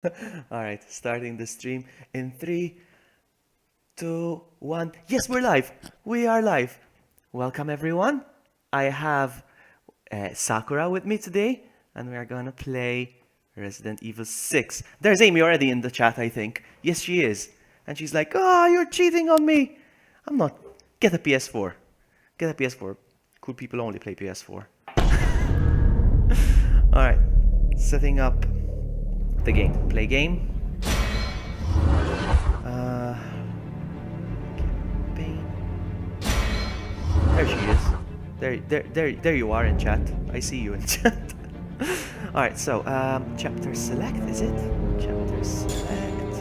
All right, starting the stream in 3, 2, 1. Yes, we're live. We are live. Welcome, everyone. I have Sakura with me today, and we are gonna play Resident Evil 6. There's Amy already in the chat, I think. Yes, she is. And she's like, "Oh, you're cheating on me." I'm not. Get a PS4. Get a PS4. Cool people only play PS4. All right, setting up the game. Play game. Campaign. There she is. There you are in chat. I see you in chat. All right, so chapter select, is it? Chapter select.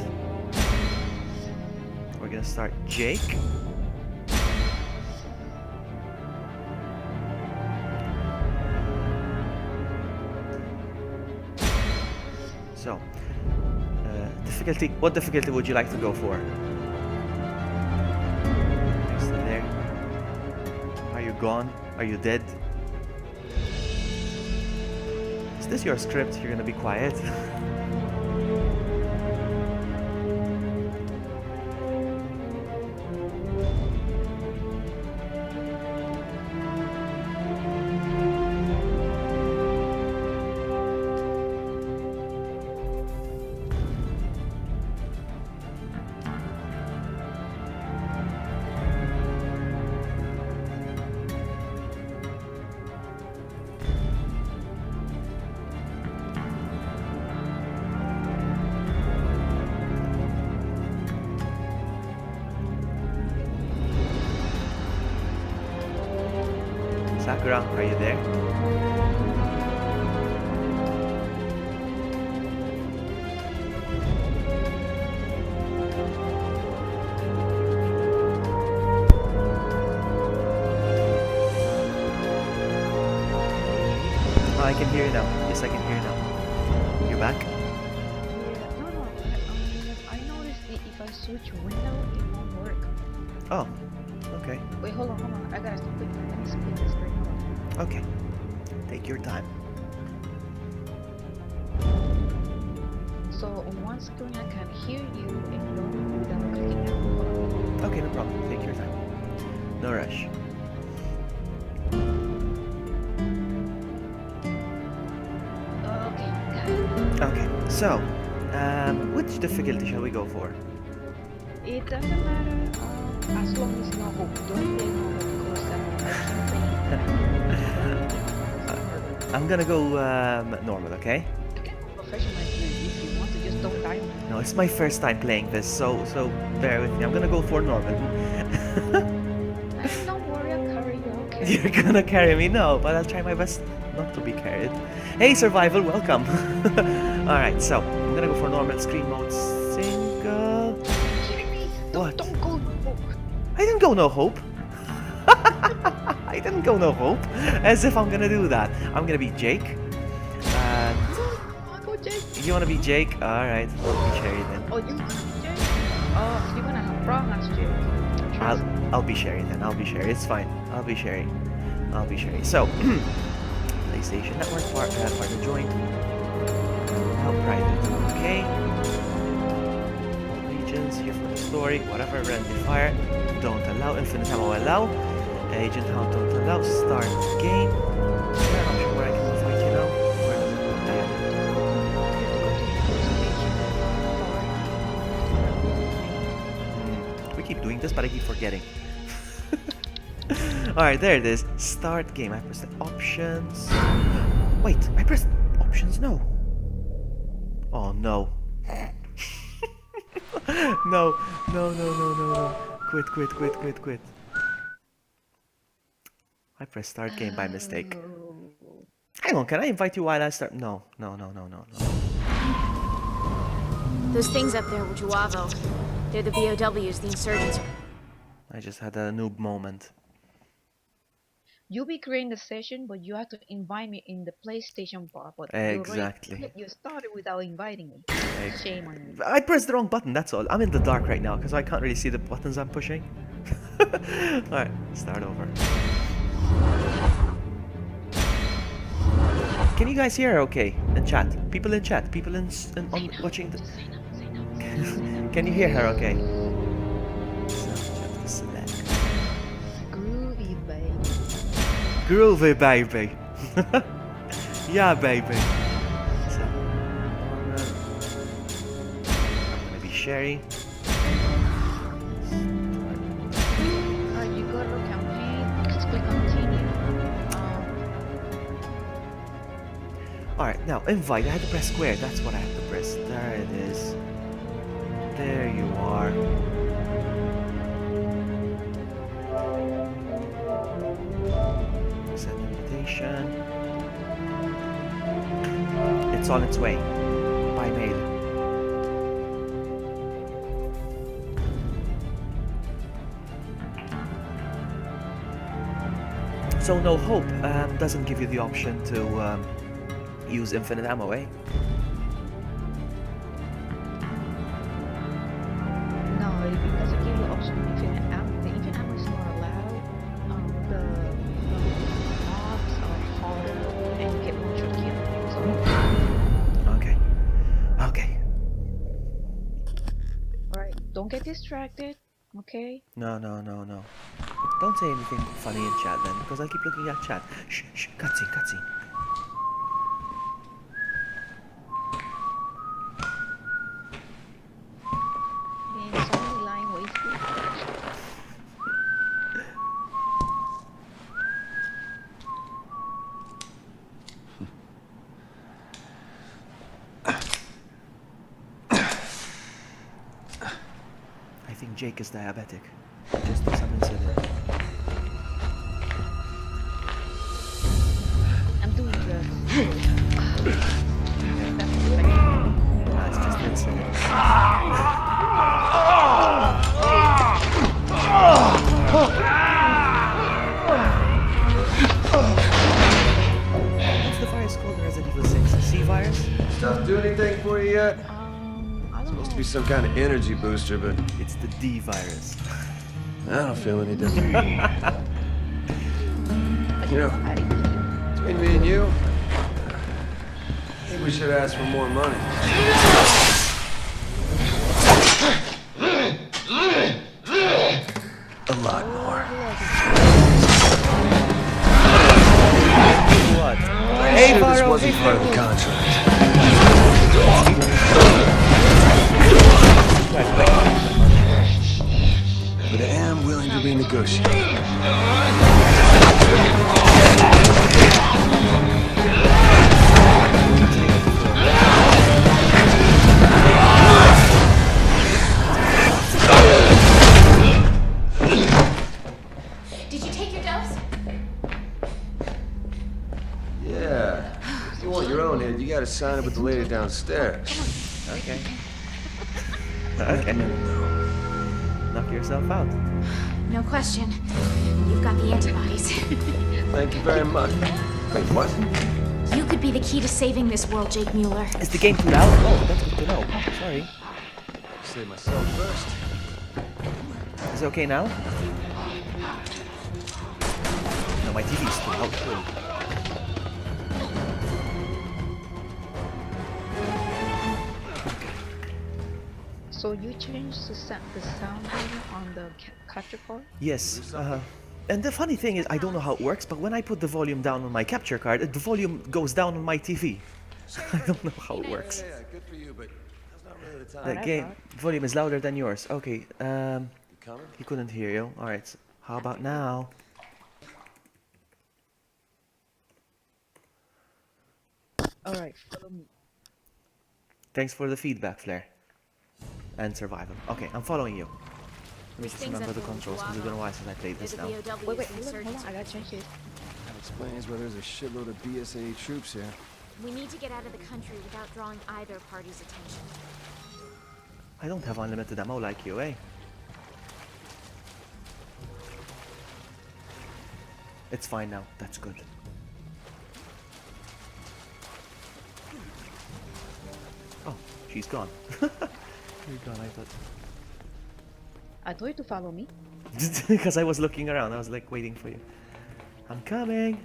We're gonna start Jake. So, difficulty. What difficulty would you like to go for? Next to there. Are you gone? Are you dead? Is this your script? You're gonna be quiet. Sakura, are you there? Oh, I can hear you now. Yes, I can hear you now. You're back? Yeah, no, I noticed if I switch window, it won't work. Oh, okay. Wait, hold on. I gotta split. Let me split the screen. Hold on. Okay. Take your time. So on one screen I can hear you and you're without clicking it. Okay, no problem. Take your time. No rush. Okay, got it. Okay, so, which difficulty shall we go for? It doesn't matter as long as no hope. Don't play no hope because I can't play. I'm gonna go normal, okay? You can go professional if you want to, just don't die on me. No, it's my first time playing this, so bear with me. I'm gonna go for normal. Don't worry, I'll carry you, okay? You're gonna carry me? No, but I'll try my best not to be carried. Hey, survival, welcome. Alright, so I'm gonna go for normal screen mode single. Kidding me? What? Don't go no hope. I didn't go no hope. I didn't go no hope. As if I'm gonna do that. I'm gonna be Jake. And Go Jake. you wanna be Jake? Alright, I'll be Sherry then. Oh, you gonna be Jake? Oh, you're gonna have problems, Jake. Trust me. I'll be Sherry then. I'll be Sherry. It's fine. I'll be Sherry. I'll be Sherry. So, PlayStation Network partner joined. How private. Okay. Regions here for the story. Whatever. Friendly fire. Don't allow. Infinite ammo allow. Agent Hound don't allow. Start game. I'm not sure where I can fight you now. Where does it go? We keep doing this, but I keep forgetting. Alright, there it is. Start game. I press the options. Wait, I pressed options? No. Oh no. No. Quit. I pressed start game by mistake. Hang on, can I invite you while I start? No. Those things up there were Juavo. They're the BOWs, the insurgents. I just had a noob moment. You'll be creating the session, but you have to invite me in the PlayStation bar. But Exactly. you started without inviting me. Shame on you. I pressed the wrong button, that's all. I'm in the dark right now because I can't really see the buttons I'm pushing. Alright, start over. Can you guys hear her okay? In chat. People in chat. People on watching the... Just say no, say no. Can you hear her okay? Select. Groovy, babe. Groovy, baby. Yeah, baby. So, I'm gonna be sharing. Alright, you go to the campaign, just click continue. Alright, now invite. I had to press square. That's what I had to press. There it is. There you are. Send invitation. It's on its way. By mail. So No Hope doesn't give you the option to use infinite ammo, eh? No, it doesn't give you the option of infinite ammo. The infinite ammo is not allowed. The mobs are harder and you get one shot kill. So, Okay. Okay. alright, don't get distracted, okay? No. Don't say anything funny in chat then, because I keep looking at chat. Shh, cutscene, cutscene. Then somebody lying wasted. I think Jake is diabetic. Just do some incident. I'm doing drugs. It's just incident. What's the virus called in Resident Evil 6? C virus? Stuff do anything for you yet? I don't Supposed to know. be some kind of energy booster, but It's the D virus. I don't feel any different. You know, between me and you, I think we should ask for more money. A lot more. What? I'm Hey, sure this Varro, wasn't hey, part of the Varro. contract. But I am willing to renegotiate. Did you take your dose? Yeah. If you want your own head, you gotta sign up with the lady downstairs. Okay. Okay. Knock yourself out. No question. You've got the antibodies. Thank you very much. Wait, what? You could be the key to saving this world, Jake Mueller. Is the game too loud? Oh, that's good to know. Sorry. Save myself first. Is it okay now? No, my TV is too loud too. So you changed the sound volume on the capture card? Yes. And the funny thing is, I don't know how it works, but when I put the volume down on my capture card, the volume goes down on my TV. I don't know how it works. Yeah, good for you, but that's not really the The time. I game thought. volume is louder than yours. Okay. You coming? He couldn't hear you. All right. How about now? Alright, follow me. Thanks for the feedback, Flair. And survival. Okay, I'm following you. Let me just Things remember up the there, controls because it's been a while since I played They're this the now. BOWs Wait, and hold on, insurgents. I gotta change it. That explains why there's a shitload of BSA troops here. We need to get out of the country without drawing either party's attention. I don't have unlimited ammo like you, eh? It's fine now. That's good. Oh, she's gone. You're gone, I thought. I told you to follow me. Because I was looking around. I was like waiting for you. I'm coming.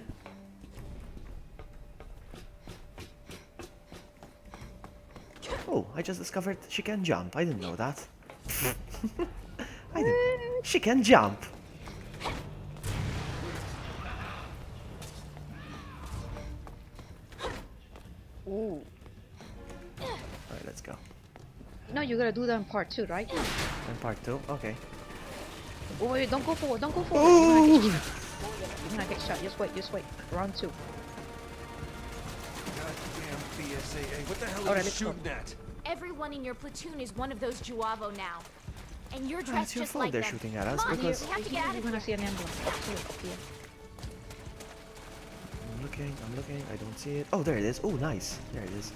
I just discovered she can jump. I didn't know that. I didn't. She can jump. Ooh. Alright, let's go. No, you gotta do that in part 2, right? And part 2. Okay. Oh, wait, don't go forward, don't go forward. Ooh. You're gonna get shot. Just wait. Round 2. Goddamn BSAA. What the hell are Alright, you let's go. shooting at? Everyone in your platoon is one of those Juavo now. And you're Ah, dressed it's your just fault like they're them. shooting at us Come on, because we have to get out You're of gonna here. see an emblem. Up here. I'm looking, I don't see it. Oh, there it is. Oh, nice. There it is.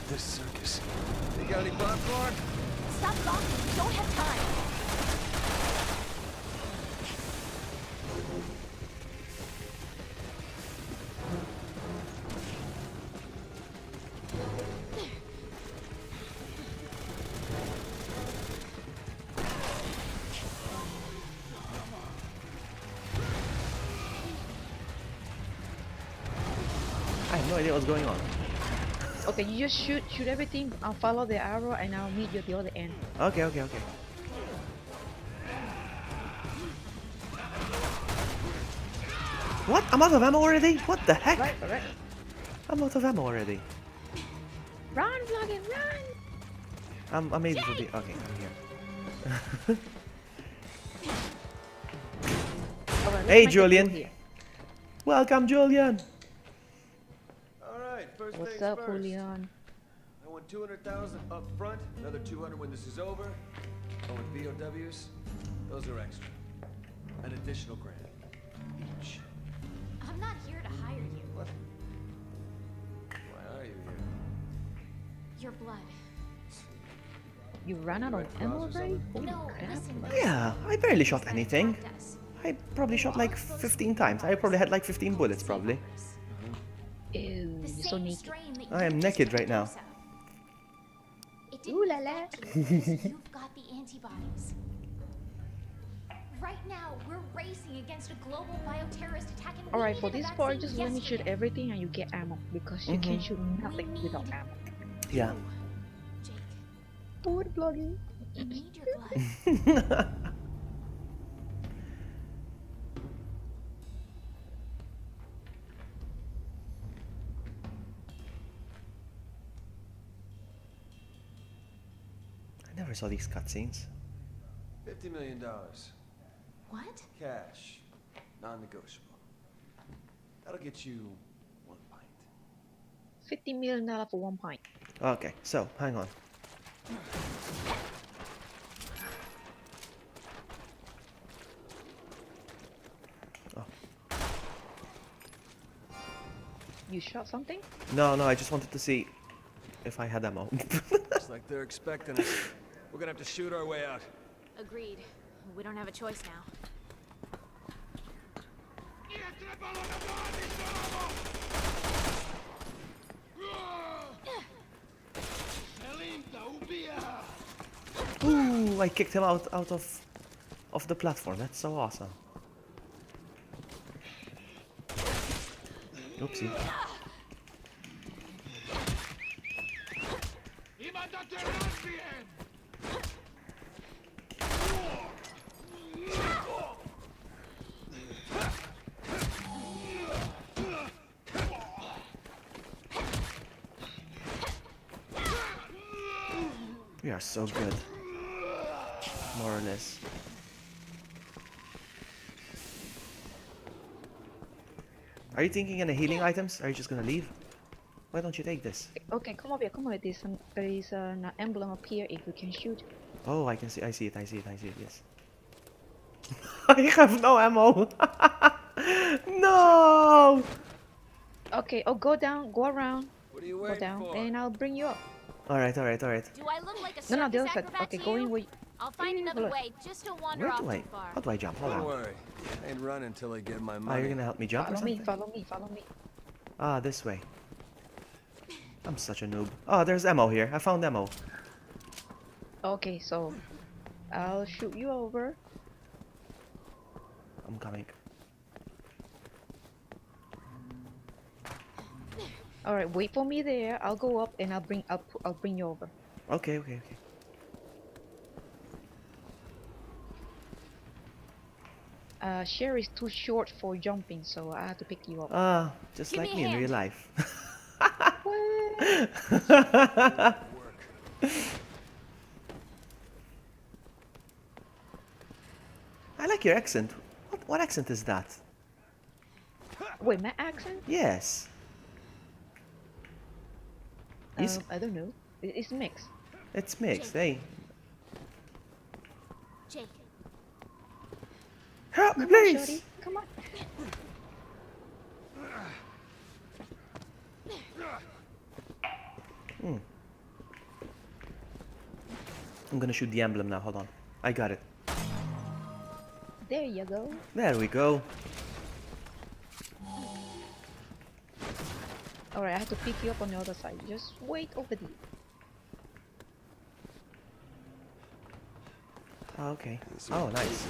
This circus. You got any popcorn? Stop talking. We don't have time. I have no idea what's going on. Okay, you just shoot everything. I'll follow the arrow and I'll meet you at the other end. Okay. What? I'm out of ammo already? What the heck? Right. I'm out of ammo already. Run, Vlogging, run! I'm able to be. Okay, I'm here. Alright, let's Hey, make it Julian. cool here. Welcome, Julian. Alright, first What's things up, first. Julian? I want 200,000 up front, another 200 when this is over. I want VOWs. Those are extra. An additional grand. Each. I'm not here to hire you. What? Why are you here? Your blood. You ran out of Red ammo Cross or already? something? Holy No, crap. listen. Yeah, I barely shot These men anything. attacked us. I probably shot like 15 times. I probably had like 15 bullets, probably. Ew, The you're so same naked. strain that I am you naked just right now. dose of. It Ooh didn't la la. affect you because you've got the antibodies. Right now, we're racing against a global bioterrorist attack, and we Alright, for needed a this part, vaccine just let me shoot yesterday. everything and you get ammo because you can't shoot nothing We without need- ammo. Yeah. Jake, Food vlogging. we need your blood. I never saw these cutscenes. $50 million. What? Cash. Non-negotiable. That'll get you 1 pint. $50 million for 1 pint. Okay, so hang on. You shot something? No, I just wanted to see if I had ammo. Looks like they're expecting us. We're gonna have to shoot our way out. Agreed. We don't have a choice now. Ooh, I kicked him out of the platform. That's so awesome. Oopsie. We are so good. More or less. Are you thinking any healing items? Are you just gonna leave? Why don't you take this? Okay, come over here, come over here. There is an emblem up here if you can shoot. Oh, I can see. I see it. Yes. I have no ammo. No. Okay, go down, go around, What are you go waiting down, for? and I'll bring you up. All right. Do I look like a circus No, the other side. acrobat Okay, to go you? in where I'll find Mm, another look. way. Just don't wander Where off do I? too far. How do I jump? Hold Don't on. worry. I ain't running until I get my Oh, money. you're gonna help me jump or Follow me, something? follow me. Ah, this way. I'm such a noob. Oh, there's ammo here. I found ammo. Okay, so I'll shoot you over. I'm coming. All right, wait for me there. I'll go up and I'll bring you over. Okay, okay, okay. Sherry's too short for jumping, so I have to pick you up. Ah, just Give like me me a in real hand. life. What? I like your accent. What accent is that? Wait, my accent? Yes. You s- I don't know. It's mixed. it's mixed, eh? Jake, Help me, Come on, please! shorty. Come on. I'm gonna shoot the emblem now, hold on. I got it. There you go. There we go. All right, I have to pick you up on the other side. Just wait over there. Oh, okay. Oh, nice.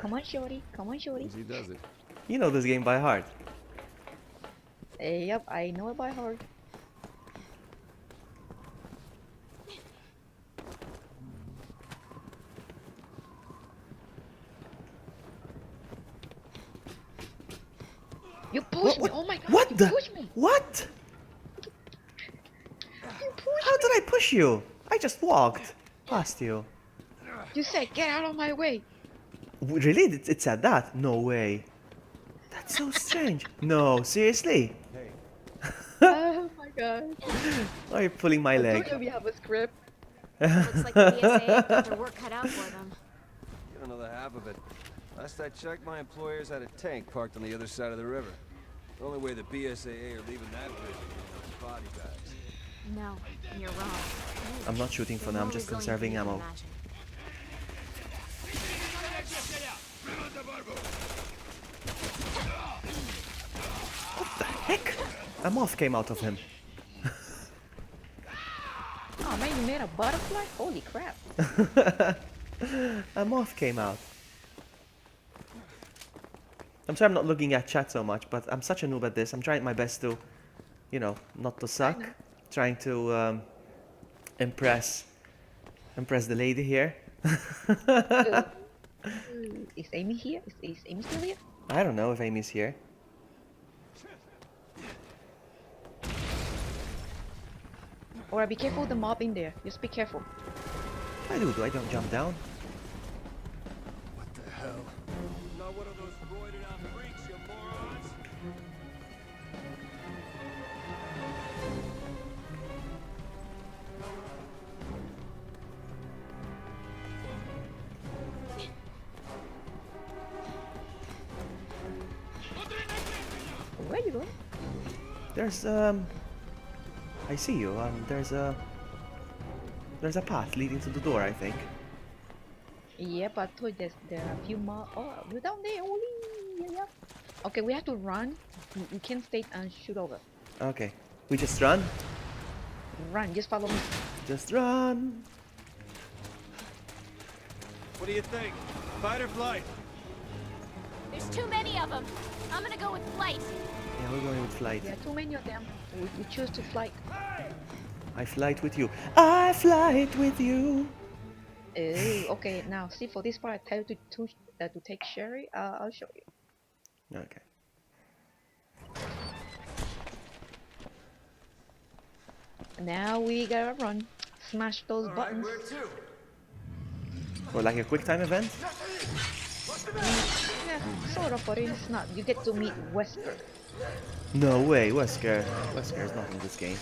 Come on, shorty. Come on, shorty. He does it. You know this game by heart. Yep, I know it by heart. You pushed me! Oh my god! What You the? pushed me! What? You pushed How did I push you? I just walked past you. You said, get out of my way! Really? It said that? No way. That's so strange. No, seriously? Hey, Oh my god. Why are you pulling my I leg? told you we have a script. looks like the BSA got their work cut out for them. you don't know the half of it. Last I checked, my employers had a tank parked on the other side of the river. The only way the BSAA are leaving that bridge is with body bags. No, you're wrong. I'm not shooting for They're now, I'm more just resilient than conserving you can ammo. imagine. The heck? A moth came out of him. Oh man, you made a butterfly? Holy crap. A moth came out. I'm sorry I'm not looking at chat so much, but I'm such a noob at this. I'm trying my best to, you know, not to suck. Trying to impress the lady here. Is Amy here? Is Amy still here? I don't know if Amy's here. Alright, be careful of the mob in there. Just be careful. I do I don't jump down? What the hell? Not one of those roided out freaks, you morons! Where you going? There's I see you. There's a path leading to the door, I think. Yep, I told you there are a few more. Oh, you're down there. Holy, yeah. Okay, we have to run. We can't stay and shoot over. Okay. We just run? Run, just follow me. Just run. What do you think? Fight or flight? There's too many of them. I'm gonna go with flight. Yeah, we're going with flight. There are too many of them. We choose to fly. I flight with you. I flight with you. Okay, now see for this part, I tell you to take Sherry. I'll show you. Okay. Now we gotta run. Smash those All right, buttons. where to? Or like a quick time event? Yeah, sort of, but it's not. You get to meet Wesker. No way, Wesker. Wesker is not in this game.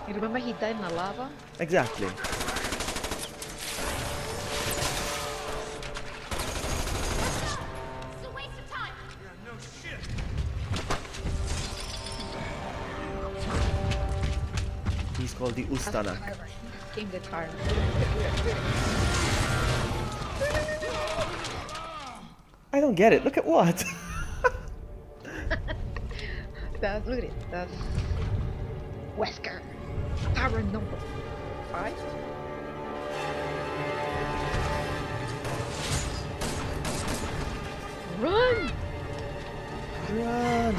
You remember he died in the lava? Exactly. It's a waste of time. Yeah, no shit! He's called the Ustana. Came the tyrant. I don't get it. Look at what? Look at it. That's Wesker. Tyrant number 5. Run! Run!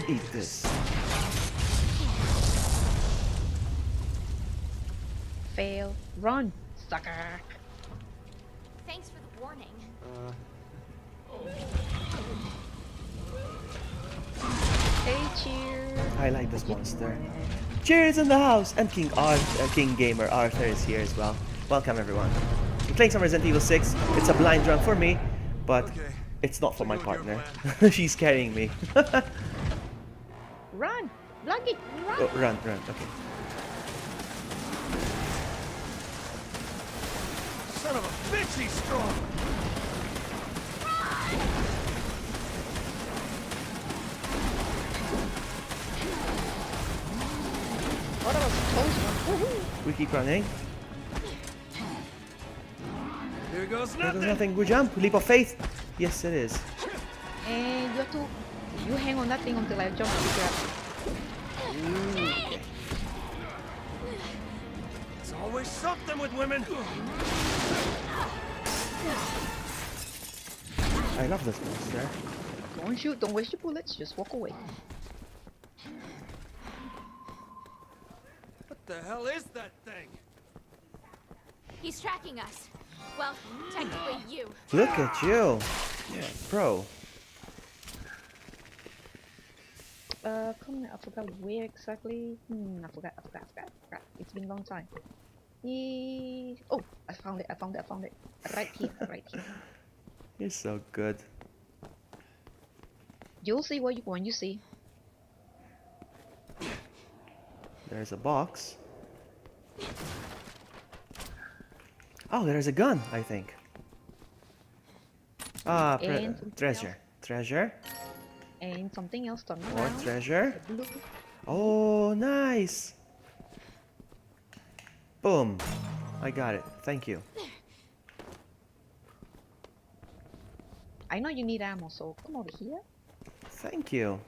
Eat this. Fail. Run, sucker. Thanks for the warning. Hey, cheers. I like this monster. Cheers in the house! And King Gamer Arthur is here as well. Welcome everyone. We're playing some Resident Evil 6. It's a blind run for me, but Okay. it's not for So my go with your partner. She's carrying me. Run, Lucky, run. Oh, run, okay. Son of a bitch, he's strong! Oh, that was a close one. Woohoo. We keep running. Here goes There goes nothing! nothing. We jump. Leap of faith. Yes, it is. And you have to, you hang on that thing until I jump and grab it. It's always something with women! I love this monster. Don't shoot, don't waste your bullets, just walk away. What the hell is that thing? He's tracking us. Well, technically you. Look at you. Yeah, pro. Come on, I forgot where exactly. I forgot. It's been a long time. Oh, I found it. Right here. You're so good. You'll see what you want, you see. There's a box. Oh, there's a gun, I think. Ah, And something treasure. Treasure. And something else turn More around. treasure. Blue. Oh, nice. Boom. I got it. Thank you. I know you need ammo, so come over here. Thank you.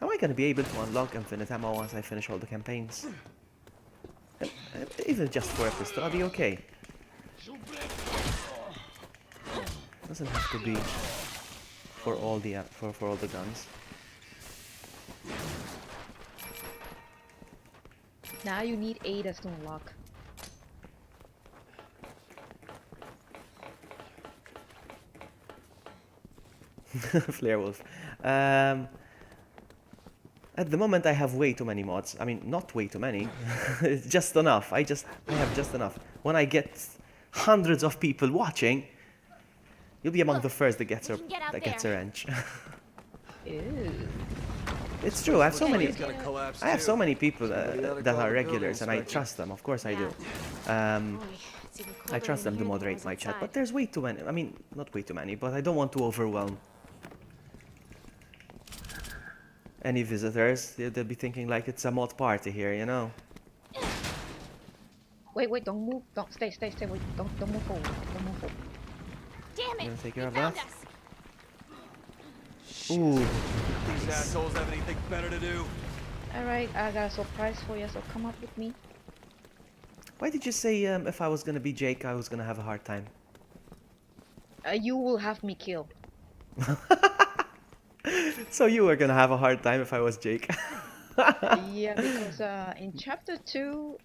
Am I gonna be able to unlock infinite ammo once I finish all the campaigns? Even just for a pistol, I'll be okay. Doesn't have to be for all the for all the guns. Now you need ADAS to unlock. Flare Wolf. At the moment, I have way too many mods. I mean, not way too many. It's just enough. I have just enough. When I get hundreds of people watching, you'll be among Look, the first that gets we a can get out a there. wrench. Ew. It's true. I have so Yeah, many. he's gonna collapse I have so many people Somebody oughta that call are the regulars, building and I inspector. trust them. Of course, I do. Boy, it's even I colder trust in them to here than it moderate was my chat, but outside. there's way too many. I mean, not way too many, but I don't want to overwhelm any visitors. They'll be thinking like it's a mod party here, you know. Wait, don't move. Don't stay. Wait, don't move forward. Don't move forward. Damn You it! wanna take They care of found that? us. Ooh, These assholes have anything better to do? Alright, I got a surprise for you, so come up with me. why did you say if I was gonna be Jake, I was gonna have a hard time? You will have me killed. So you were gonna have a hard time if I was Jake. Yeah, because in chapter 2,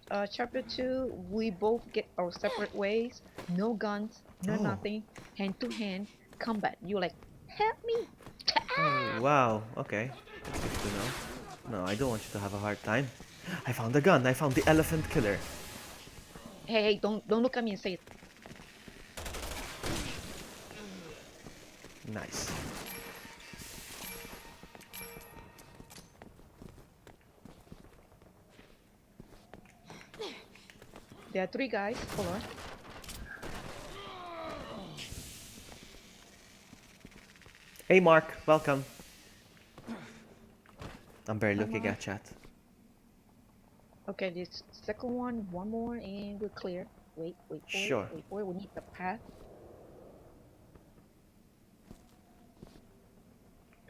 we both get our separate ways. No guns, no Oh. nothing. Hand to hand combat. You're like, help me. Oh, wow, okay. That's good to know. No, I don't want you to have a hard time. I found a gun. I found the elephant killer. Hey, don't look at me and say it. Nice. There are 3 guys. Hold on. Hey Mark, welcome. I'm barely Hi, looking Mark. at chat. Okay, this second one more, and we're clear. Wait for Sure. it. Wait for it. We need the path.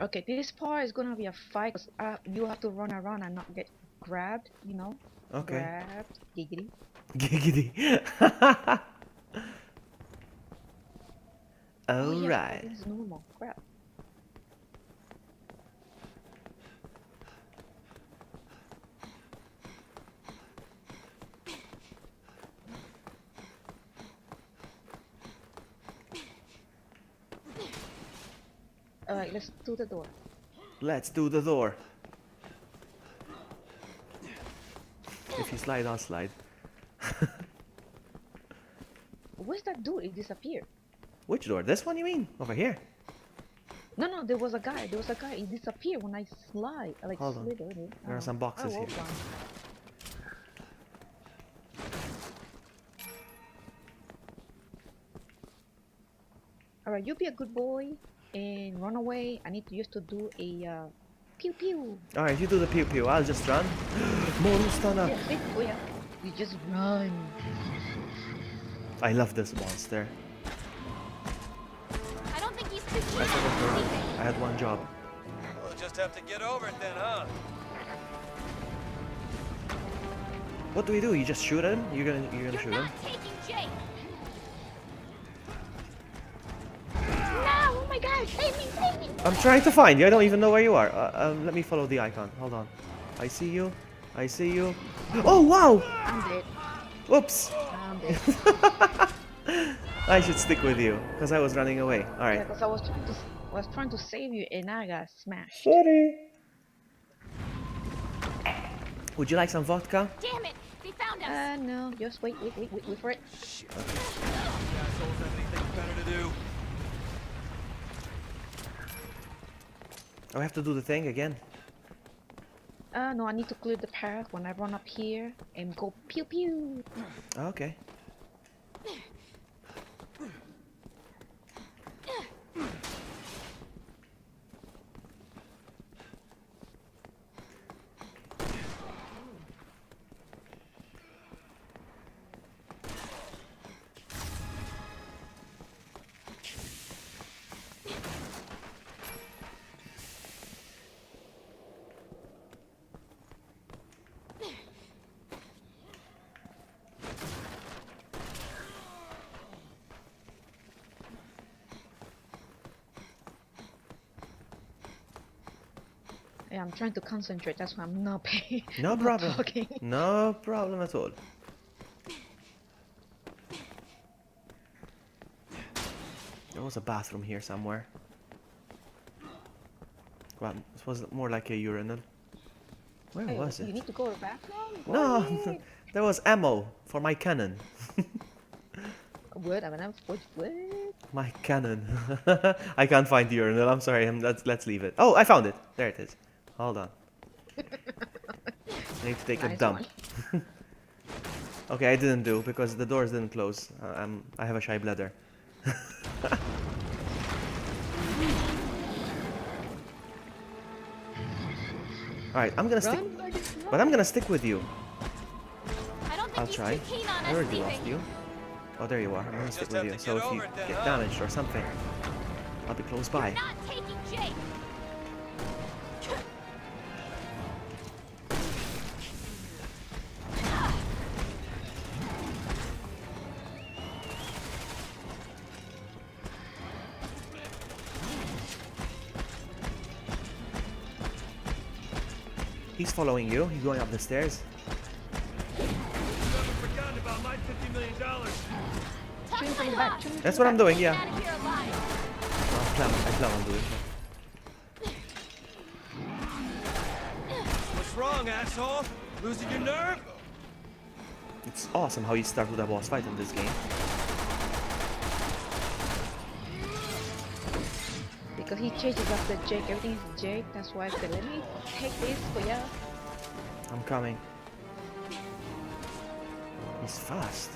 Okay, this part is gonna be a fight. 'Cause, you have to run around and not get grabbed. You know. Okay. Grab. Giggity. Giggity. Oh yeah, Alright. this is normal. Grab. Alright, let's do the door. Let's do the door. If you slide, I'll slide. Where's that dude? It disappeared. Which door? This one you mean? Over here? No, no, there was a guy. There was a guy. He disappeared when I slide. I like Hold on. slid on it. There are some boxes here. Alright, you be a good boy and run away. I need to used to do a pew pew. Alright, you do the pew pew. I'll just run. Morustana. Yeah, see? Oh yeah. You just run. I love this monster. I don't think he's too I keen forgot to on run. sleeping. I had one job. We'll just have to get over it then, huh? What do we do? You just shoot him? You're gonna You're shoot him? not taking Jake. No! Oh my God! Save me! Save me! I'm trying to find you. I don't even know where you are. Let me follow the icon. Hold on. I see you. I see you. Oh wow! I'm dead. Oops! I'm dead. I should stick with you because I was running away. All Yeah, right. because I was trying to save you and I got smashed. Sorry. Would you like some vodka? Damn it! They found us. No, just wait for it. Shit. You assholes have anything better to do? Oh, I have to do the thing again. No, I need to clear the path when I run up here and go pew pew. Okay. Yeah, I'm trying to concentrate. That's why I'm not paying. No not problem. talking. No problem at all. There was a bathroom here somewhere. Well, it was more like a urinal. Where Hey, was you it? need to go to the bathroom? No, What? there was ammo for my cannon. What? I mean, what? My cannon. I can't find the urinal. I'm sorry. Let's leave it. Oh, I found it. There it is. Hold on. I need to take a Nice dump. one. Okay, I didn't do because the doors didn't close. I have a shy bladder. Alright, I'm gonna stick. Run, Marcus, run. But I'm gonna stick with you. I don't think I'll he's try. too keen on I us already lost leaving. you. Oh, there you are. I'm gonna stick Just with have you. to So get if you over it then, get huh? damaged or something, I'll be close by. Not taking Jake. He's following you. He's going up the stairs. You haven't forgotten about my $50 million. Tuck Shoot him my from the back. hawk. Shoot him That's from what I'm the doing. Get Yeah. out of here alive. I plan on doing. What's wrong, asshole? Losing your nerve? It's awesome how you start with a boss fight in this game. Because he chases after Jake. Everything is Jake. That's why I said, let me take this for ya. I'm coming. He's fast.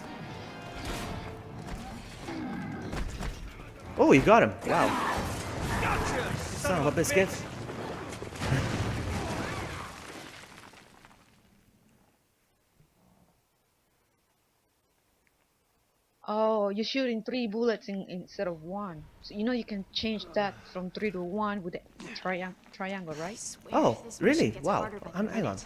Oh, you got him! Wow, Gotcha! son of a biscuit. Oh, you're shooting 3 bullets instead of 1. So you know you can change that from 3 to 1 with the triangle, right? Oh, really? Wow. Hang on.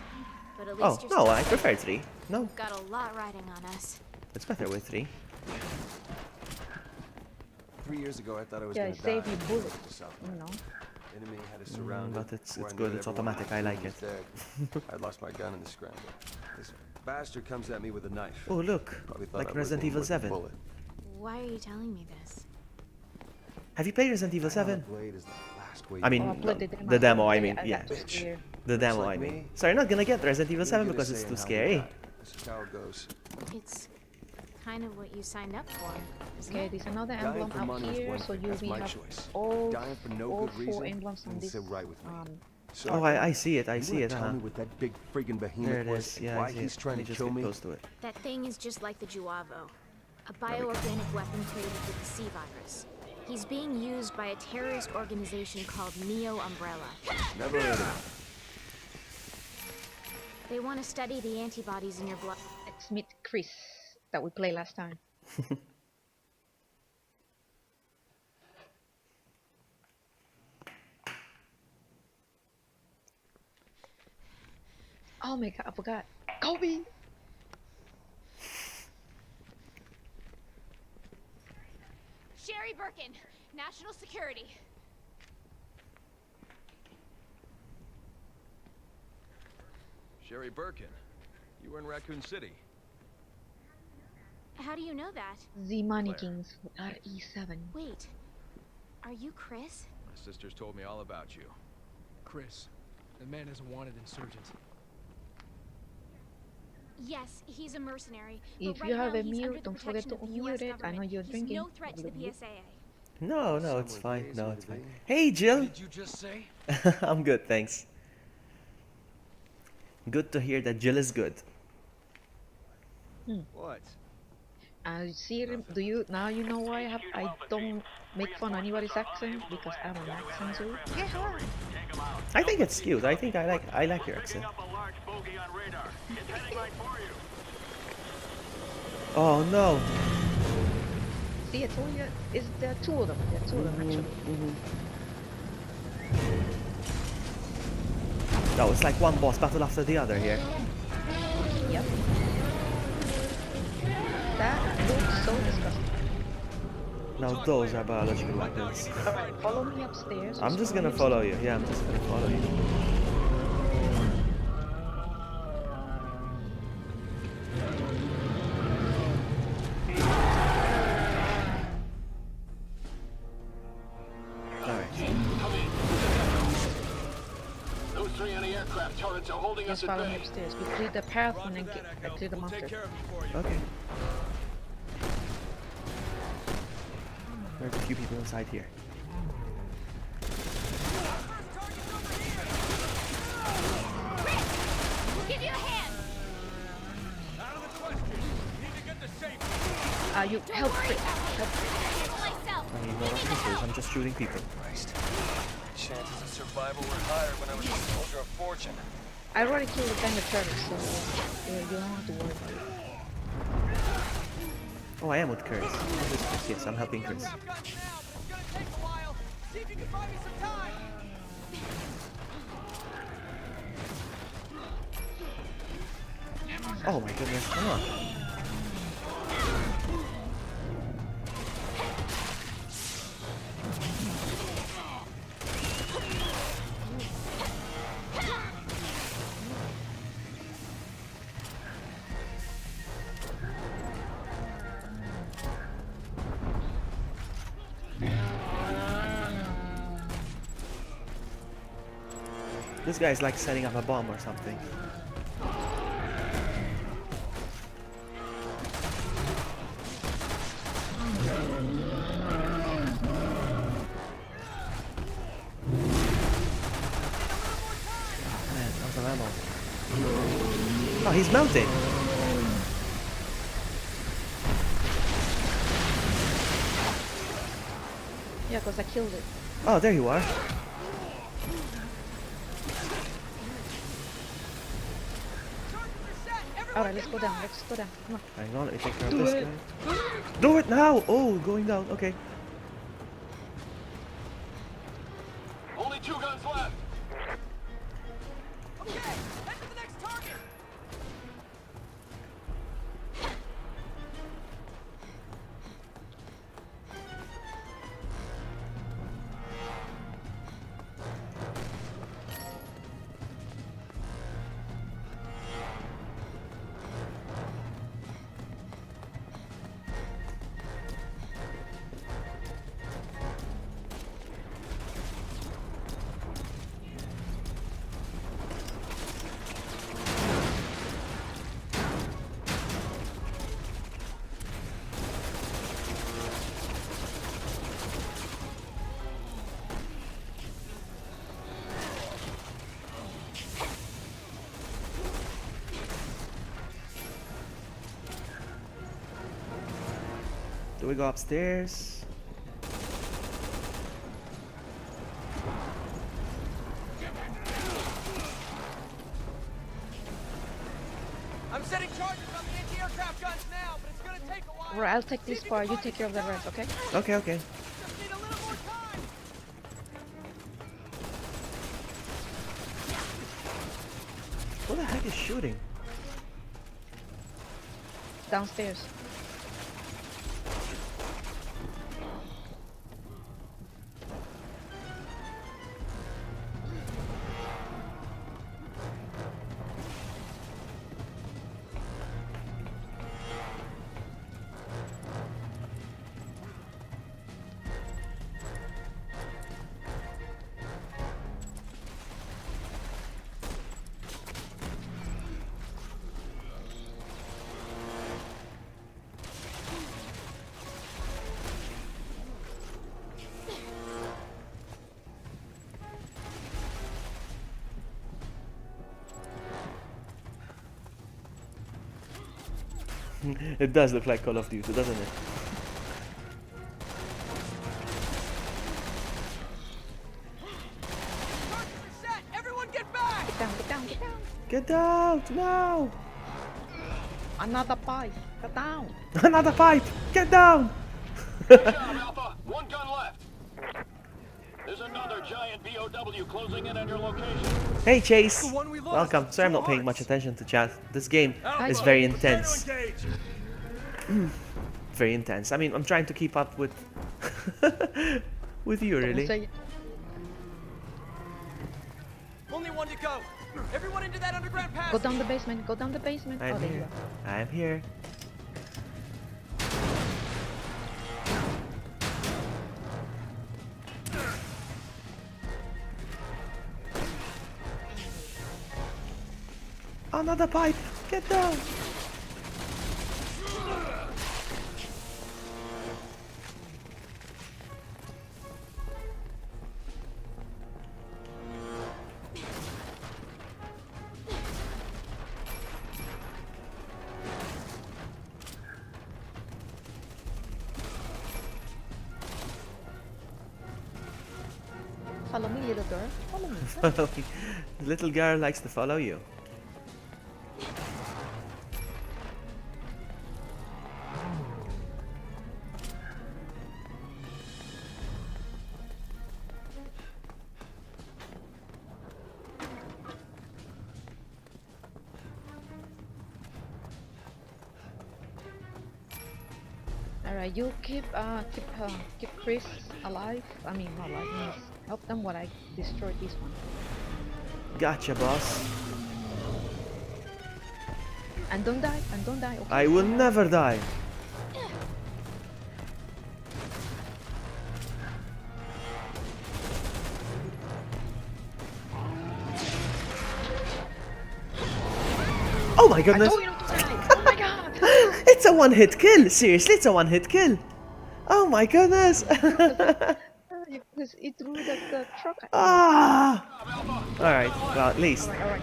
but at Oh, least you're no, still I safe. prefer 3. No, Got a lot riding on us. it's better with 3. 3 years ago, I thought I was Yeah, gonna it saved die. you bullets. To South You know. Enemy had us surrounded. but it's before I knew good, it, it's everyone automatic, on I the like team it. was dead. I'd lost my gun in the scramble. This bastard comes at me with a knife. Oh, look, Probably thought like I was Resident in Evil with a 7. bullet. Why are you telling me this? Have you played Resident Evil Dying on 7? a blade is the last way I mean, Oh, I you played no, in the my demo, own I day, mean, got yeah. too scared. The Looks demo, like I mean. me. Sorry, not gonna get Resident Evil You're 7 good at because it's saying too how we scary. got. This is how it goes. It's kind of what you signed up for, isn't Okay, it? there's another Dying emblem for up money is here, one so thing, you'll that's be my have choice. all Dying for no all good 4 reason emblems on doesn't this. sit right with me. So Oh, I see it, I see it, Tell uh-huh. me what that big friggin' behemoth There it was is, and yeah, I why see he's it. trying Let me to just kill get me. close to it. That thing is just like the Juavo, a we go. bioorganic weapon created with the C virus. He's being used by a terrorist organization called Neo Umbrella. Never heard of it. They want to study the antibodies in your blood. Let's meet Chris that we played last time. Oh my god, I forgot. Kobe! Sherry Birkin, National Security. Sherry Birkin, you were in Raccoon City. How do you know that? The Mannequins RE7. Wait, are you Chris? My sisters told me all about you. Chris, the man is a wanted insurgent. Yes, he's a mercenary. If but you right have now a he's mute, under the don't forget protection to of the unmute US it. I know government. you're He's drinking. no threat to the PSAA. No, no, it's Someone fine. pays No, me it's to fine. leave. Hey, Jill! What did you just say? I'm good, thanks. Good to hear that Jill is good. What? Do you now you know why I don't make fun of anybody's accent because I'm an accent too? Yeah. I think it's cute. I think I like your accent. Oh no! See, I told you, there are 2 of them. There are 2 of them actually. No, it's like one boss battle after the other here. Yep. That looks so disgusting. Now those are biological weapons. Alright, follow me upstairs. I'm just gonna follow you. Yeah, I'm just gonna follow you. Alright. Those 3 anti-aircraft turrets are holding Just us at follow me bay. upstairs. We clear the path and then clear the monster. Okay. There's a few people inside here. We'll give you a hand. You help Chris. Help Chris. Handle myself. I mean, no officers, I'm just shooting people. Christ. Chances of survival were higher when I was a soldier of fortune. I already killed the guy with turret, so you don't have to worry about it. Oh, I am with Chris. Oh, this Chris. Yes, I'm helping Chris. Oh my goodness, come on. This guy's like setting up a bomb or something. Man, how's the ammo? Oh, he's melting! Yeah, because I killed it. Oh, there you are. Alright, let's go down. Let's go down. Come on. Hang on, let me take care of Do this it. guy. Do it now! Oh, going down, okay. Only 2 guns left. Do we go upstairs? I'm setting charges on the anti-aircraft guns now, but it's gonna take a while. Right, I'll take this part. You take care of the rest, okay? Okay, okay. Just need a little more time. What the heck is shooting? Downstairs. It does look like Call of Duty, doesn't it? Charges are set. Everyone get back. Get down, get down, get down. Get out! No! Another pipe. Get down. Another pipe! Get down! Good job, Alpha. One gun left. There's another giant BOW closing in on your location. Hey Chase! The one we lost. Welcome. Sorry I'm not paying much attention to chat. This game is very intense. Very intense. I mean, I'm trying to keep up with with you, really. Say, Only one to go. Everyone into that underground passage. go down the basement. Go down the basement. I'm Oh, there you here. go. I'm here. Another pipe! Get down! Follow me, little girl. Follow me. Follow me. The little girl likes to follow you. Alright, you keep Chris alive. I mean, not alive. Means help them while I destroy this one. Gotcha, boss. And don't die. And don't die. Okay. I will never die. Oh my I goodness! told you not to die. Oh my god. It's a one-hit kill! Seriously, it's a one-hit kill! Oh my goodness! Because it threw the truck. Ah! Alright, well at least Alright.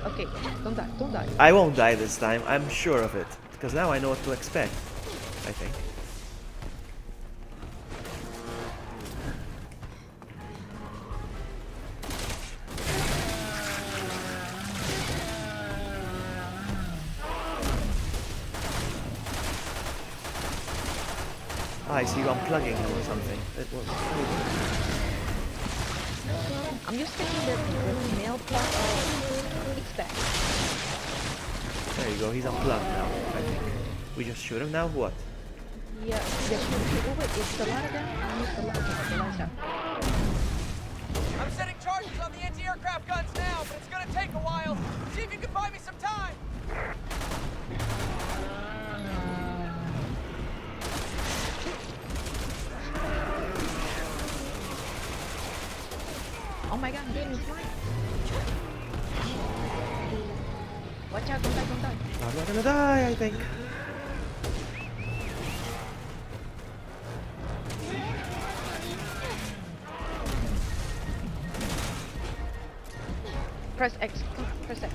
Okay, don't die. Don't die. I won't die this time, I'm sure of it. Because now I know what to expect, I think. I see you unplugging him or something. It was I'm just taking the nail plug. It's back. There you go, he's unplugged now, I think. We just shoot him now? What? Yeah, oh wait, it's the ladder down? I missed the ladder down. The ladder down. I'm setting charges on the anti-aircraft guns now, but it's gonna take a while. See if you can buy me some time. Oh my god, I'm getting flying. Watch out, don't die, don't die. I'm not gonna die, I think. Press X, press X.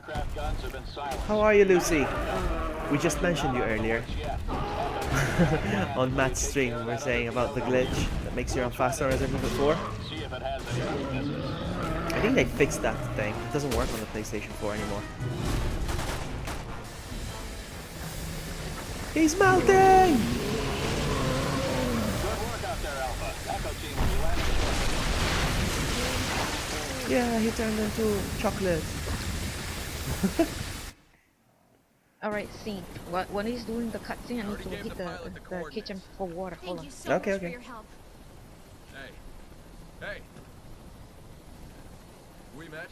anti-aircraft guns have been silenced. How are you, Lucy? We just mentioned you earlier Yeah. on Matt's stream. We were saying about the glitch that makes you run faster on Resident Evil 4. See if it has any weaknesses. I think they fixed that thing. It doesn't work on the PlayStation 4 anymore. He's melting! Good work out there, Alpha. Echo team, when you landed shortly. Yeah, he turned into chocolate. Alright, scene. When he's doing the cutscene, I need already to gave hit the pilot the the coordinates. kitchen for water. Hold Thank on. you so Okay, much okay. for your help. Hey. Hey. We met?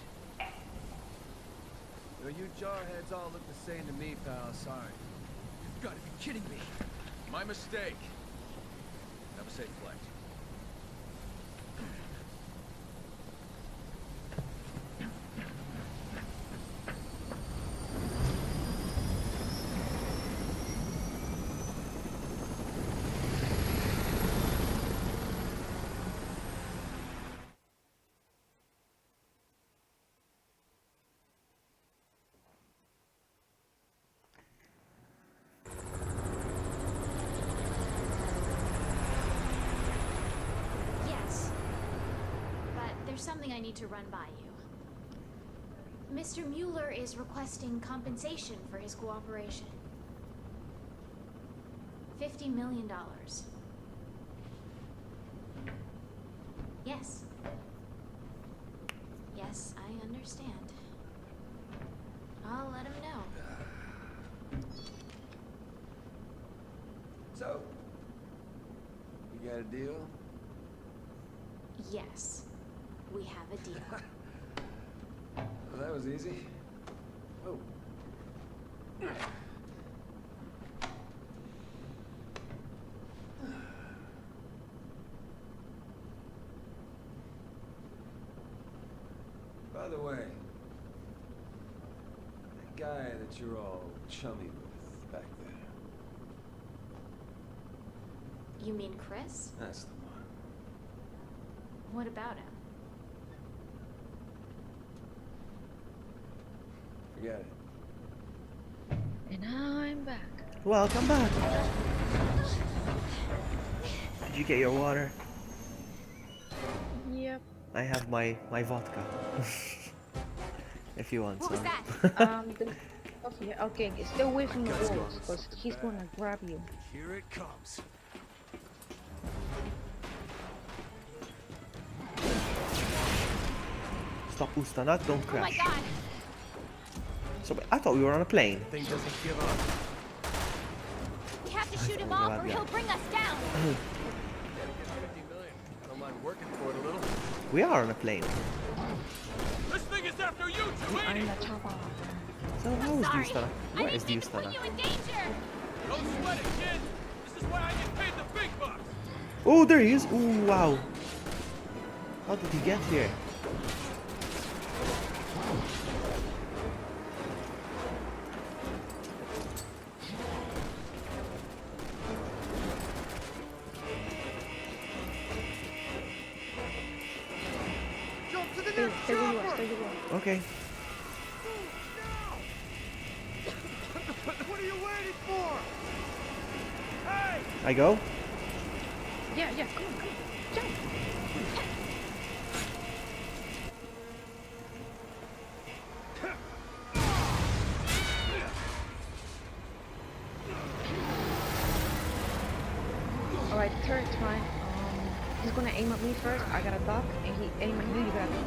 You jarheads all look the same to me, pal. Sorry. You've got to be kidding me. My mistake. Have a safe flight. Yes. But there's something I need to run by you. Mr. Mueller is requesting compensation for his cooperation. $50 million. Yes. Yes, I understand. I'll let him know. So, you got a deal? Yes, we have a deal. Well, that was easy. Oh. By the way, that guy that you're all chummy with back there, You mean Chris? that's the one. What about him? Forget it. And I'm back. Welcome back. Did you get your water? Yep. I have my vodka. If you want What was some. that? Okay, stay away from the walls, because he's gonna grab you. Here it comes. Stop Ustanak, don't Oh my crash. god! So I thought we were on a plane. Thing doesn't give up. We have to shoot him thought we were off or out he'll there. bring us down! Gotta get 50 million. I don't mind working for it a little. We are on a plane. This thing is after you, I'm the chopper. So how is the Sorry, Ustanak? I Where is didn't the mean to put Ustanak? you in danger! Don't sweat it, kid. This is why I get paid the big bucks. Oh, there he is. Oh, wow. How did he get here? Stay where you are, stay where you are. Okay. What are you waiting for? Hey! I go? Yeah, come on, jump. Alright, third time. He's gonna aim at me first. I gotta duck, and he aim at you. You gotta.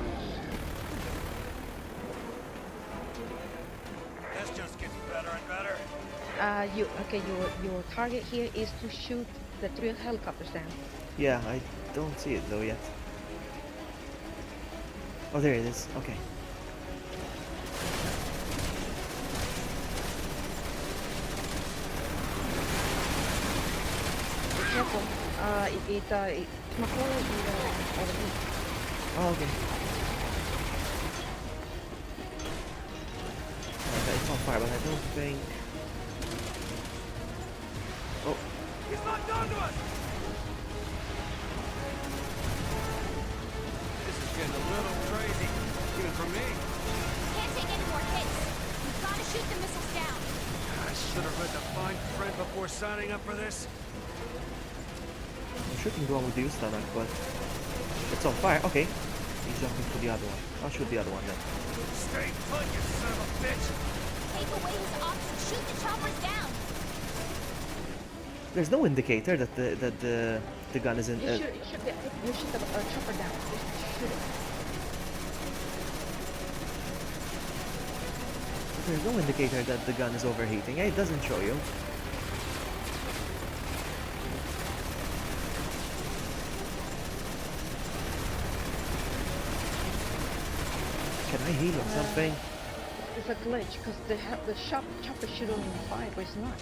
This just gets better and better. Your target here is to shoot the 3 helicopters down. Yeah, I don't see it though yet. Oh, there it is. Okay. Careful. It's McCoy over here. Oh, okay. Okay, it's on fire, but I don't think. Oh, He's not done to us! This is getting a little crazy, even for me. Can't take any more hits! Should have read the fine print before signing up for this. I'm shooting the one with the Ustanak, but it's on fire. Okay. He's jumping to the other one. I'll shoot the other one then. Stay put, you son of a bitch! Take away his ops and shoot the choppers down. There's no indicator that the gun is in. You shoot the chopper down. Just shoot it. There's no indicator that the gun is overheating. It doesn't show you. Can I heal or something? It's a glitch because the chopper should only fire, but it's not.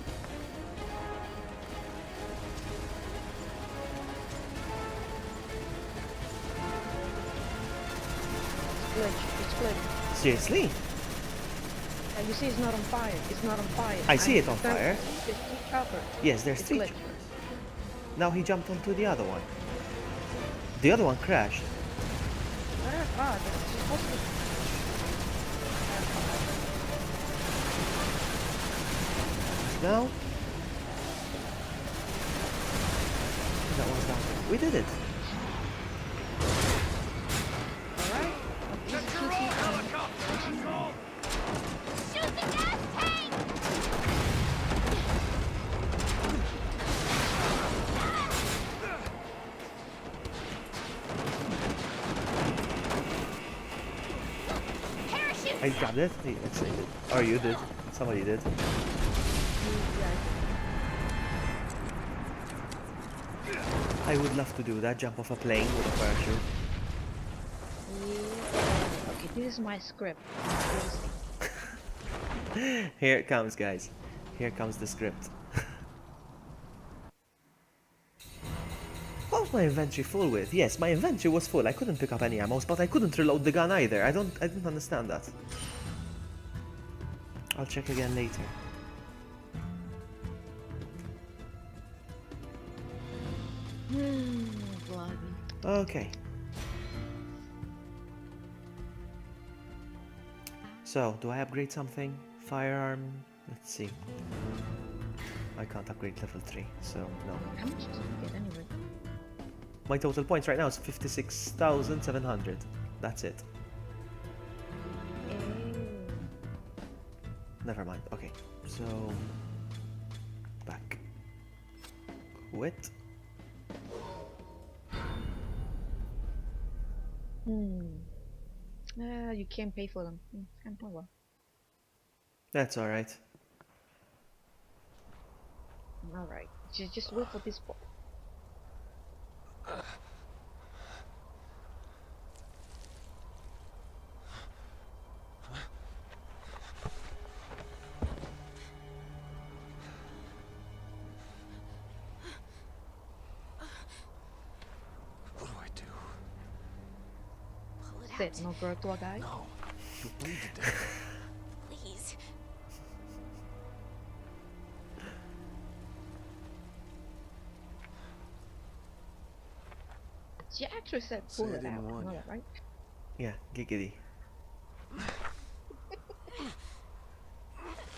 It's glitch. Seriously? And you see it's not on fire. It's not on fire. I see it on There's fire. two choppers. Yes, there's It's three. glitch. Now he jumped onto the other one. The other one crashed. That's supposed to. Now that one's down. We did it. Alright. Get your own helicopter! Control! Shoot the gas tank! Parachute! I grabbed it. Or you did. Somebody did. I would love to do that. Jump off a plane with a parachute. Okay, this is my script. Here it comes, guys. Here comes the script. What was my inventory full with? Yes, my inventory was full. I couldn't pick up any ammo, but I couldn't reload the gun either. I didn't understand that. I'll check again later. Bloody. Okay. So, do I upgrade something? Firearm? Let's see. I can't upgrade level 3, so no. How much did you get anyway? My total points right now is 56,700. That's it. Never mind. Okay. So back. Quit. You can't pay for them. Oh well. That's alright. Alright. Just wait for this part. What do I do? Pull it Sit, out. no girl tour guy. No. You'll bleed to death. Please. She actually said Say pull I it didn't out. warn Know you. that, right? Yeah, giggity.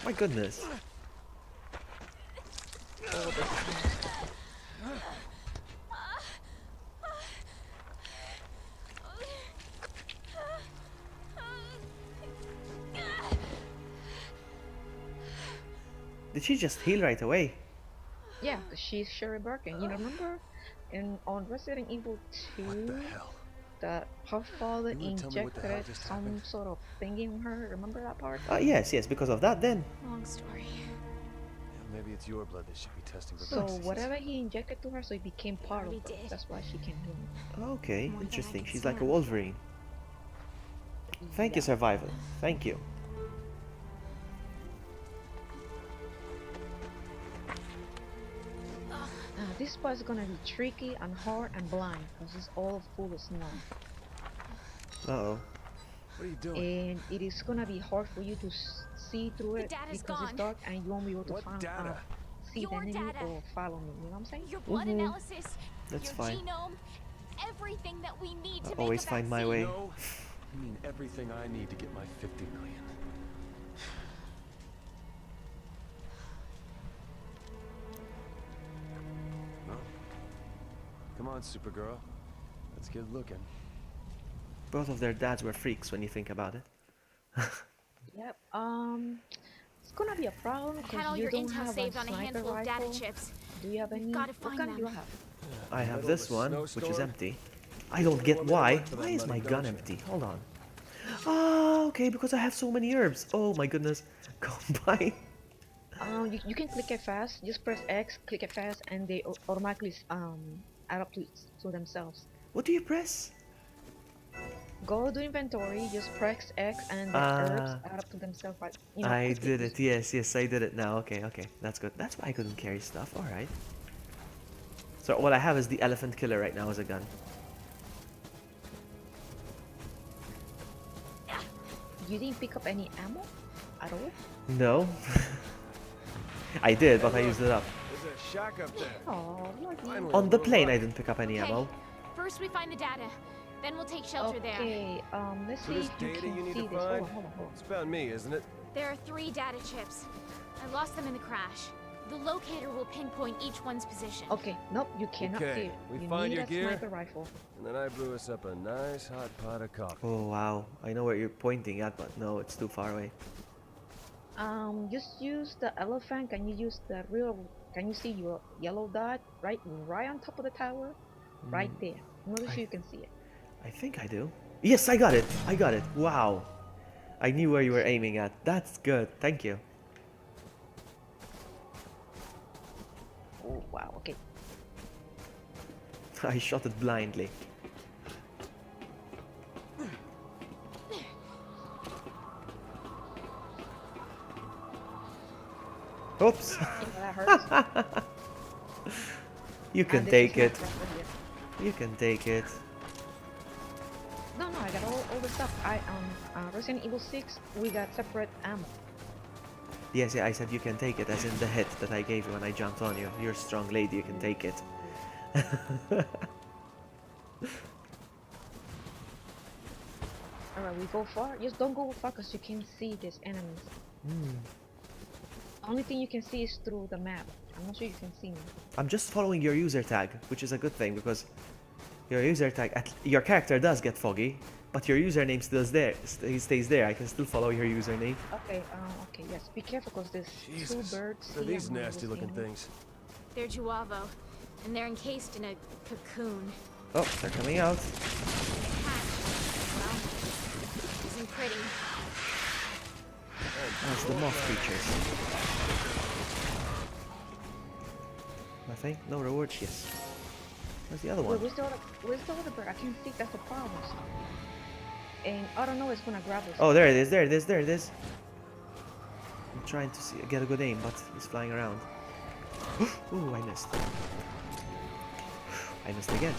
My goodness. Did she just heal right away? Yeah, 'cause she's Sherry Birkin. You know, remember on Resident Evil 2 What the hell? that her father You wanna tell me what the hell injected just some happened? sort of thing in her? Remember that part? Yes, because of that then. Long story. Yeah, maybe it's your blood they should be testing for So vaccines. whatever he injected to her, so it became part of her. Already did. That's why she can heal. Okay, More than I interesting. can She's like a stand. Wolverine. Thank you, Yeah. Survival. Thank you. This part is gonna be tricky and hard and blind because it's all full of snow. Uh-oh. What are you doing? And it is gonna be hard for you to see through The it data's because gone. it's dark and you won't be able to What find data? see Your the enemy data. or follow me. You know what I'm saying? Your blood Mhm. analysis. That's your fine. genome. Everything that we need to I make always a find my vaccine. way. No, you mean everything I need to get my 50 million. Come on, Supergirl. Let's get looking. Both of their dads were freaks when you think about it. Yep. It's gonna be a problem Had because all you your don't intel have a saved on a sniper handful of data rifle. chips. Do you have any? gotta What find gun do you them. have? I have Middle this of a one, which is snowstorm? empty. I don't get want me to why. work for that Why is money, my don't gun you? empty? Hold on. Ah, okay, because I have so many herbs. Oh my goodness. Combine. You can click it fast. Just press X, click it fast, and they automatically add up to themselves. What do you press? Go to inventory, just press X, and the herbs add up to themselves. Like, you know, I quickly. did it. Yes, yes, I did it now. Okay, okay. That's good. That's why I couldn't carry stuff. All right. So what I have is the elephant killer right now as a gun. You didn't pick up any ammo at all? No. I did, but I used it up. There's a shack up there. Oh, lucky. Finally, On the a little plane, luck. I didn't pick up any Okay, ammo. first we find the data. Then we'll take shelter there. Okay, let's So see this if you data can you need see to this. Hold find? on, hold on, hold on. It's about me, isn't it? There are 3 data chips. I lost them in the crash. The locator will pinpoint each one's position. Okay, nope, you cannot see Okay, it. we You find need your a gear? sniper rifle. And then I brew us up a nice hot pot of coffee. Oh wow. I know where you're pointing at, but no, it's too far away. Just use the elephant. Can you use the real? Can you see your yellow dot right on top of the tower? Right there. I'm not sure you can see it. I think I do. Yes, I got it. I got it. Wow. I knew where you were aiming at. That's good. Thank you. Oh wow. Okay. I shot it blindly. Oops. That hurts. You can And this take is it. my rifle here. You can take it. No, I got all the stuff. Resident Evil 6, we got separate ammo. Yes, yeah, I said you can take it, as in the hit that I gave you when I jumped on you. You're a strong lady, you can take it. Alright, we go far. Just don't go far because you can see these enemies. Only thing you can see is through the map. I'm not sure you can see me. I'm just following your user tag, which is a good thing because your user tag, your character does get foggy, but your username still stays there. I can still follow your username. Okay, yes. Be careful because there's Jesus. 2 birds. What are here these among nasty this looking enemy. things? They're Juavo, and they're encased in a cocoon. Oh, they're coming out. Hatch. Well, isn't pretty. That's the moth creatures. Nothing? No rewards? Yes. Where's the other Wait, one? where's the other bird? I can't see. That's the problem. And I don't know. It's gonna grab us. Oh, there it is, there it is, there it is. I'm trying to get a good aim, but he's flying around. Ooh, I missed. I missed again.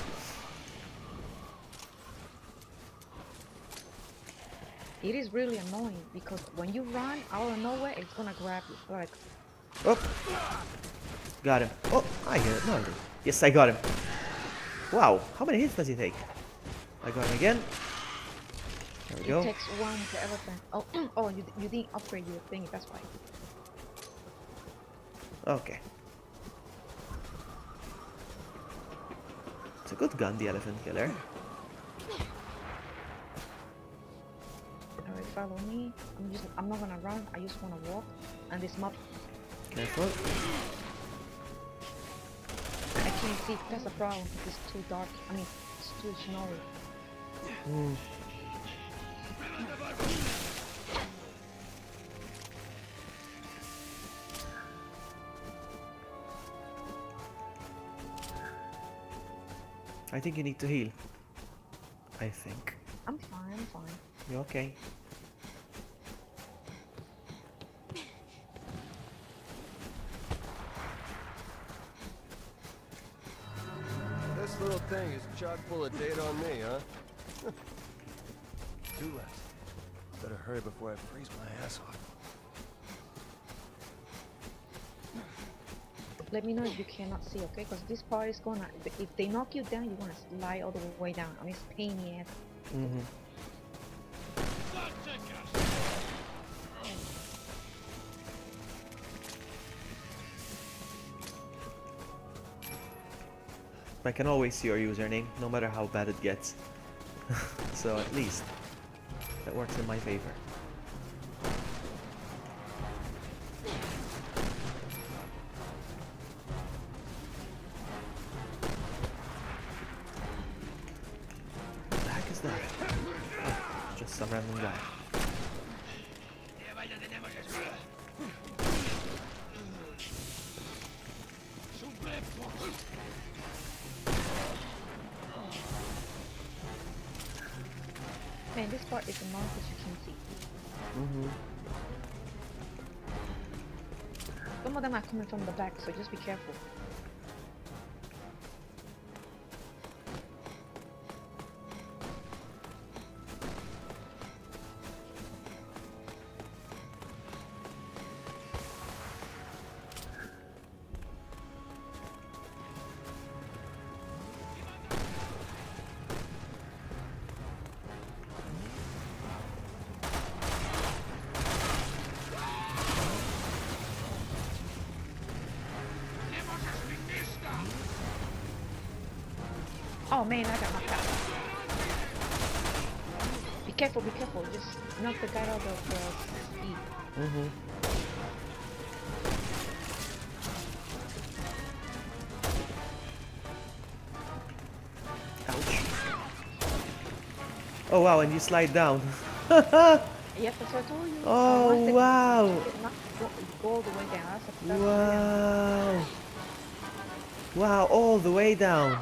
It is really annoying because when you run out of nowhere, it's gonna grab you. Like, Oh! Got him. Oh, I hear it. No, I didn't. Yes, I got him. Wow, how many hits does he take? I got him again. There we it go. takes 1 per elephant. Oh, oh, you didn't upgrade your thing. That's why. Okay. It's a good gun, the elephant killer. Alright, follow me. I'm not gonna run. I just wanna walk. And this map, Careful. I can't see. That's the problem. It's too dark. I mean, it's too snowy. I think you need to heal. I think. I'm fine. I'm fine. You okay? This little thing is chock full of data on me, huh? 2 left. Better hurry before I freeze my ass off. Let me know if you cannot see, okay? Because this part is gonna. If they knock you down, you're gonna slide all the way down. I mean, it's pain in the ass. Mm-hmm. I can always see your username, no matter how bad it gets. So at least that works in my favor. What the heck is that? Oh, it's just some random guy. Man, this part is annoying as you can see. Some of them are coming from the back, so just be careful. Oh man, I got knocked out. Be careful, be careful. Just knock the guy out of the speed. Ouch. Oh wow, and you slide down. Yep, that's what I told you. Oh Once they- wow. Go all the way down. That's Wow. Wow, all the way down.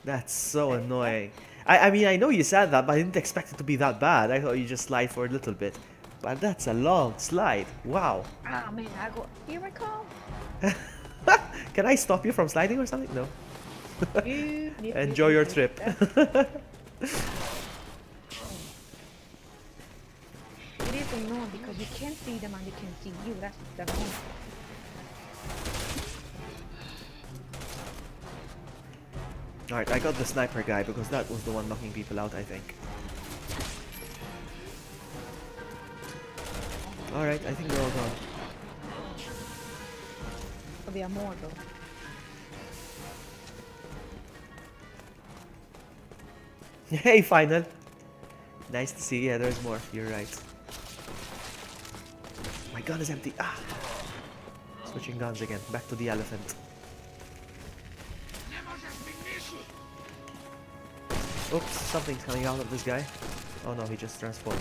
That's so annoying. I mean, I know you said that, but I didn't expect it to be that bad. I thought you just slide for a little bit. But that's a long slide. Wow. Ah man, I go. Here I come. Can I stop you from sliding or something? No. Yep, Enjoy your yep. trip. It is annoying because you can't see them and they can see you. That's the annoying. Alright, I got the sniper guy because that was the one knocking people out, I think. Alright, I think they're all gone. But there are more though. Hey, final. Nice to see. Yeah, there's more. You're right. My gun is empty. Ah. Switching guns again. Back to the elephant. Oops, something's coming out of this guy. Oh no, he just transformed.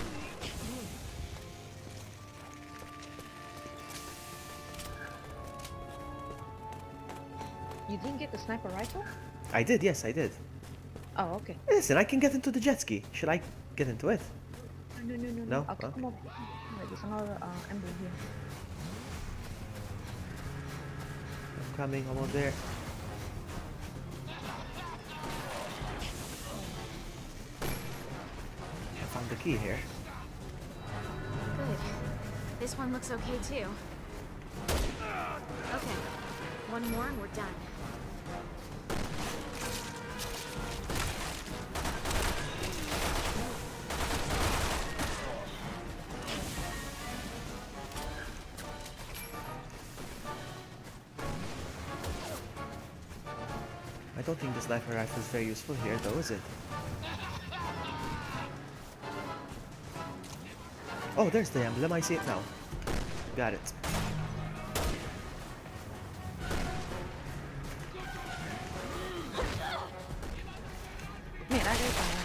You didn't get the sniper rifle? I did, yes, I did. Oh, okay. Listen, I can get into the jet ski. Should I get into it? No. No? I'll Okay. come up. Wait, there's another emblem here. I'm coming, almost there. I found the key here. Good. This one looks okay too. Okay. One more and we're done. I don't think the sniper rifle is very useful here, though, is it? Oh, there's the emblem. I see it now. Got it. Man, I got that.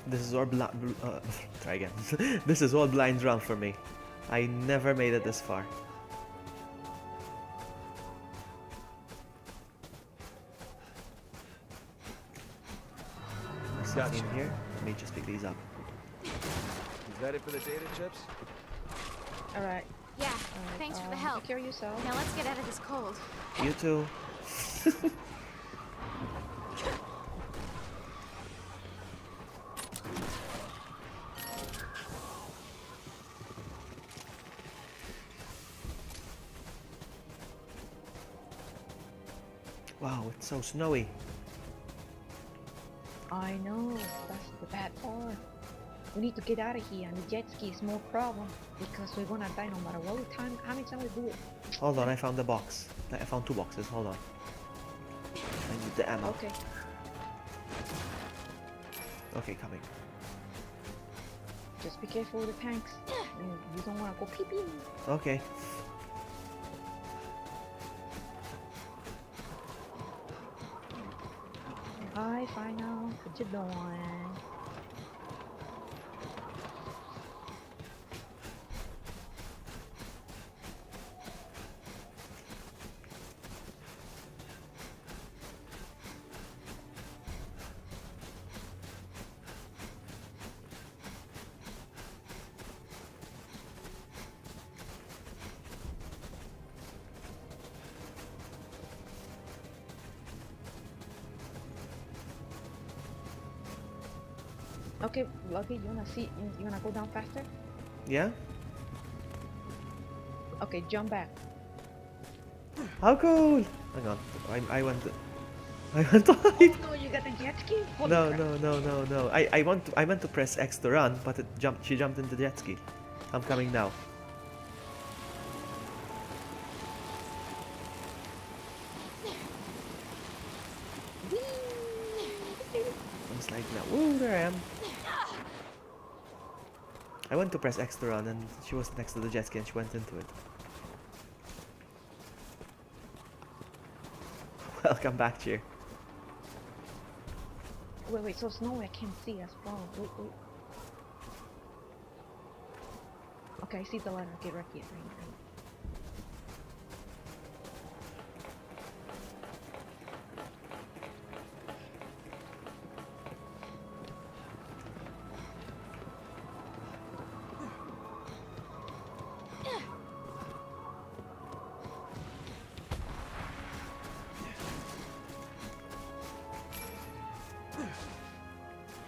This is all try again. This is all blind run for me. I never made it this far. There's something in here. Let me just pick these up. Is that it for the data chips? Alright. Yeah, thanks for the help. Take care of yourself. Now let's get out of this cold. You too. Wow, it's so snowy. I know, that's the bad part. We need to get out of here, and the jet ski is more problem because we're gonna die no matter what how many times we do it. Hold on, I found the box. I found 2 boxes, hold on. I need the ammo. Okay. Okay, coming. Just be careful with the tanks. You don't wanna go pee pee. Okay. Hi, Final. What you doing? Okay, Lucky, you wanna go down faster? Yeah? Okay, jump back. How cool! Hang on. I want to... I want to hide! Oh no, you got the jet ski? Holy No, crap. no. I meant to press X to run, but she jumped into the jet ski. I'm coming now. I'm sliding now. Ooh, there I am. I went to press X to run and she was next to the jet ski and she went into it. Welcome back, Cheer. Wait, so snowy, I can't see as well. Wait. Okay, I see the ladder. Okay, right here, right here.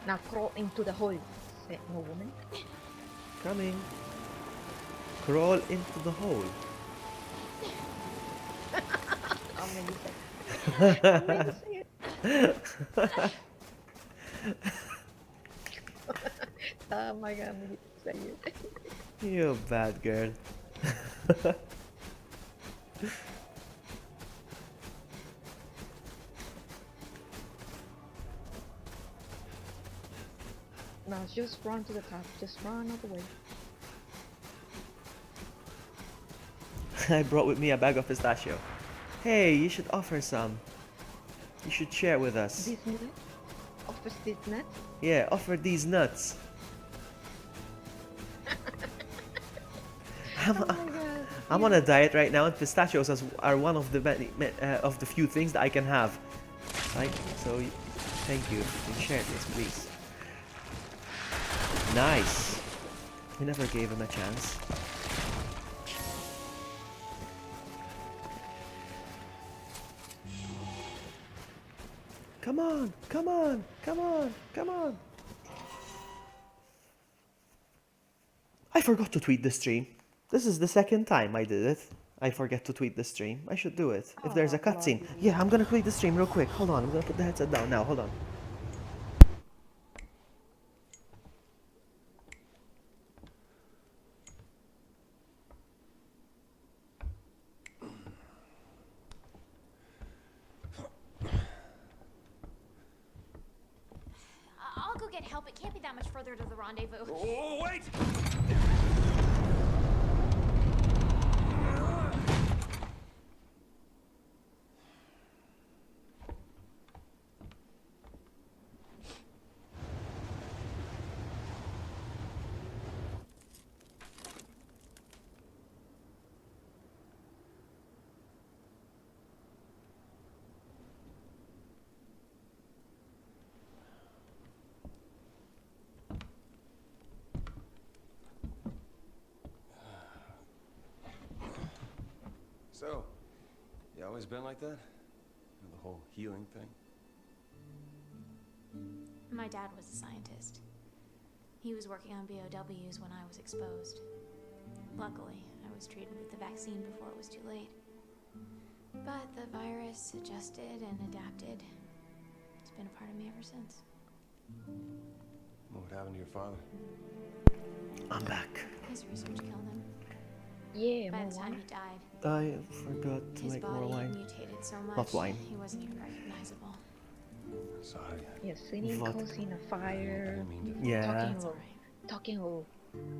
Now crawl into the hole, said no woman. Coming. Crawl into the hole. I'm gonna say it. Oh my god, I'm gonna say it. You bad girl. Now just run to the top. Just run all the way. I brought with me a bag of pistachio. Hey, you should offer some. You should share with us. This nut? Offers this nut? Yeah, offer these nuts. Oh my god. I'm on a diet right now, and pistachios are one of the of the few things that I can have. Right? So, thank you. You can share this, please. Nice. We never gave him a chance. Come on, come on, come on, come on. I forgot to tweet the stream. This is the second time I did it. I forget to tweet the stream. I should do it. If there's a cutscene. Yeah, I'm gonna tweet the stream real quick. Hold on, I'm gonna put the headset down now. Hold on. I'll go get help. It can't be that much further to the rendezvous. Oh, wait! So, you always been like that? You know, the whole healing thing? My dad was a scientist. He was working on BOWs when I was exposed. Luckily, I was treated with the vaccine before it was too late. But the virus adjusted and adapted. It's been a part of me ever since. What happened to your father? I'm back. His research killed him. Yeah, By more the time wine. he died, I forgot to his make body more had wine. mutated so much Not wine. he wasn't even recognizable. Sorry. Yeah, sitting Vodka. causing a fire. I didn't mean to. Yeah. Talking low. Talking low.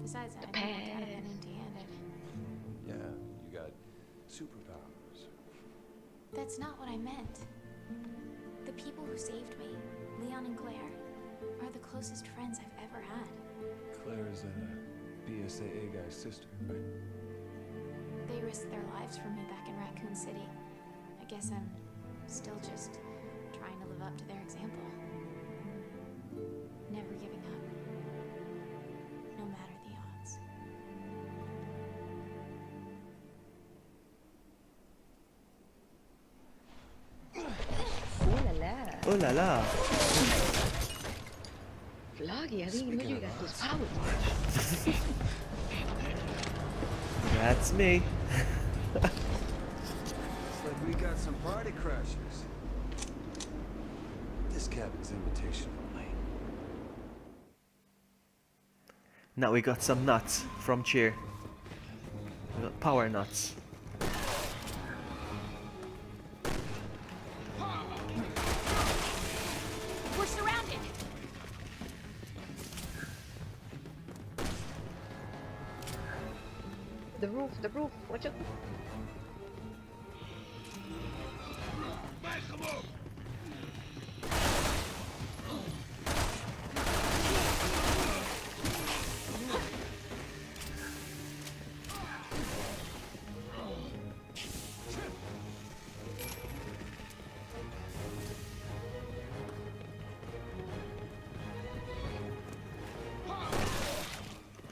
Besides, I The didn't want to have been past. empty-handed. Yeah, you got superpowers. That's not what I meant. The people who saved me, Leon and Claire, are the closest friends I've ever had. Claire's a BSAA guy's sister, right? They risked their lives for me back in Raccoon City. I guess I'm still just trying to live up to their example. Never giving up. No matter the odds. Ooh la la. Oh la la. Vloggy, I didn't know you got those powers. That's me. It's like we got some party crashers. This cabin's invitation only. Now we got some nuts from Cheer. We got power nuts. We're surrounded. The roof, watch out.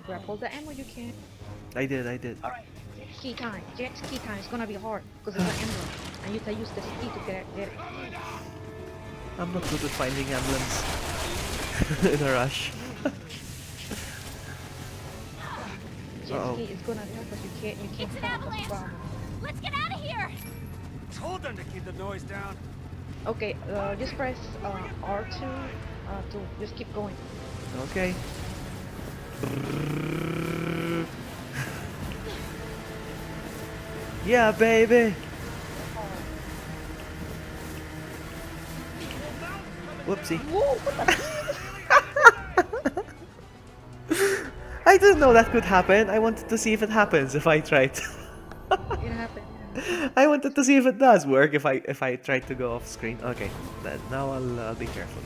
Grab all the ammo you can. I did. Key time. Jack's key time. It's gonna be hard because it's an emblem. And you can use the key to get it. I'm not good at finding emblems in a rush. Jack's Uh-oh. key is gonna help us. You can't It's an find the avalanche. bomb. Let's get out of here. Told them to keep the noise down. Okay, just press R2 to just keep going. Okay. Yeah, baby. Whoopsie. I didn't know that could happen. I wanted to see if it happens if I tried. It happened. I wanted to see if it does work if I try to go off screen. Okay, then now I'll be careful.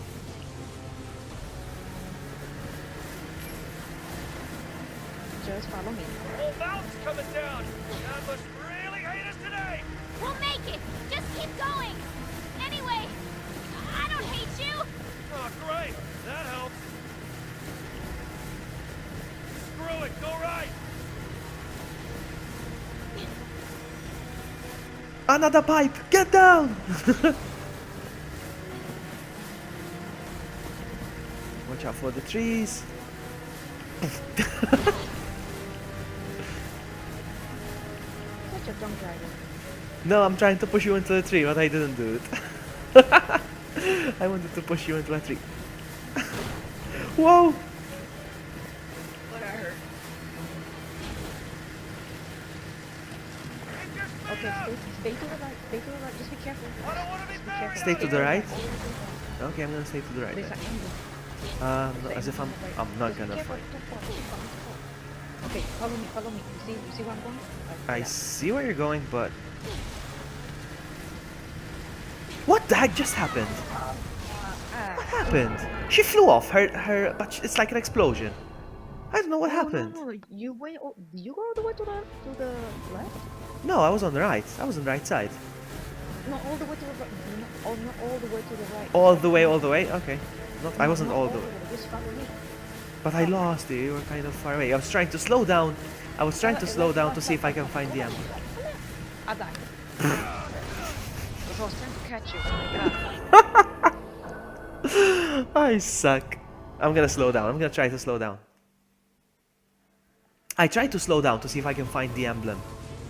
Just follow me. Whole mountain's coming down. God must really hate us today. We'll make it. Just keep going. Anyway, I don't hate you. Oh, great. That helps. Screw it. Go right. Another pipe! Get down! Watch out for the trees. Such a drunk driver. No, I'm trying to push you into the tree, but I didn't do it. I wanted to push you into a tree. Whoa! What I heard. Okay, stay to the right. Stay to the right. Just be careful. I don't want to be buried. Stay to the right. Okay, I'm gonna stay to the right There's then. an emblem. No, as if I'm not Just be gonna careful. fight. Don't fall, don't fall, don't fall. Okay, follow me, follow me. You see where I'm going? I Yeah. see where you're going, but what the heck just happened? What happened? She flew off. But it's like an explosion. I don't know what happened. No, you went. Did you go all the way to the left? No, I was on the right. I was on the right side. No, all the way to the right. No, not all the way to the right. All the way. Okay. I wasn't Not all the way. Just follow me. But I lost you. You were kind of far away. I was trying to slow down. I was trying to slow down to see if I can find the ammo. I died. Because I was trying to catch you. Oh my god. I suck. I'm gonna slow down. I'm gonna try to slow down. I tried to slow down to see if I can find the emblem.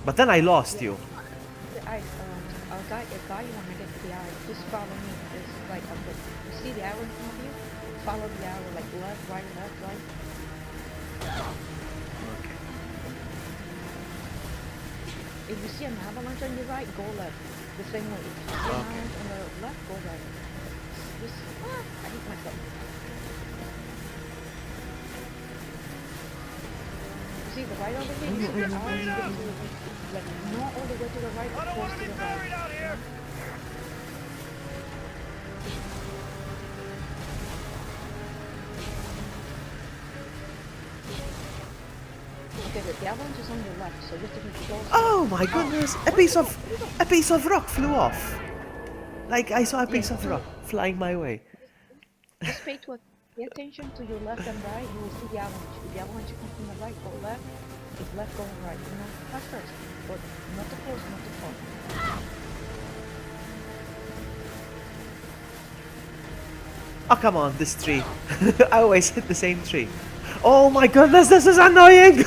But then I lost you. The ice. guy you wanna get to the arrow, just follow me. It's like you see the arrow in front of you? Follow the arrow, like left, right, left, right. Okay. If you see an avalanche on your right, go left. The same way. If you see an avalanche on the left, go right. Just, I hate myself. You see the right over here? You see the arrows getting to the like not all the way to the right, but close to the right. out here. Okay, the avalanche is on your left, so you have to be close. Oh my goodness! A piece of rock flew off. Like I saw a piece of rock flying my way. Just pay attention to your left and right. You will see the avalanche. If the avalanche comes from the right, go left. If left, go right. You know, try first, but not too close, not too far. Oh come on, this tree! I always hit the same tree. Oh my goodness, this is annoying!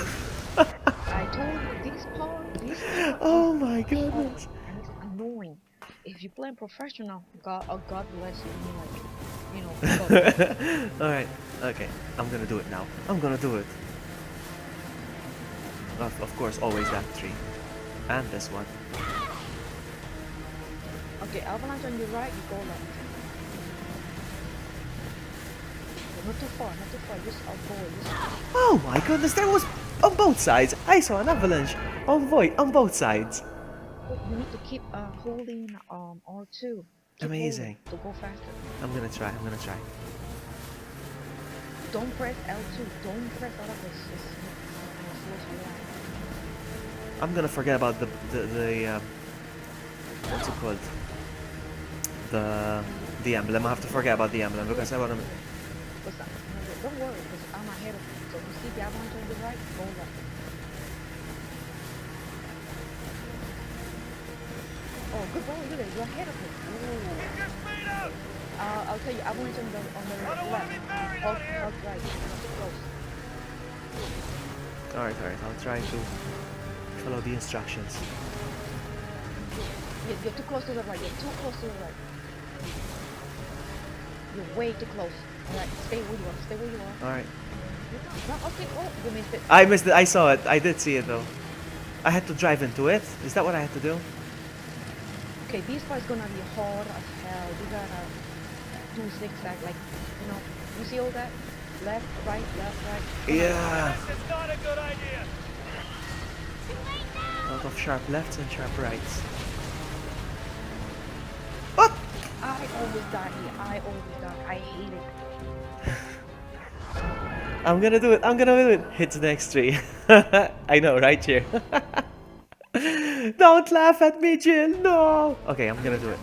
I told you these parts Oh my goodness! and it's annoying. If you play professional, God bless you. I mean, like, you know. God. Alright, okay. I'm gonna do it now. I'm gonna do it. Of course, always that tree. And this one. Okay, avalanche on your right, you go left. Not too far, not too far. Just avoid. Oh my goodness, there was on both sides. I saw an avalanche on both sides. You need to keep holding R2. Keep Amazing. holding to go faster. I'm gonna try. Don't press L2. Don't press all of this. Just slow down. I'm gonna forget about the what's it called? The emblem. I have to forget about the emblem because I wanna. What's that? No, don't worry, because I'm ahead of you. So you see the avalanche on the right, go left. Oh, good boy, look at it. You're ahead of me. Ooh. I'll tell you, avalanche on the left. Hold right. Not too close. Alright. I'll try to follow the instructions. You're too close to the right. You're too close to the right. You're way too close. Alright, stay where you are. Stay where you are. Alright. No, okay. Oh, you missed it. I missed it. I saw it. I did see it though. I had to drive into it. Is that what I had to do? Okay, this part's gonna be hard as hell. You gotta do zigzag, like, you know, you see all that? Left, right. Yeah. This is not a good idea. A lot of sharp lefts and sharp rights. Oh! I always die here. I hate it. I'm gonna do it. Hit the next tree. I know, right here. Don't laugh at me, Jill. No. Okay, I'm gonna do it.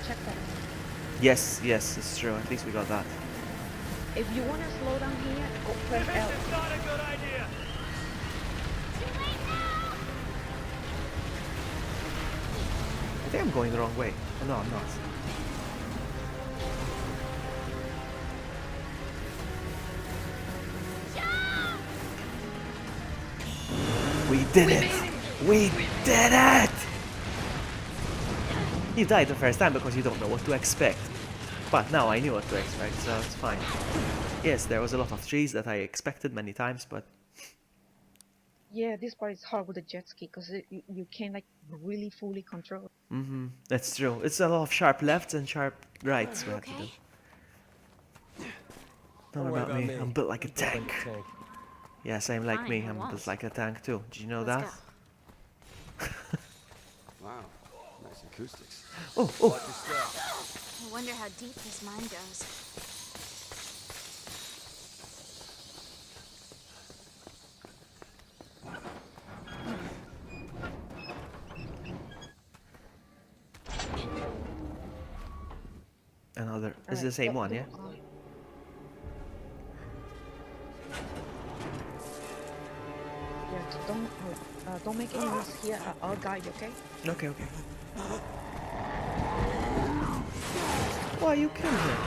Checkpoint. Yes, it's true. At least we got that. If you wanna slow down here, go press L. This is not a good idea. I think I'm going the wrong way. Oh, no, I'm not. We did it! We did it! You died the first time because you don't know what to expect. But now I knew what to expect, so it's fine. Yes, there was a lot of trees that I expected many times, but Yeah, this part is hard with the jet ski because you can't like really fully control it. that's true. It's a lot of sharp lefts and sharp rights we have to do. Okay. Don't worry about me. I'm built like a tank. Yeah, same like Fine, me. I I'm won't. built like a tank too. Did you know Let's that? go. Wow, nice acoustics. Oh, Watch your step. I wonder how deep this mine goes. another. It's the Alright, same go- one, go yeah? on. Yeah, don't make any moves here. I'll guide you, okay? Okay. Why you killed him?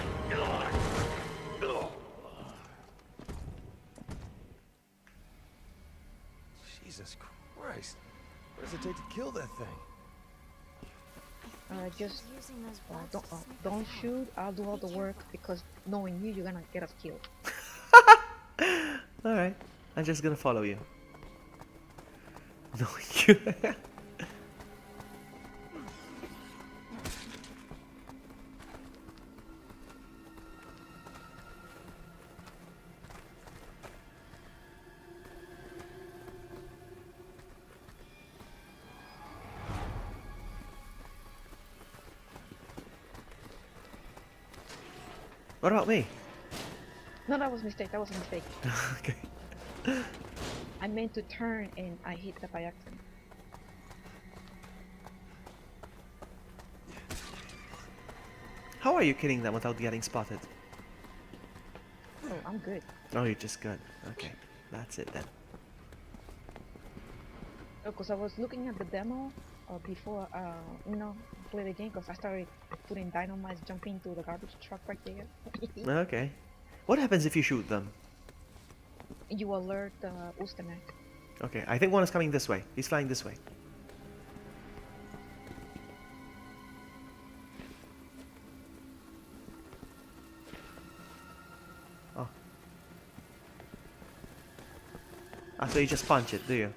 Jesus Christ. What does it take to kill that thing? Just Using those bullets don't to snipe us don't out. shoot. I'll do all the work because knowing you, you're gonna get us killed. Alright. I'm just gonna follow you. No, you. What about me? No, that was a mistake. That was a mistake. Okay. I meant to turn and I hit that by accident. How are you killing them without getting spotted? Oh, I'm good. Oh, you're just good. Okay, that's it then. Because I was looking at the demo before, play the game. Because I started putting dynamite, jumping into the garbage truck right there. Okay. What happens if you shoot them? You alert Ustanak. Okay, I think one is coming this way. He's flying this way. Oh. Ah, so you just punch it, do you?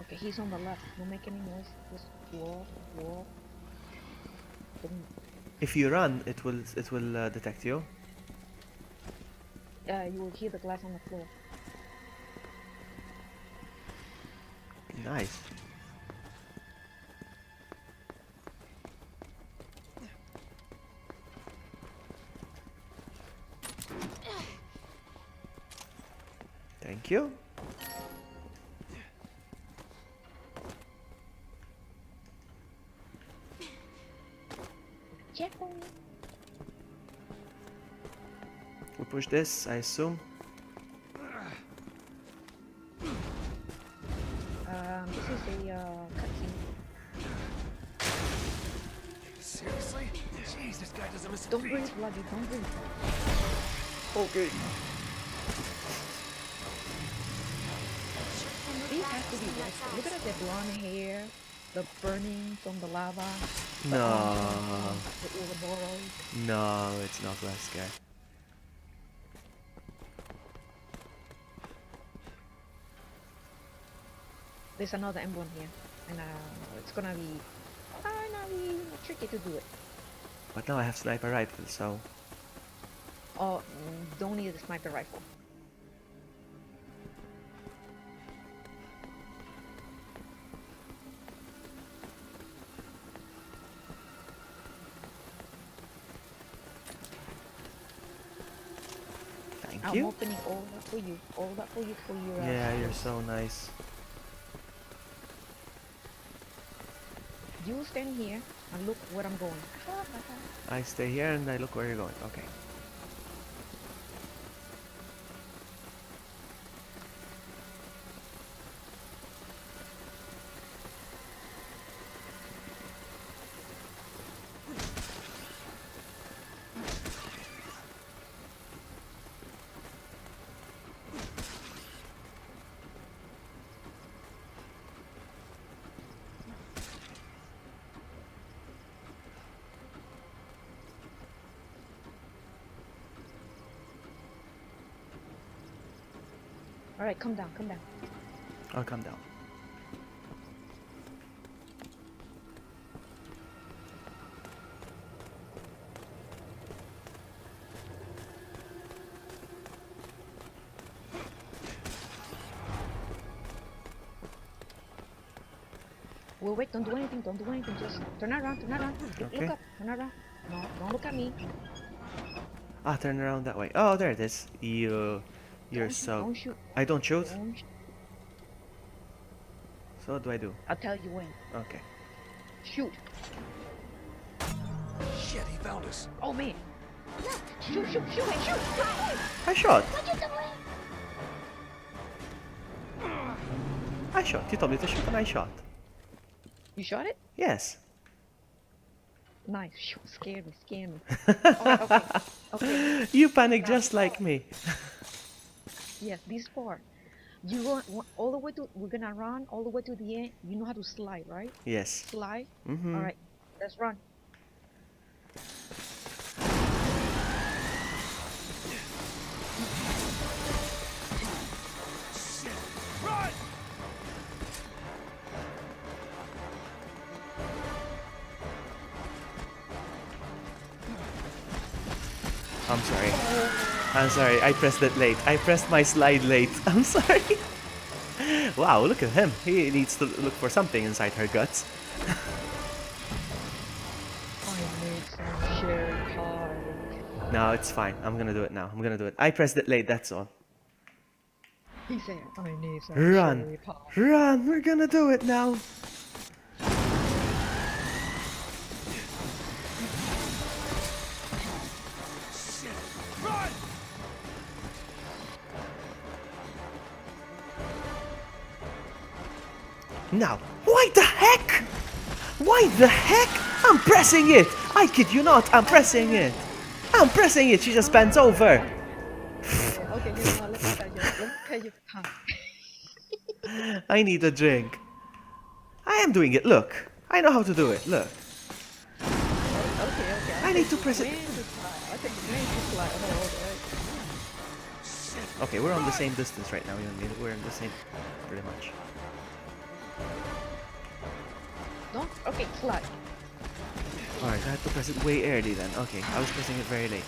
Okay, he's on the left. Don't make any noise. Just walk, walk. If you run, it will detect you. You will hear the glass on the floor. Nice. Thank you. Checkpoint. We push this, I assume. This is a cutscene. Seriously? Jeez, this guy doesn't miss a Don't beat. breathe, Bloody. Don't breathe. Okay. These have to be wet. Look at the blonde hair, the burning from the lava, No. the Ouroboros. No, it's not Wesker. There's another emblem here, and it's gonna be tricky to do it. But now I have sniper rifle, so Oh, don't need a sniper rifle. thank I'm you. opening all that for you. All that for you for your. Yeah, you're so nice. You stand here and look where I'm going. I stay here and I look where you're going. Okay. All right, come down, come down. I'll come down. Well, wait, don't do anything, don't do anything. Just turn around, turn around. Okay. Look up, turn around. No, don't look at me. Ah, turn around that way. Oh, there it is. You're so. Don't shoot. I don't shoot. Don't sh So what do I do? I'll tell you when. Okay. Shoot. Shit, he found us. Oh man. Shoot, shoot, shoot, shoot, shoot. I shot. What you doing? I shot. You told me to shoot and I shot. You shot it? Yes. Nice. Phew, scare me, scare me. Okay, okay, okay. You panic Now, just like me. yes, this part. You go all the way to. We're gonna run all the way to the end. You know how to slide, right? Yes. Slide. Mm-hmm. All right. Let's run. I'm sorry. I'm sorry. I pressed it late. I pressed my slide late. I'm sorry. Wow, look at him. He needs to look for something inside her guts. I need some cherry pie. No, it's fine. I'm gonna do it now. I'm gonna do it. I pressed it late, that's all. He said, I need some Run! cherry pie. Run! We're gonna do it now! Now, why the heck? Why the heck? I'm pressing it! I kid you not, I'm pressing it! I'm pressing it, she just bends over! Okay, you know what? Let me tell you. Time. I need a drink. I am doing it, look. I know how to do it, look. Okay. I need to press it. I think the man is like, oh, okay. Okay, we're on the same distance right now. We're in the same, pretty much. No? Okay, slide. Alright, I had to press it way early then. Okay, I was pressing it very late.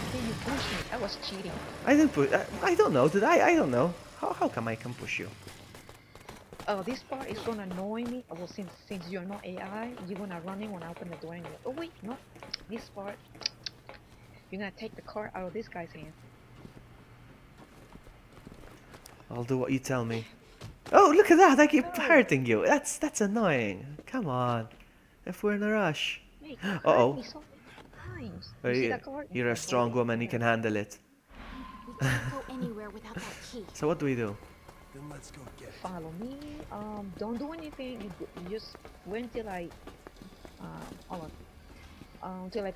Okay, you pushed me. I was cheating. I didn't put. I don't know. Did I? I don't know. How come I can push you? Oh, this part is gonna annoy me. Well, since you're not AI, you're gonna run in when I open the door anyway. Oh wait, no. This part, you're gonna take the car out of this guy's hand. I'll do what you tell me. Oh, look at that! I keep hurting you. That's annoying. Come on. If we're in a rush. Hey, Uh-oh. me so many times. You see that car? You're a strong woman. You can handle it. We can't go anywhere without that key. So what do we do? Then let's go get it. Follow me. Don't do anything. You just wait until I, hold on. Until I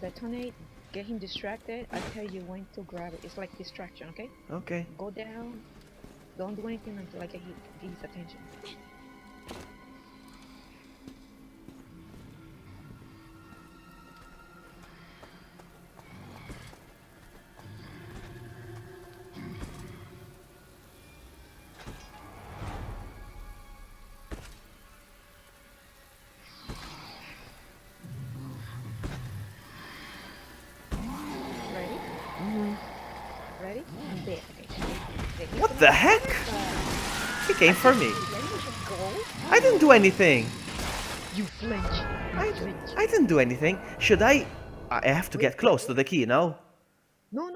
detonate, get him distracted. I tell you when to grab it. It's like distraction, okay? Okay. Go down. Don't do anything until I get his attention. Ready? Ready? I'm there. Okay. There. He's What gonna- the heck? He came for me. Ready? You should go. I didn't do anything. You flinch. You flinch. I didn't do anything. Should I? I have to get close to the key now. No.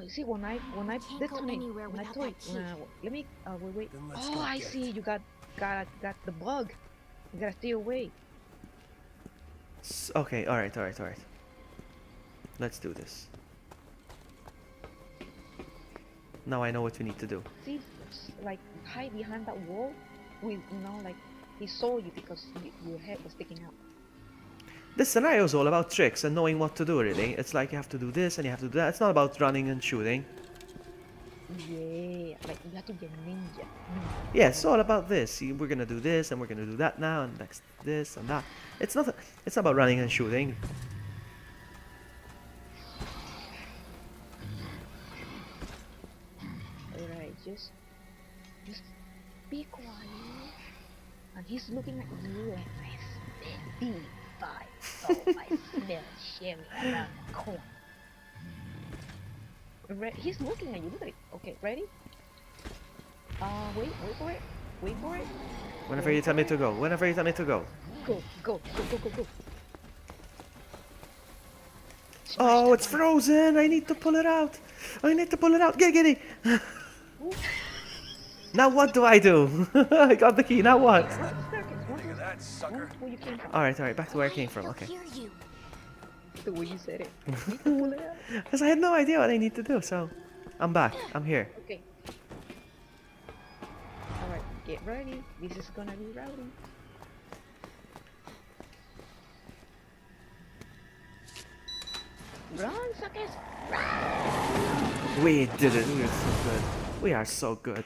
See, when I Can't go detonate, anywhere when I without do it, that key. let me wait. Then let's Oh, go I get see. You got the bug. You gotta stay away. Okay. All right. Let's do this. Now I know what we need to do. See, like hide behind that wall. With like he saw you because your head was sticking out. This scenario is all about tricks and knowing what to do, really. It's like you have to do this and you have to do that. It's not about running and shooting. Yeah, like you have to be a ninja. Yeah, it's all about this. See, we're gonna do this and we're gonna do that now and next this and that. It's not about running and shooting. Alright, just be quiet. And he's looking at you and I smell B5. Oh, I smell sherry around the corner. He's looking at you. Look at it. Okay, ready? Wait for it. Wait for it. Whenever you tell me to go. Whenever you tell me to go. Go. Oh, it's frozen. I need to pull it out. Get it. Now what do I do? I got the key. Now what? Look at that, sucker. Where you came from. Alright. Back to where I came from. He'll Okay. hear you. The way you said it. You can pull it out. Because I had no idea what I need to do, so I'm back. I'm here. Okay. Alright. Get ready. This is gonna be rowdy. Run, suckers! We did it. We are so good. We are so good.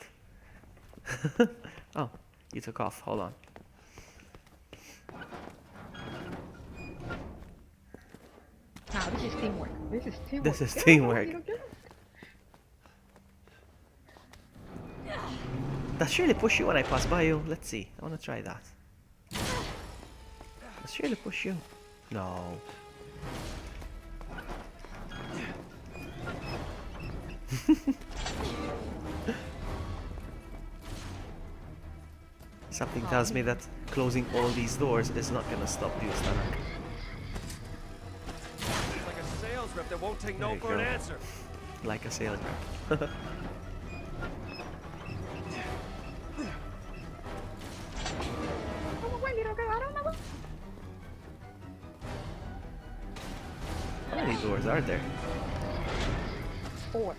Oh, you took off. Hold on. Now this is teamwork. This is teamwork. This is Get up, teamwork. get up, get up. Does Shirley push you when I pass by you? Let's see. I want to try that. Does Shirley push you? No. Something tells me that closing all these doors is not gonna stop you, Stanak. It's like a sales rep that won't take There no you for an go. answer. Like a sailor. How many doors are there? 4.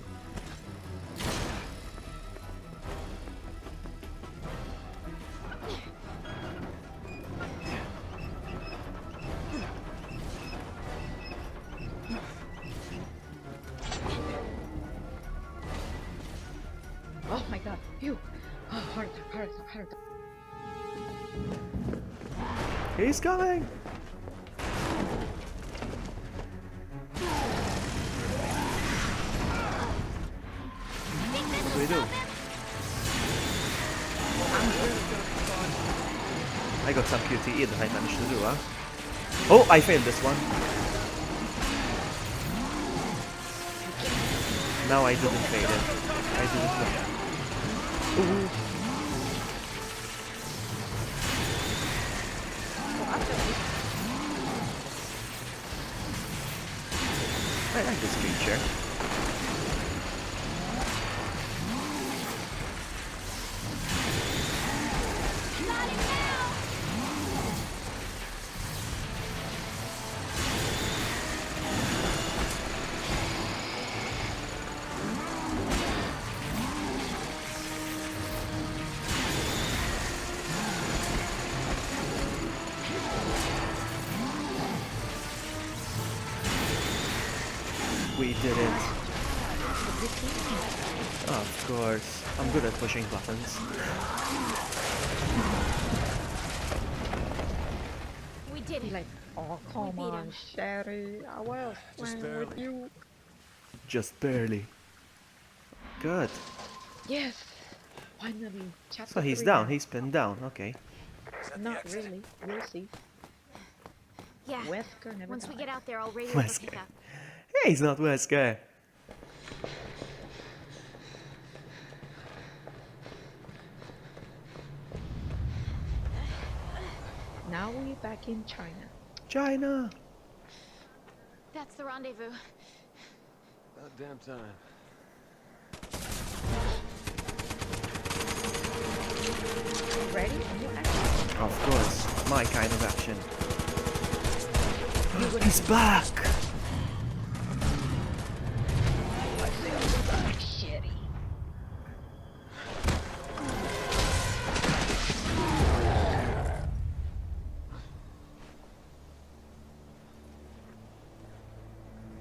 Oh my god, phew! Oh, heart attack, heart attack, heart attack. He's coming! What do we do? I got some QTE that I managed to do, huh? Oh, I failed this one. No, I didn't fail it. I didn't fail. Ooh. I like this creature. We did it. Of course. I'm good at pushing buttons. We did it. Like, oh come beat on, him. Sherry. I was Just playing with barely. you. Just barely. Good. Yes! Finally, chapter So he's 3 down. now. He's pinned down. Okay. Is that the Not exit? really. We'll see. Yeah. Wesker never Once we dies. get out there, I'll radio Wesker. for pickup. Hey, he's not Wesker. Now we're back in China. China. That's the rendezvous. About damn time. Ready? New action. Of course. My kind of action. He's back. Shitty.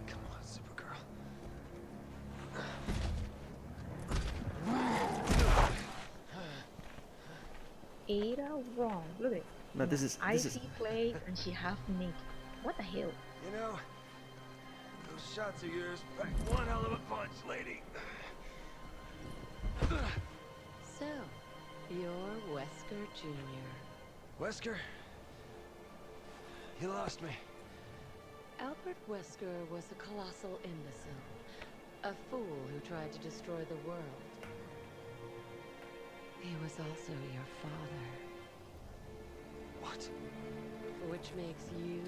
Come on, Supergirl. Ada wrong. Look at it. No, this is Icy play and she half naked. What the hell? You know, those shots of yours pack one hell of a punch, lady. So, you're Wesker Jr. Wesker? You lost me. Albert Wesker was a colossal imbecile. A fool who tried to destroy the world. He was also your father, What? which makes you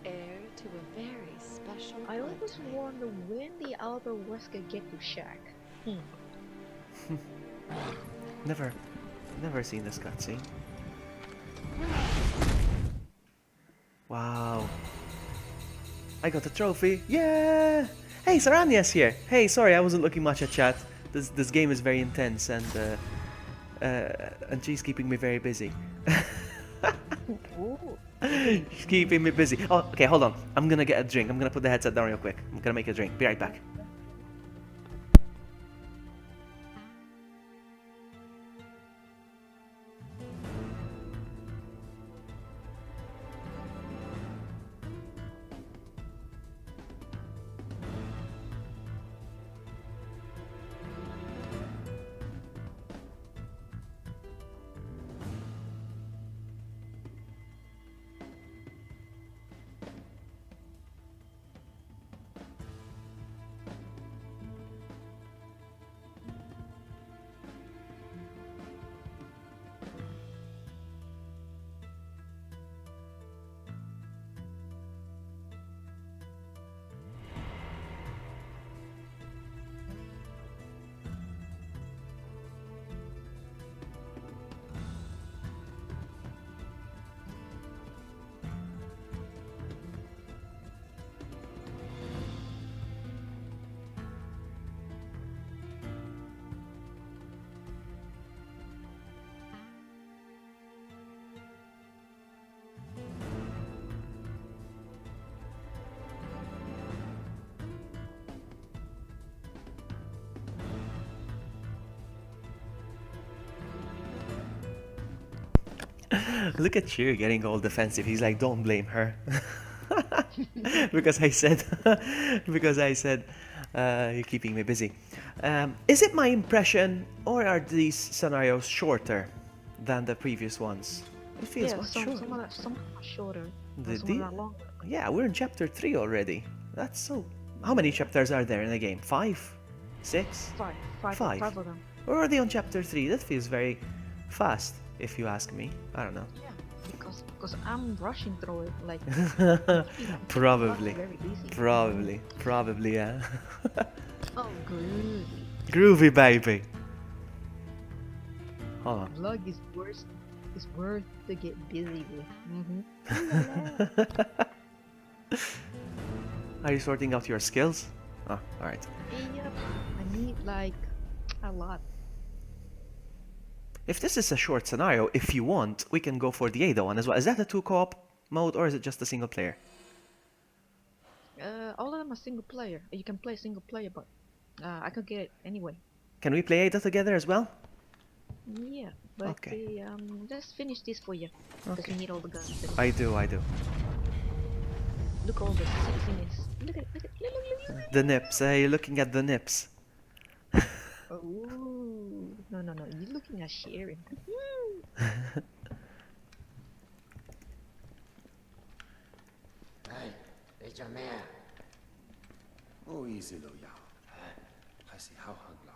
heir to a very special I always bloodline. wonder when the Albert Wesker get to Shaq. never seen this cutscene. Wow. I got a trophy. Yeah. Hey, Saranya's here. Hey, sorry, I wasn't looking much at chat. This game is very intense and and she's keeping me very busy. Ooh. She's keeping me busy. Oh, okay, hold on. I'm gonna get a drink. I'm gonna put the headset down real quick. I'm gonna make a drink. Be right back. Look at Cheer getting all defensive. He's like, don't blame her. because I said, you're keeping me busy. Is it my impression, or are these scenarios shorter than the previous ones? It feels Yeah, much some shorter. some are shorter. The Some deal? are longer. Yeah, we're in chapter 3 already. That's so... How many chapters are there in the game? 5? 6? Five of them. Or are they on chapter 3? That feels very fast, if you ask me. I don't know. Yeah, because I'm rushing through it like Probably. very busy. Probably, yeah. Oh, good. Groovy, baby. Hold on. Vlog is worth to get busy with. Are you sorting out your skills? Oh, alright. Yep, I need like a lot. If this is a short scenario, if you want, we can go for the Ada one as well. Is that a 2 co-op mode, or is it just a single player? All of them are single player. You can play single player, but I could get it anyway. Can we play Ada together as well? Yeah, but Okay. let's finish this for you because Okay. you need all the guns. I do. Look all the sexiness. Look at look. The nips, you're looking at the nips. Ooh, no, you're looking at Sharon. Hey, 你做咩啊？好意思，老友，係時候行啦。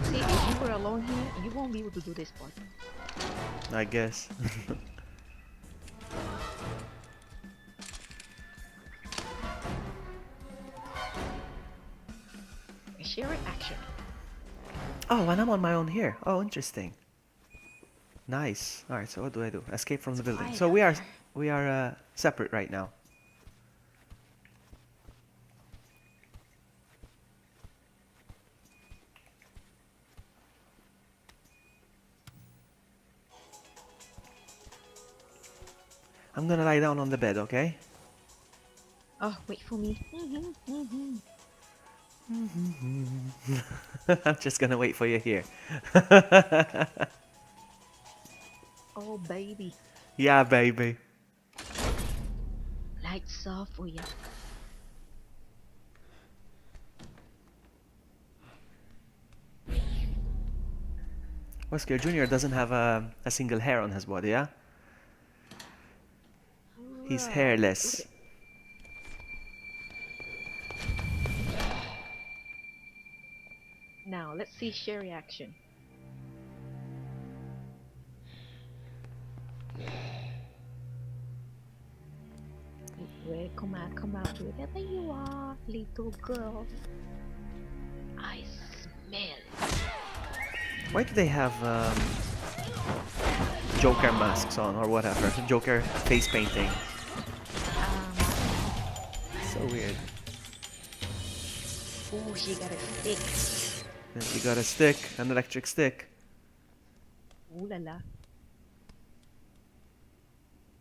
See, if you were alone here, you won't be able to do this part. I guess. Sharon action. Oh, and I'm on my own here. Oh, interesting. Nice. All right. So what do I do? Escape from the building. So we are separate right now. I'm gonna lie down on the bed, okay? Oh, wait for me. I'm just gonna wait for you here. Oh, baby. Yeah, baby. Lights off for you. Wesker Jr. doesn't have a single hair on his body, yeah? He's hairless. Now, let's see Sherry action. Well, come out, wherever you are, little girl. I smell. Why do they have Joker masks on or whatever? Joker face painting. So weird. Oh, she got a stick. Then she got a stick, an electric stick. Ooh la la.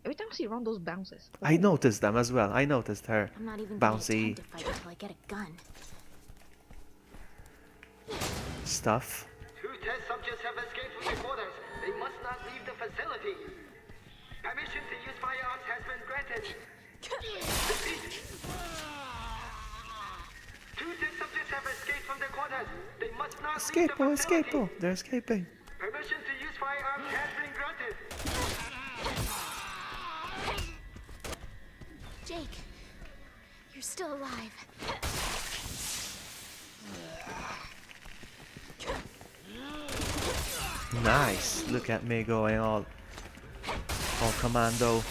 Every time she run those bounces. I Ooh. noticed them as well. I noticed her I'm not even gonna bouncy attempt to fight until I get a gun. stuff. Two test subjects have escaped from the quarters. They must not leave the facility. Permission to use firearms has been granted. Repeat. Two test subjects have escaped from the quarters. They must not leave the Escape, facility. They're escaping. Permission to use firearms has been granted. Jake, you're still alive. Nice. Look at me going all commando.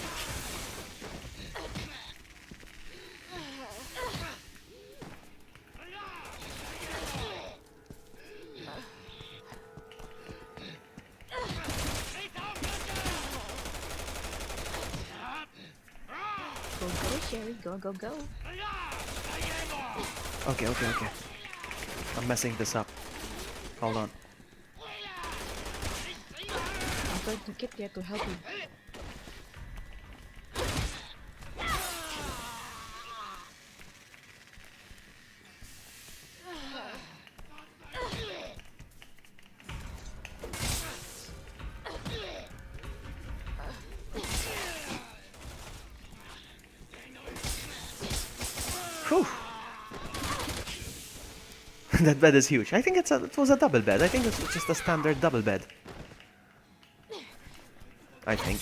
Go, go, Sherry. Go, go, go. Okay. I'm messing this up. Hold on. I'm going to get there to help you. Whew. That bed is huge. I think it was a double bed. I think it's just a standard double bed. I think.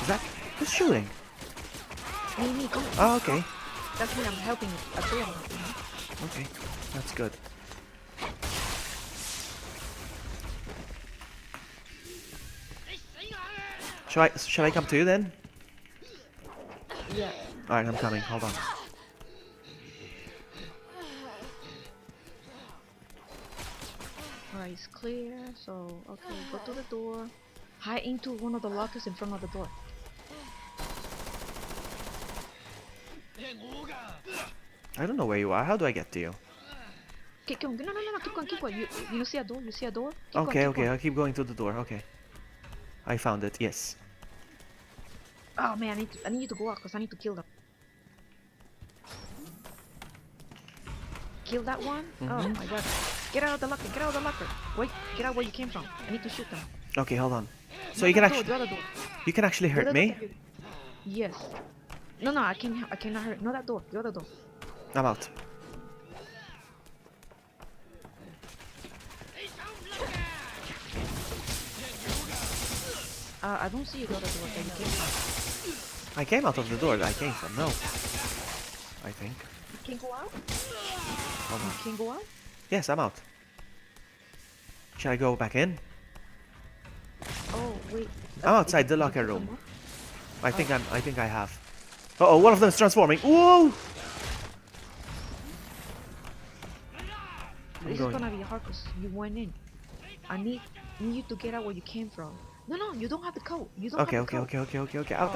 Is that who's shooting? Me, come. Oh, okay. That's me. I'm helping you. I feel I'm helping you. Okay, that's good. Shall I come to you then? Yeah. Alright, I'm coming. Hold on. Alright, it's clear. So, okay, go to the door. Hide into one of the lockers in front of the door. I don't know where you are. How do I get to you? Keep going. No, keep going, keep going. You see a door? You see a door? Keep Okay, going, keep I'll keep going to the door. Okay. I found it. Yes. Oh man, I need you to go out because I need to kill them. Kill that one? Oh my god. Get out of the locker, get out of the locker. Wait, get out where you came from. I need to shoot them. Okay, hold on. So No, you can that door, actually the other door. you can actually The hurt other me. door. Yes. No, I cannot hurt. No, that door, the other door. I'm out. I don't see the other door that you came from. I came out of the door that I came from. No. I think. You can go out? Hold on. You can go out? Yes, I'm out. Shall I go back in? Oh, wait. I'm outside the locker Did you room. put them I think I have. Uh oh, one of them is transforming. Whoa! up? This is going. gonna be hard because you went in. I need you to get out where you came from. No, you don't have the code. You don't Okay, have the okay, code. okay. Out.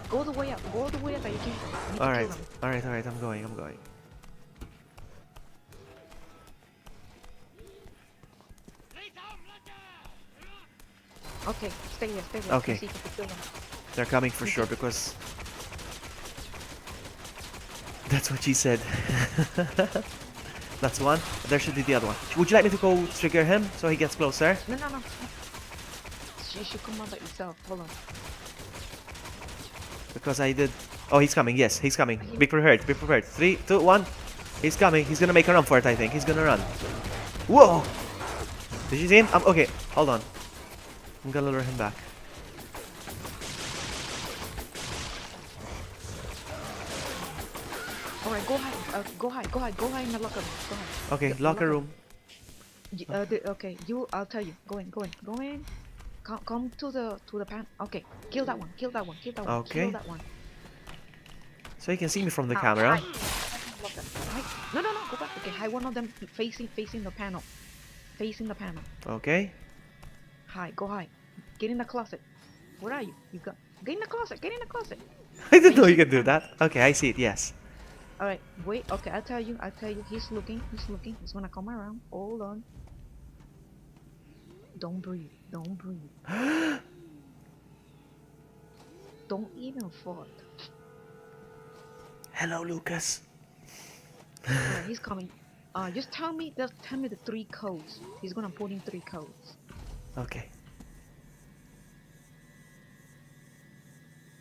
Go the way out. Go the way out that you came from. You need to Alright, kill them. alright, I'm going. Okay, stay here. Okay. See if you can kill them. They're coming for sure because that's what she said. That's one. There should be the other one. Would you like me to go trigger him so he gets closer? No. You should come out by yourself. Hold on. Because I did. Oh, he's coming. Yes, he's coming. Be prepared. 3, 2, 1. He's coming. He's gonna make a run for it. I think he's gonna run. Whoa! Did you see him? Okay. Hold on. I'm gonna lure him back. Alright, go hide in the locker room. Go hide. Okay, The locker room. Okay, I'll tell you. Go in. Come to the pan. Okay, kill that one. Kill that one. Kill that one. Okay. Kill that one. So you can see me from the Hide, camera. hide. Lock them. Hide. No, go back. Okay, hide one of them facing the panel. Facing the panel. Okay. Hide. Go hide. Get in the closet. Where are you? Get in the closet. Get in the closet. I didn't know you could do that. Okay, I see it. Yes. All right. Wait. Okay, I'll tell you. He's looking. He's gonna come around. Hold on. Don't breathe. Don't breathe. Don't even fart. Hello, Lucas. Alright, he's coming. Just tell me the 3 codes. He's gonna put in 3 codes. Okay.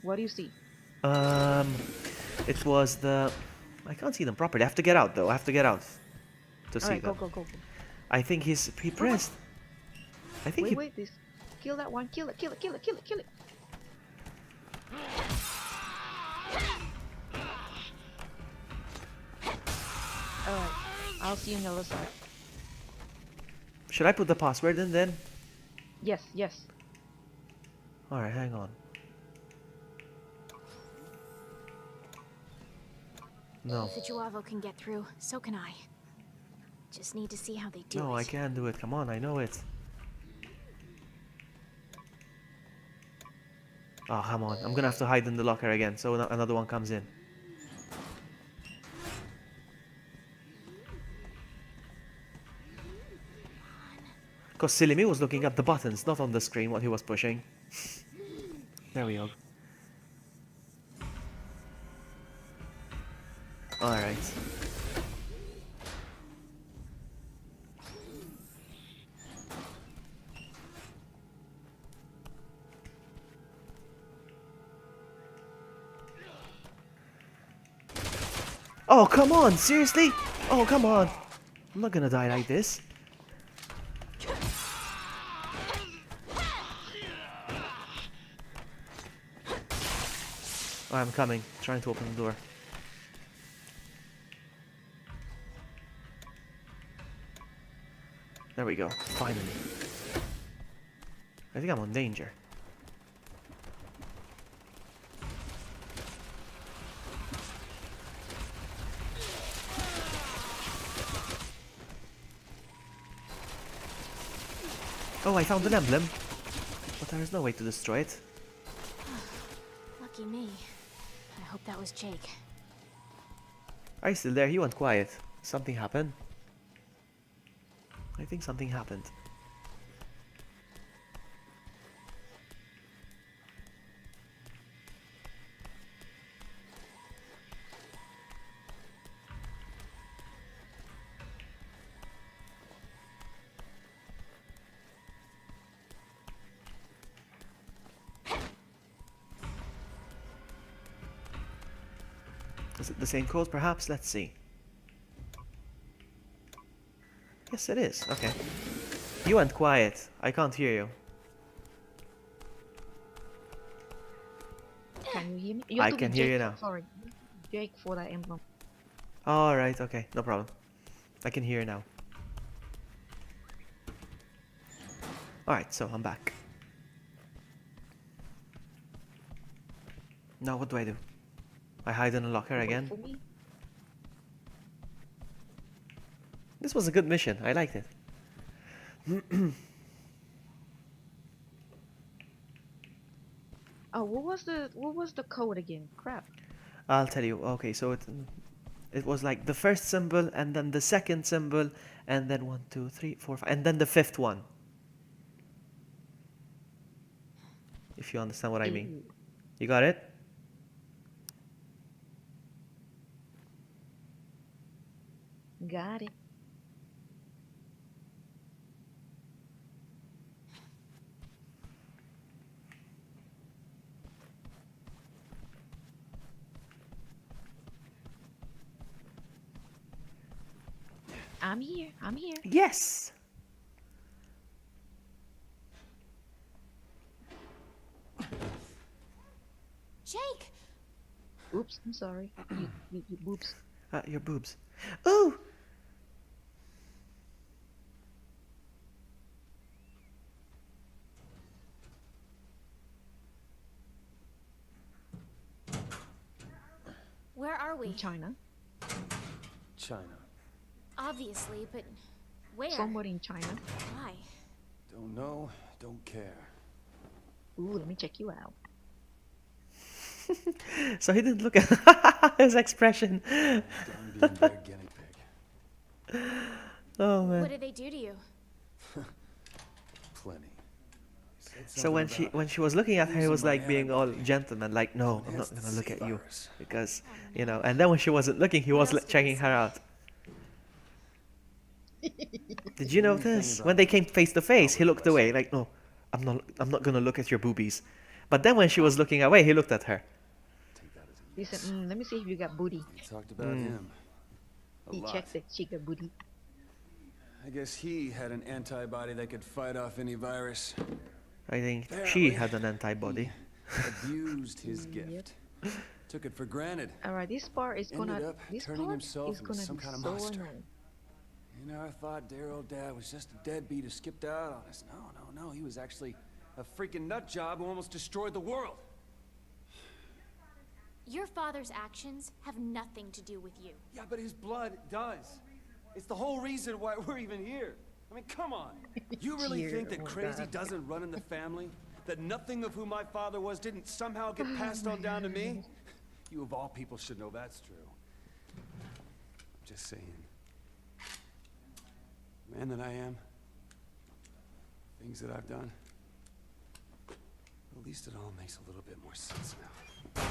What do you see? It was the. I can't see them properly. I have to get out though. I have to get out to see Alright, them. go. I think he pressed. I think Wait, this. Kill that one. Kill it. Alright, I'll see you on the other side. Should I put the password in then? Yes. Alright, hang on. No. If the Juavo can get through, so can I. Just need to see how they do it. No, I can't do it. Come on, I know it. Oh, come on. I'm gonna have to hide in the locker again, so another one comes in. Because Silly Me was looking at the buttons, not on the screen, what he was pushing. There we go. Alright. Oh, come on! Seriously? Oh, come on! I'm not gonna die like this. Oh, I'm coming. Trying to open the door. There we go. Finally. I think I'm on danger. Oh, I found an emblem. But there is no way to destroy it. Lucky me. I hope that was Jake. Are you still there? He went quiet. Something happened. I think something happened. Is it the same code perhaps? Let's see. Yes, it is. Okay. You went quiet. I can't hear you. Can you hear me? I can hear you now. Sorry. Jake for that emblem. Alright, okay. No problem. I can hear you now. Alright, so I'm back. Now what do I do? I hide in a locker again? For me? This was a good mission. I liked it. Oh, what was the code again? Crap. I'll tell you. Okay, so it was like the first symbol and then the second symbol and then 1, 2, 3, 4, 5 and then the 5th one. If you understand what I mean. You got it? Got it. I'm here. I'm here. Yes. Jake! Oops, I'm sorry. You oops. Your boobs. Oh! we? In China. China. Obviously, but where? Somewhere in China. Why? Don't know, don't care. Ooh, let me check you out. So he didn't look at his expression. Darn being their guinea pig. Oh man. What did they do to you? Plenty. Said So when something about she was looking at her, he losing was my like being all antibody. gentleman, like, no, I'm not That's gonna the look at you C-virus. because you know. And then when she wasn't looking, he What was else did they checking her say? out. Did you notice about when they came face to face, he looked away, like, no, I'm not gonna look at your boobies. But then when she was looking away, he looked at her. Take that as a He said, let me see if you got booty. We talked about him. A He lot. checked that she got booty. I guess he had an antibody that could fight off any virus. I think she Apparently, had an antibody. Abused his gift. Took it for granted. Alright, this part is Ended gonna up this turning part himself is into gonna some be kind of so monster. annoying. You know, I thought dear old dad was just a deadbeat who skipped out on us. No. He was actually a freaking nut job who almost destroyed the world. Your father's actions have nothing to do with you. Yeah, but his blood does. It's the whole reason why we're even here. I mean, come on. You really Dear think that old crazy dad. doesn't run in the family? That nothing of who my father was didn't somehow get passed on down to me? You of all people should know that's true. I'm just saying. Man that I am. Things that I've done. At least it all makes a little bit more sense now.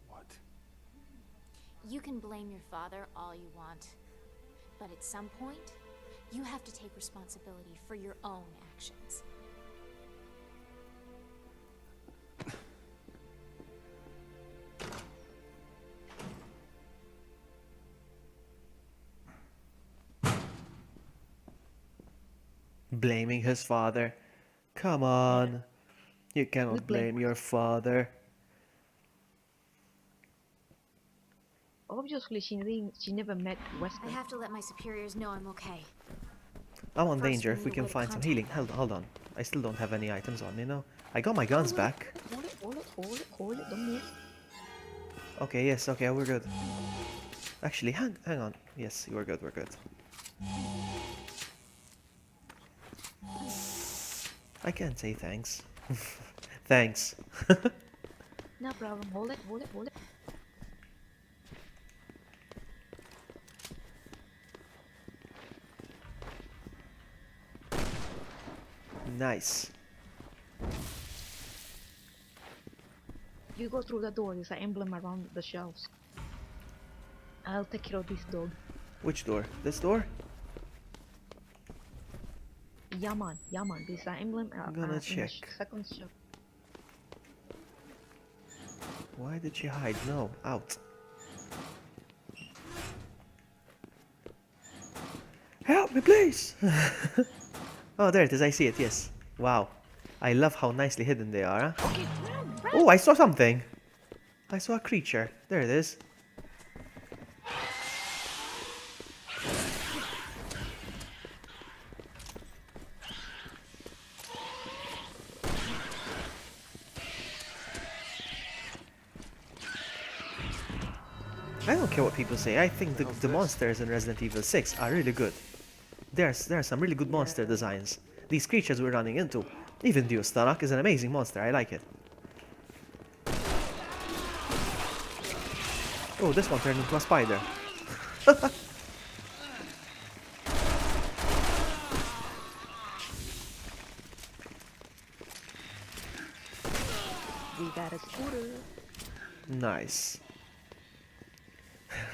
What? You can blame your father all you want. But at some point, you have to take responsibility for your own actions. Blaming his father. Come on. You cannot Good blame. blame your father. Obviously, she never met I Wesker. have to let my superiors know I'm okay. I'm on First, danger we if need we a can way to find some contact healing. them. Hold on. I still don't have any items on me, no? I got my guns back. Hold it, don't move. Okay, yes, okay, we're good. Actually, hang on. Yes, we're good. I can't say thanks. Thanks. No problem, hold it. Nice. You go through the door, there's an emblem around the shelves. I'll take care of this dog. Which door? This door? Yaman, there's an emblem I'm gonna in the check. second shelf. Why did she hide? No, out. Help me, please! Oh, there it is. I see it. Yes. Wow. I love how nicely hidden they are. Huh? Okay, run! Oh, I saw something. I saw a creature. There it is. I don't care what people say. I think the monsters in Resident Evil 6 are really good. There are some really good monster designs. These creatures we're running into. Even Diostarok is an amazing monster. I like it. Oh, this one turned into a spider. We got a scooter. Nice.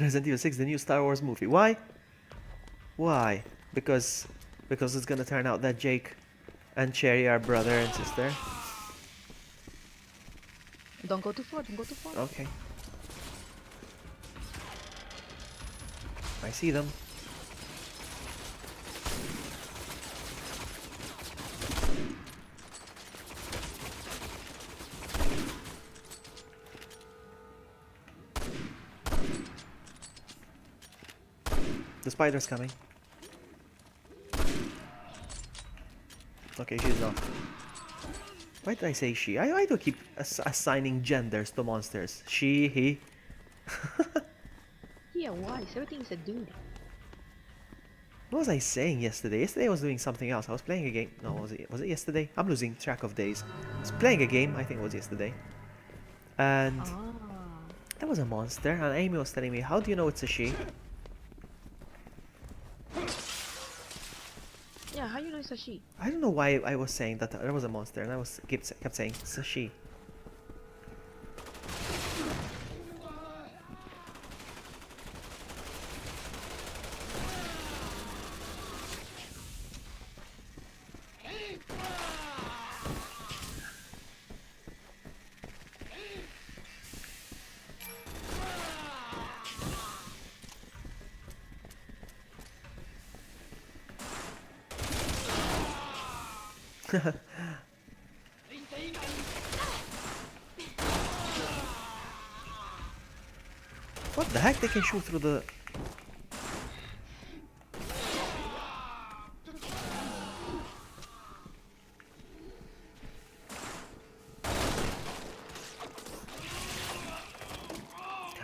Resident Evil 6, the new Star Wars movie. Why? Why? Because it's gonna turn out that Jake and Cherry are brother and sister. Don't go too far, Okay. I see them. The spider's coming. Okay. Okay, she's not. Why did I say she? I do keep assigning genders to monsters. She, he. Yeah, why? Everything is a dude. What was I saying yesterday? Yesterday I was doing something else. I was playing a game. No, was it yesterday? I'm losing track of days. I was playing a game, I think it was yesterday. And Ah. there was a monster, and Amy was telling me, how do you know it's a she? Yeah, how you know it's a she? I don't know why I was saying that there was a monster, and I was kept saying it's a she. What the heck? They can shoot through the...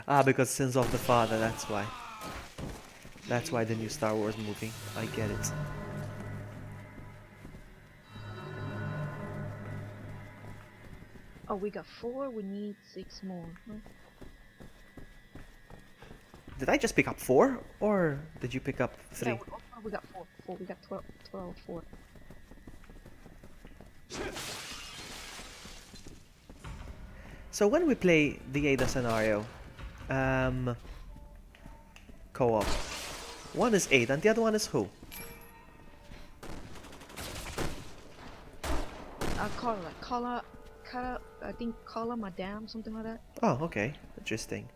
Ah, because Sins of the Father, that's why. That's why the new Star Wars movie. I get it. Oh, we got 4. We need 6 more. Huh? Did I just pick up 4? Or did you pick up 3? Yeah, we got 4. We got 12, 4. So when we play the Ada scenario, co-op, one is Ada and the other one is who? Carla, I think Carla Madame, something like that. Oh, okay. Interesting.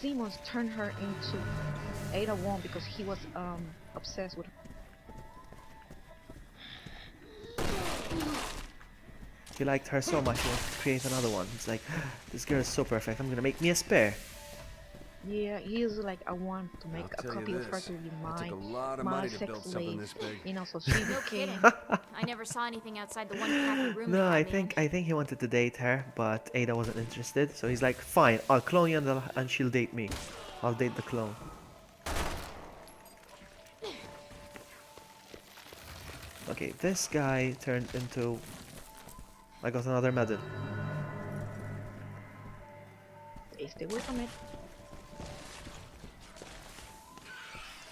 Simmons turned her into Ada Wong because he was obsessed with her. He liked her so much he wanted to create another one. It's like, this girl is so perfect, I'm gonna make me a spare. Yeah, he is like, I want to make a copy of her to be It took a lot of my money to sex build something slave. this big. You know, so she No became. kidding. I never saw anything outside the one crappy room. No, they I had me in. think he wanted to date her, but Ada wasn't interested. So he's like, fine, I'll clone you and she'll date me. I'll date the clone. Okay, this guy turned into... I got another medal. Stay away from it.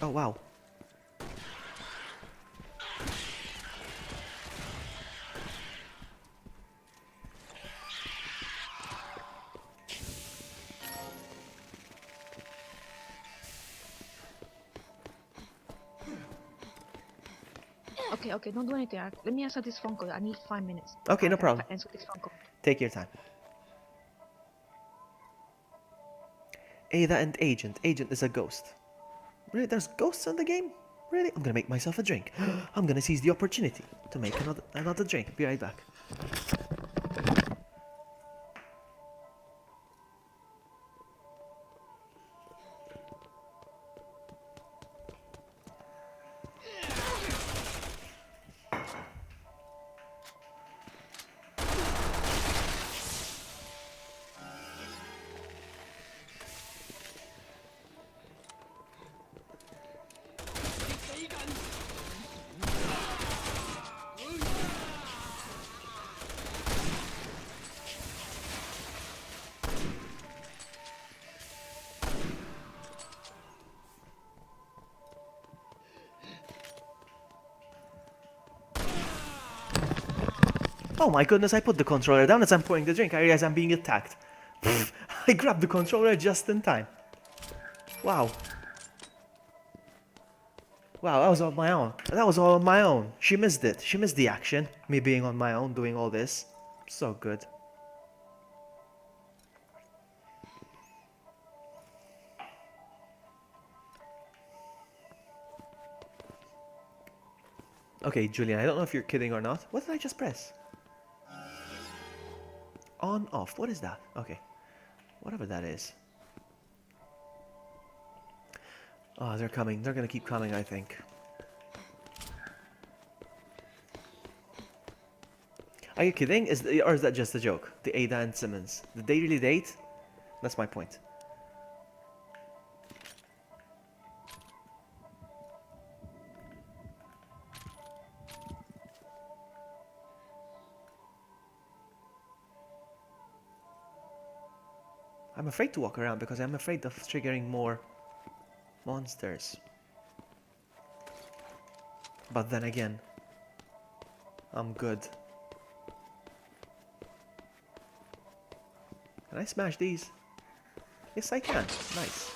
Oh, wow. Okay, don't do anything. Let me answer this phone call. I need 5 minutes. Okay, no I problem. answer this phone call. Take your time. Ada and Agent. Agent is a ghost. Really? There's ghosts in the game? Really? I'm gonna make myself a drink. I'm gonna seize the opportunity to make another drink. Be right back. Oh my goodness, I put the controller down as I'm pouring the drink. I realize I'm being attacked. I grabbed the controller just in time. Wow. Wow, that was on my own. That was all on my own. She missed it. She missed the action. Me being on my own, doing all this. So good. Okay, Julian, I don't know if you're kidding or not. What did I just press? On, off. What is that? Okay. Whatever that is. Oh, they're coming. They're gonna keep coming, I think. Are you kidding? Or is that just a joke? The Ada and Simmons. Did they really date? That's my point. I'm afraid to walk around because I'm afraid of triggering more monsters. But then again, I'm good. Can I smash these? Yes, I can. Nice.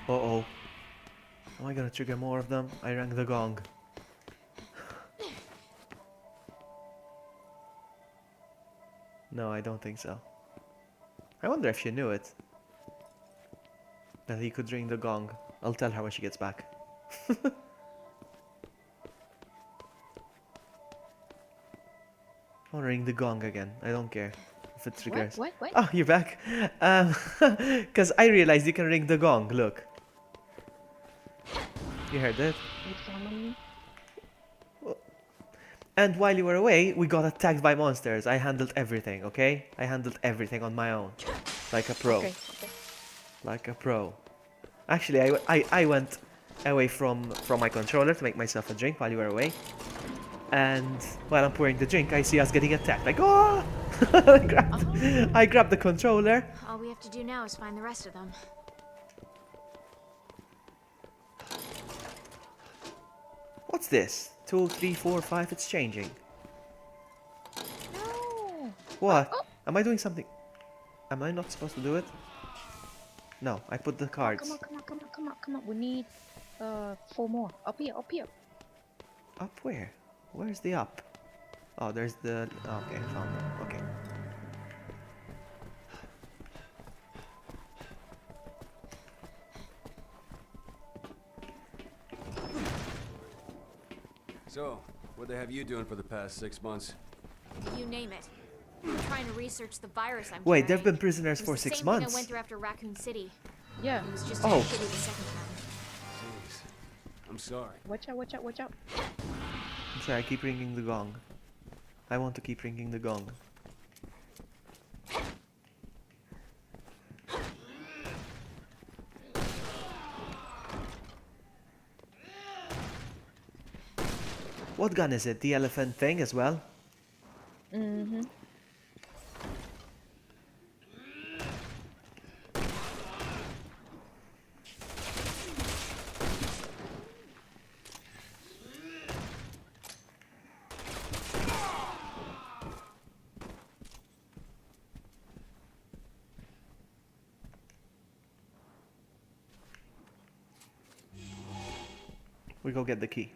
Uh-oh. Am I gonna trigger more of them? I rang the gong. No, I don't think so. I wonder if she knew it. That he could ring the gong. I'll tell her when she gets back. I'll ring the gong again. I don't care if it triggers. What? Oh, you're back. Because I realized you can ring the gong. Look. You heard it? Wait, family. And while you were away, we got attacked by monsters. I handled everything, okay? I handled everything on my own. Like a pro. Okay. Like a pro. Actually, I went away from my controller to make myself a drink while you were away. And while I'm pouring the drink, I see us getting attacked. Like, oh! I grabbed the controller. All we have to do now is find the rest of them. What's this? 2, 3, 4, 5, it's changing. No. What? Am I doing something? Am I not supposed to do it? No, I put the cards. Come on. We need 4 more. Up here. Up where? Where's the up? Oh, there's the... Okay, I found it. Okay. So, what they have you doing for the past 6 months? You name it. I'm trying to research the virus I'm Wait, they've carrying. been prisoners It for was the 6 same months. thing I went through after Raccoon City. Yeah. It was just Oh. as shitty the second time. Jeez. I'm sorry. Watch out. I'm sorry, I keep ringing the gong. I want to keep ringing the gong. What gun is it? The elephant thing as well? Mm-hmm. We go get the key.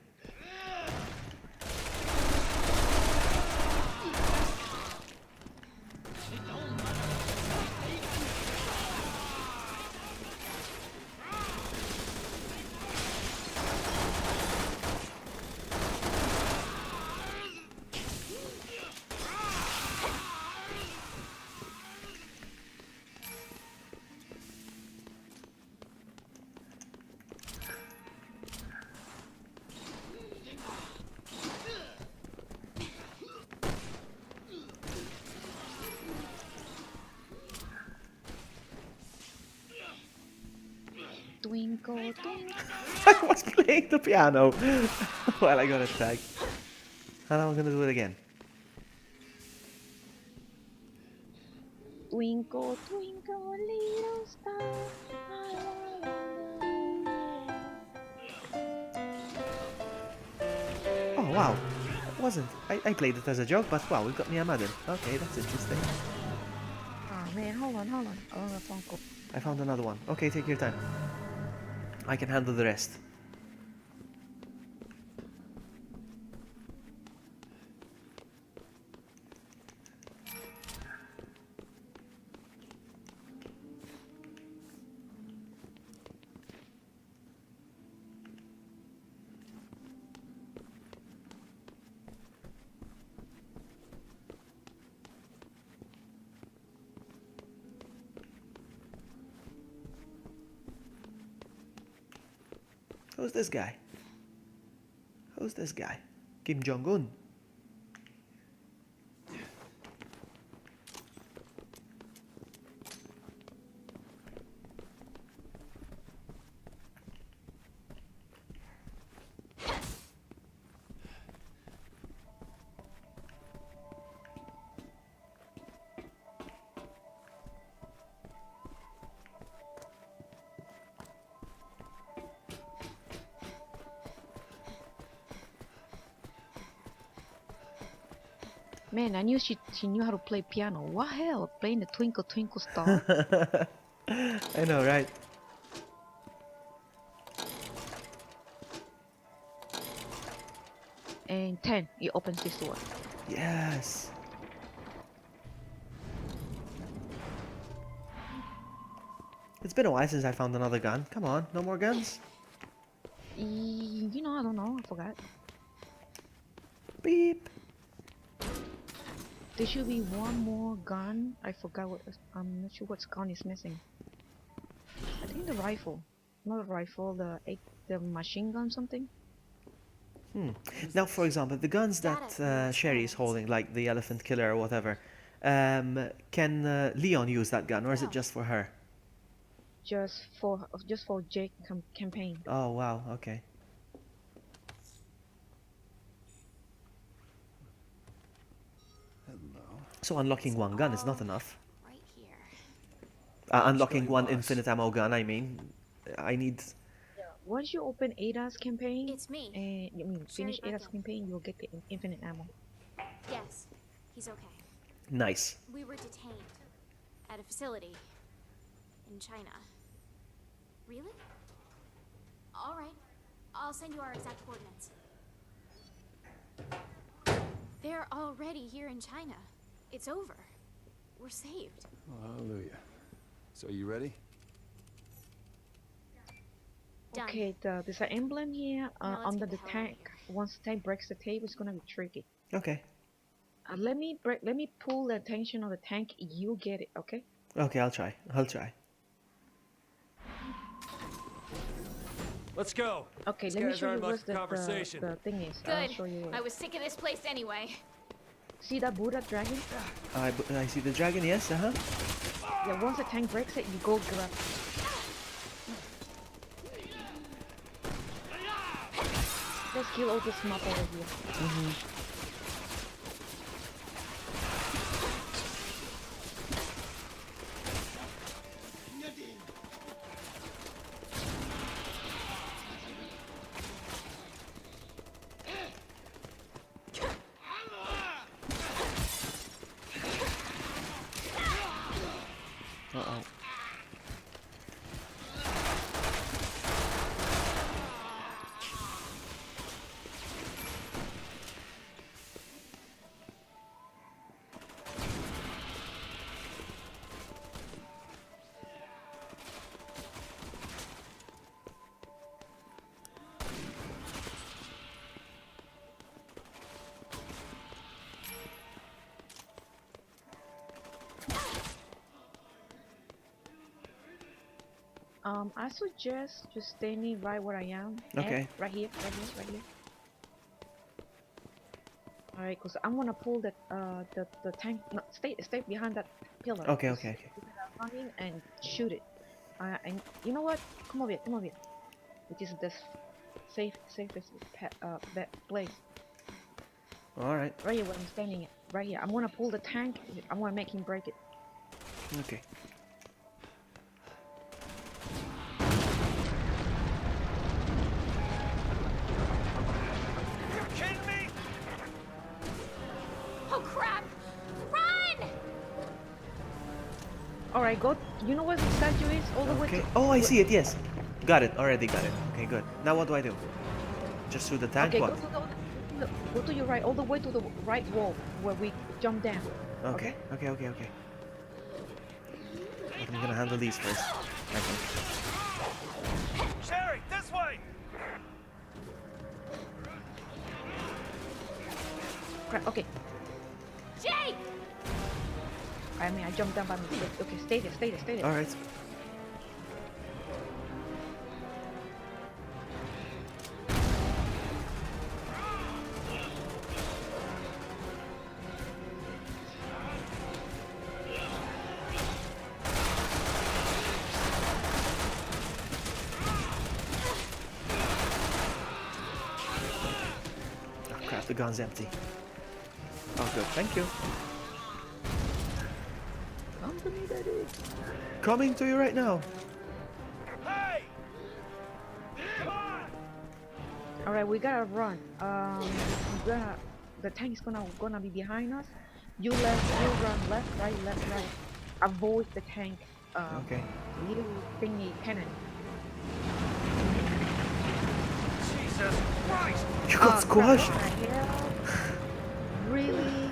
Twinkle, twinkle. I was playing the piano while I got attacked. And now I'm gonna do it again. Twinkle, twinkle, little star. Oh wow. It wasn't. I played it as a joke, but wow, it got me a medal. Okay, that's interesting. Oh man, hold on. Oh, the phone call. I found another one. Okay, take your time. I can handle the rest. Who's this guy? Who's this guy? Kim Jong-un. Man, I knew she knew how to play piano. What hell? Playing the Twinkle Twinkle Star. I know, right? And 10, it opens this door. Yes. It's been a while since I found another gun. Come on, no more guns? You know, I don't know. I forgot. Beep. There should be one more gun. I forgot what. I'm not sure what gun is missing. I think the rifle. Not a rifle. The machine gun something. Now, for example, the guns that Sherry is holding, like the Elephant Killer or whatever, can Leon use that gun, or is it just for her? Just for Jake campaign. Oh, wow, okay. So unlocking one gun is not enough. Right here. Unlocking one infinite ammo gun, I mean, I need... Once you open Ada's campaign, It's me. and finish Sherry Ada's Birkin. campaign, you'll get the infinite ammo. Yes, he's okay. Nice. We were detained at a facility in China. Really? All right. I'll send you our exact coordinates. They're already here in China. It's over. We're saved. Hallelujah. So you ready? Done. Okay, there's an emblem here Now let's under get the the hell out of tank. Once the tank breaks the tape, it's gonna be tricky. Okay. Let me pull the attention of the tank. You get it, okay? Okay, I'll try. I'll try. Let's go. Okay, These let me guys show you aren't what much conversation. the thing is. I'll Good. show you. I was sick of this place anyway. See that Buddha dragon? I see the dragon, yes, uh-huh. Yeah, once the tank breaks it, you go grab. Let's kill all this mob over here. Uh-oh. I suggest just standing right where I am. Okay. Right here, right here, right here. Alright, cause I'm gonna pull the tank. No, stay behind that pillar. Okay, Just okay, okay. run in and shoot it. And you know what? Come over here, come over here. Which is the safest place. Alright, Right here where I'm standing at. Right here. I'm gonna pull the tank. I'm gonna make him break it. okay. Kidding me? Oh crap! Run! Alright, go. You know where the statue is? All the way Okay. to. Oh, I see it, yes. Got it, already got it. Okay, good. Now what do I do? Just through the tank? Okay, What? go to your right, all the way to the right wall where we jump down. Okay, okay, okay, okay. But I'm gonna handle these first, I think. Sherry, this way! Crap, okay. Jake! I mean, I jumped down by mistake. Okay, stay there, stay there, stay there. Alright. the gun's empty. Oh, good. Thank you. Come to me, daddy. Coming to you right now. Hey! Come on! All right, we gotta run. The tank is gonna be behind us. You run left, right. Avoid the tank. Okay. Little thingy cannon. Jesus Christ! You got squashed. What the hell? Really?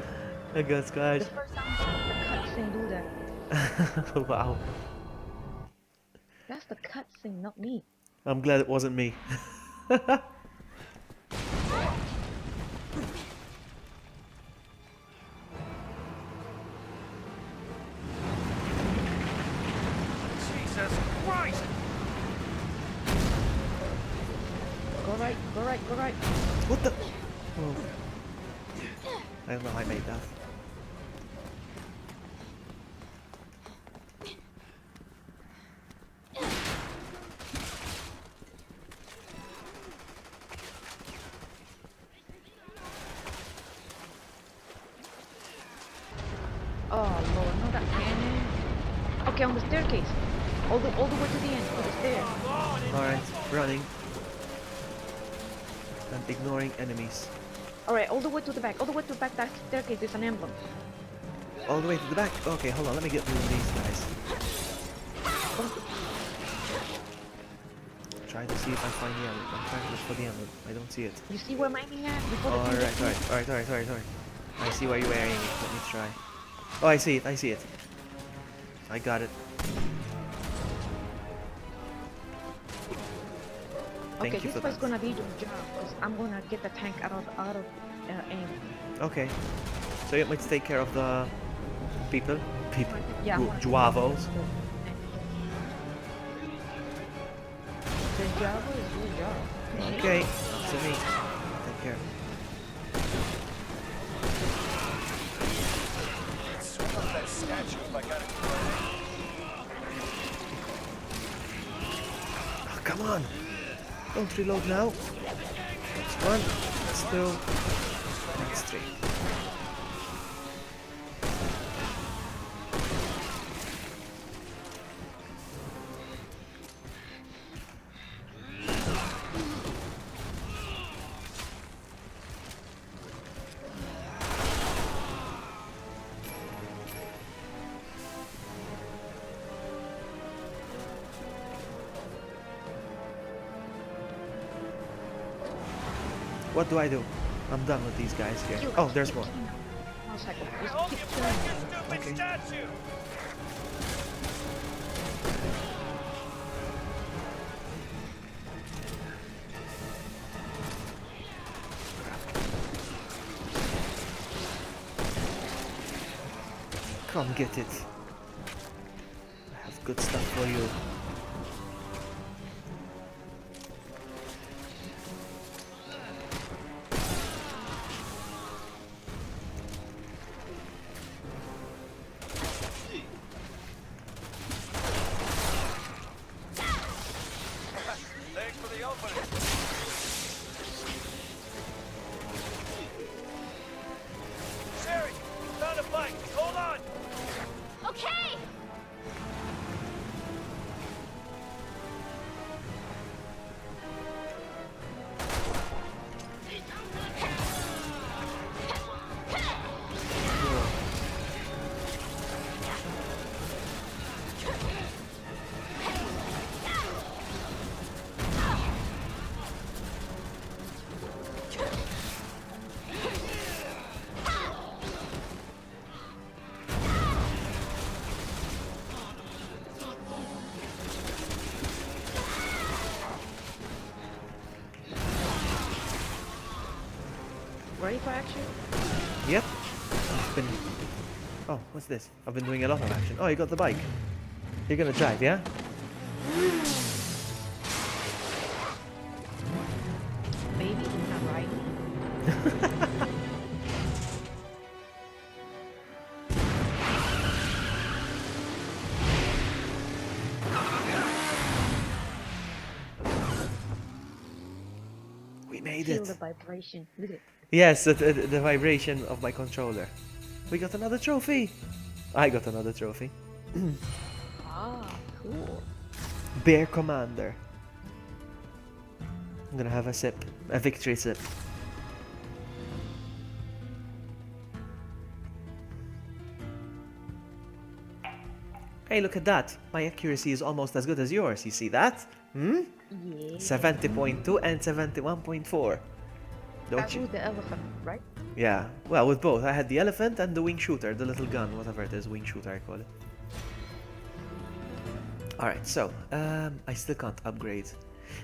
I got The squashed. first time the cutscene do that. Wow. That's the cutscene, not me. I'm glad it wasn't me. Jesus Christ! Go right. What the? Oh. I don't know how I made that. Oh lord, not that cannon. Okay, on the staircase. All the way to the end, to the stairs. Alright, running. And ignoring enemies. Alright, all the way to the back. That staircase is an emblem. All the way to the back. Okay, hold on, let me get through these guys. Try to see if I find the emblem. I'm trying to look for the emblem. I don't see it. You see where I'm aiming at? Before the Alright. I see where you were aiming. Let me try. Oh, I see it. I got it. Thank Okay, you this for was that. gonna be your job, because I'm gonna get the tank out of aim. Okay. So you want me to take care of the people? Yeah, I'm gonna- Juavos. The job is your job. Okay, up to me. Take care. Swing off that statue if I got it. Oh, come on. Don't reload now. That's one. That's two. That's three. What do I do? I'm done with these guys here. Oh, there's more. 1 second. Hold Just your keep breath, turning. you stupid Okay. statue! Come get it. I have good stuff for you. Thanks for the opening. Sherry, found a bike. Hold on. Okay! Ready for action? Yep. I've been... Oh, what's this? I've been doing a lot of action. Oh, you got the bike. You're gonna drive, yeah? Maybe it's not right. We made Feel it. the vibration. Look at it. Yes, the vibration of my controller. We got another trophy. I got another trophy. Ah, cool. Bear Commander. I'm gonna have a sip, a victory sip. Hey, look at that. My accuracy is almost as good as yours. You see that? Hmm? Yeah. 70.2 and 71.4. Don't That's you? with the elephant, right? Yeah. Well, with both. I had the elephant and the wing shooter, the little gun, whatever it is, wing shooter I call it. Alright, so, I still can't upgrade.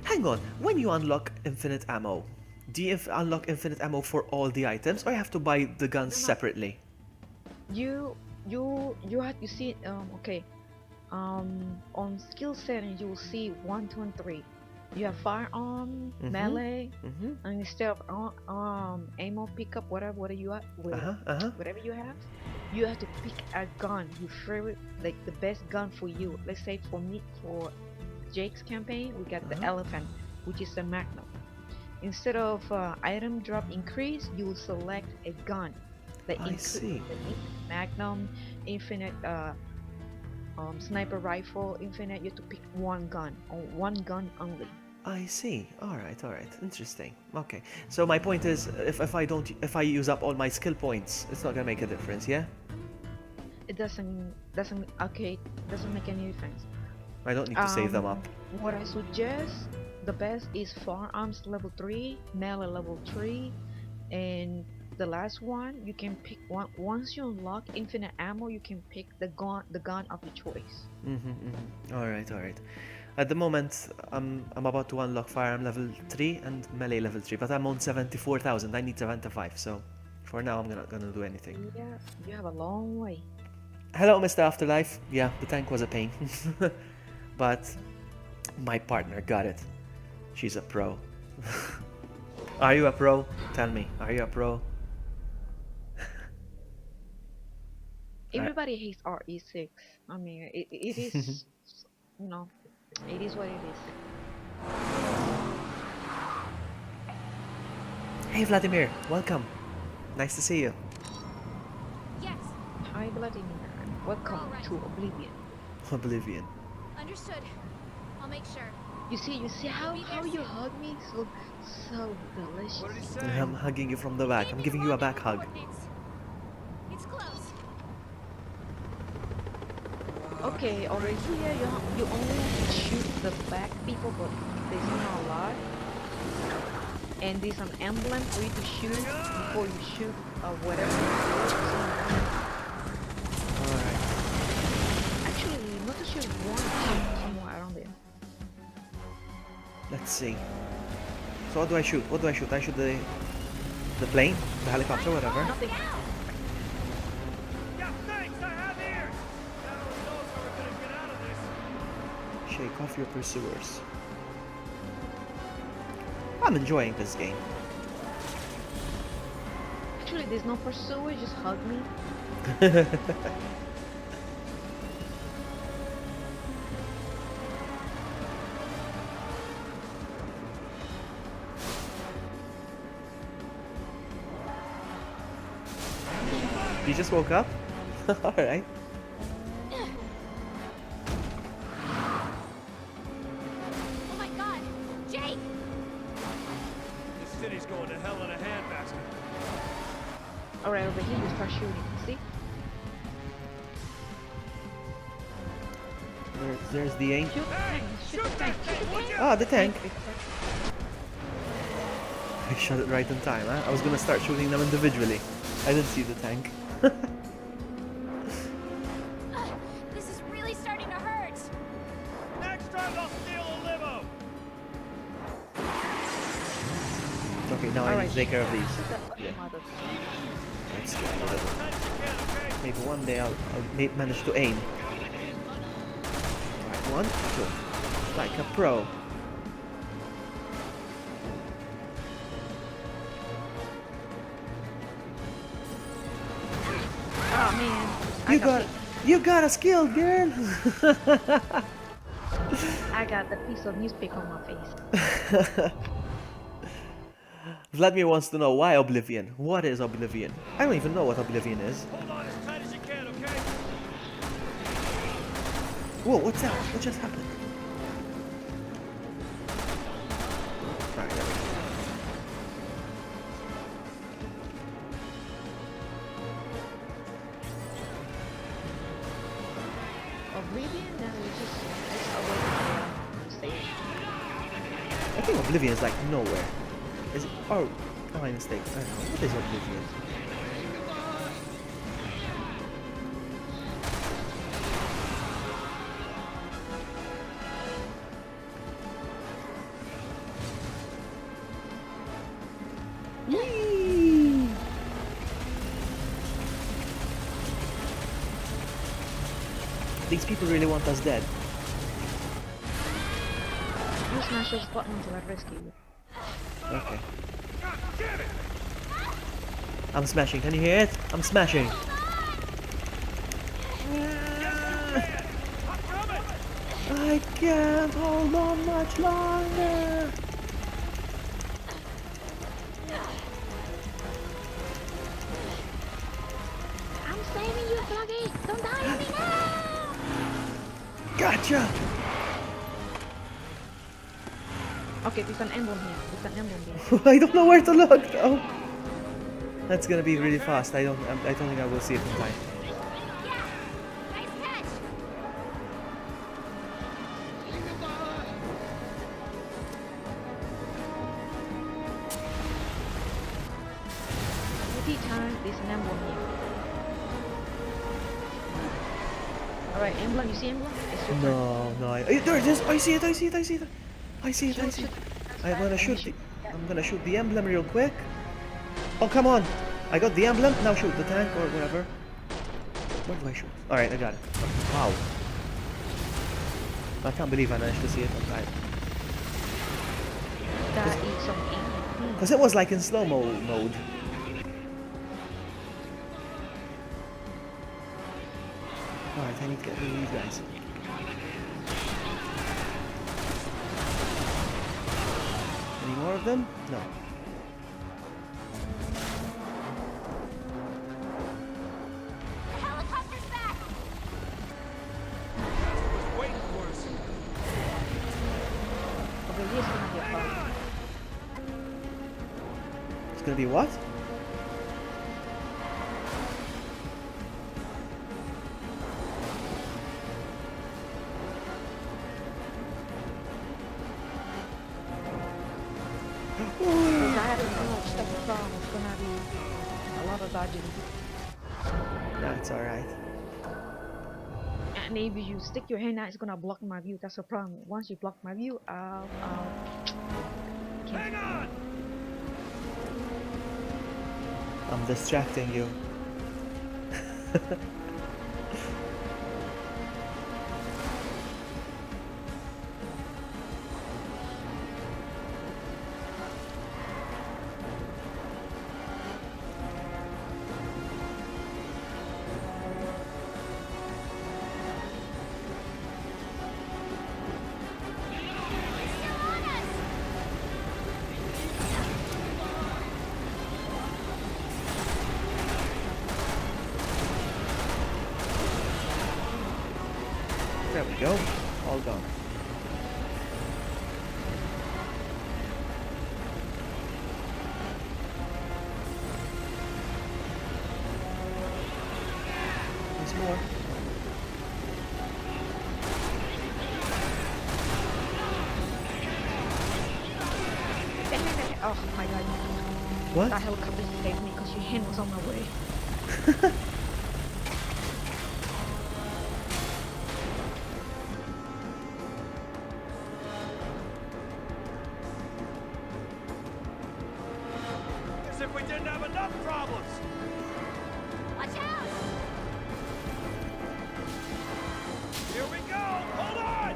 Hang on, when you unlock infinite ammo, do you unlock infinite ammo for all the items, or you have to buy the guns separately? You have to see okay. On skill setting you will see 1, 2, and 3. You have firearm, melee, and instead of ammo pickup, whatever you have, whatever you have to pick a gun. Your favorite, like the best gun for you. Let's say for me, for Jake's campaign, we got the elephant, which is the magnum. Instead of item drop increase, you will select a gun. I see. Magnum, infinite sniper rifle, infinite. You have to pick one gun, or one gun only. I see. Alright, interesting. Okay. So my point is, if I use up all my skill points, it's not gonna make a difference, yeah? It doesn't make any difference. I don't need to save them up. What I suggest, the best is firearms level 3, melee level 3, and the last one you can pick one. Once you unlock infinite ammo, you can pick the gun of your choice. Alright. At the moment, I'm about to unlock firearm level 3 and melee level 3, but I'm on 74,000. I need 75, so for now I'm not gonna do anything. Yeah, you have a long way. Hello, Mr. Afterlife. Yeah, the tank was a pain, but my partner got it. She's a pro. Are you a pro? Tell me, are you a pro? Everybody hates RE6. I mean, it is, you know, it is what it is. Hey, Vladimir, welcome. Nice to see you. Yes, Hi, Vladimir. Welcome to Oblivion. Oblivion. understood. I'll make sure. You see how you hug me? So delicious. What did he say? I'm hugging you from the back. I'm giving you a back hug. It's close. Okay, over here you only shoot the back people, but there's not a lot. And there's an emblem for you to shoot before you shoot whatever. Alright. Actually, not to shoot one, somewhere around there. Let's see. So what do I shoot? I shoot the plane? The helicopter, whatever. Nothing. Yeah, thanks, I have ears! That only knows how we're gonna get out of this. Shake off your pursuers. I'm enjoying this game. Actually, there's no pursuer, just hug me. You just woke up? Alright. Oh my god! Jake! This city's going to hell in a handbasket. Alright, over here you start shooting. See? There's the aim. Shoot the tank. Shoot the tank. Ah, the tank. I shot it right in time, huh? I was gonna start shooting them individually. I didn't see the tank. This is really starting to hurt. Next time I'll steal a limo! Okay, now I need to take care of these. Shoot the Yeah. mother. Let's get rid of them. Tight as you can, okay? Maybe one day I'll manage to aim. Right, 1, 2. Like a pro. Oh man. You got a skill, girl. I got the piece of newspaper on my face. Vladimir wants to know why Oblivion. What is Oblivion? I don't even know what Oblivion is. Hold on as tight as you can, okay? Whoa, what's that? What just happened? Alright, there we go. Oblivion, then we just away from the stage. I think Oblivion is like nowhere. Is it? Oh, my mistake. I don't know. What is Oblivion? Whee! These people really want us dead. You smash those buttons until I rescue you. Okay. I'm smashing. Can you hear it? I'm smashing. I can't hold on much longer. I'm saving you, Froggy! Don't die on me now! Gotcha. Okay, there's an emblem here. There's an emblem here. I don't know where to look though. That's gonna be really fast. I don't think I will see it in time. Yeah! Nice catch! Every time there's an emblem here. Alright, emblem, you see emblem? It's your turn. No, there it is. I see it. I see it. I see it. I see it. I see it. I'm gonna shoot the. I'm gonna shoot the emblem real quick. Oh come on! I got the emblem. Now shoot the tank or whatever. Where do I shoot? All right, I got it. Wow! I can't believe I managed to see it on time. That is something. Because it was like in slow-mo mode. Alright, I need to get rid of these guys. Any more of them? No. The helicopter's back! Waiting for us. Okay, here's gonna be a problem. It's gonna be what? Because I haven't so much stuff from, it's gonna be a lot of dodging. That's alright. And if you stick your hand out, it's gonna block my view. That's the problem. Once you block my view, Hang on! I'm distracting you. There we go. All gone. There's more. oh my god. What? That helicopter saved me because your hand was on my way. As if we didn't have enough problems! Watch out! Here we go! Hold on!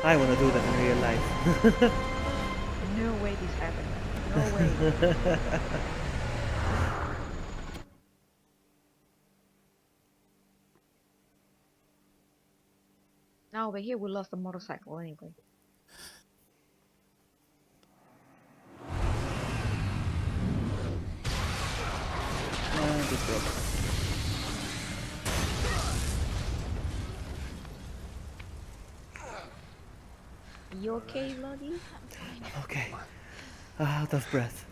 I want to do that in real life. No way this happened. No way. No, over here we lost the motorcycle anyway. Just broke. You okay, Lottie? Okay. Out of breath.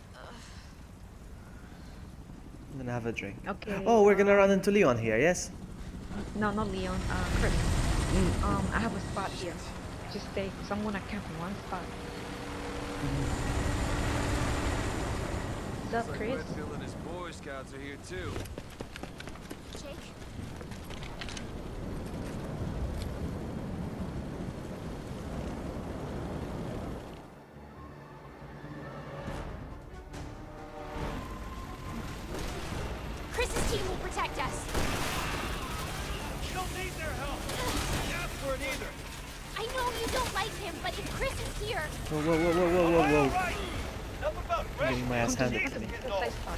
I'm gonna have a drink. Okay. Oh, we're gonna run into Leon here, yes? No, not Leon. Chris. I have a spot here. Just stay. Someone I camp in one spot. What's up, Looks like Chris? Redfield and his Boy Scouts are here too. Jake? Chris's team will protect us. You don't need their help. Ask for it either. I know you don't like him, but if Chris is here, Whoa, whoa, whoa, whoa, whoa, whoa, whoa. Right. Enough about I'm getting my ass handed to Jesus me. getting The old. safe spot.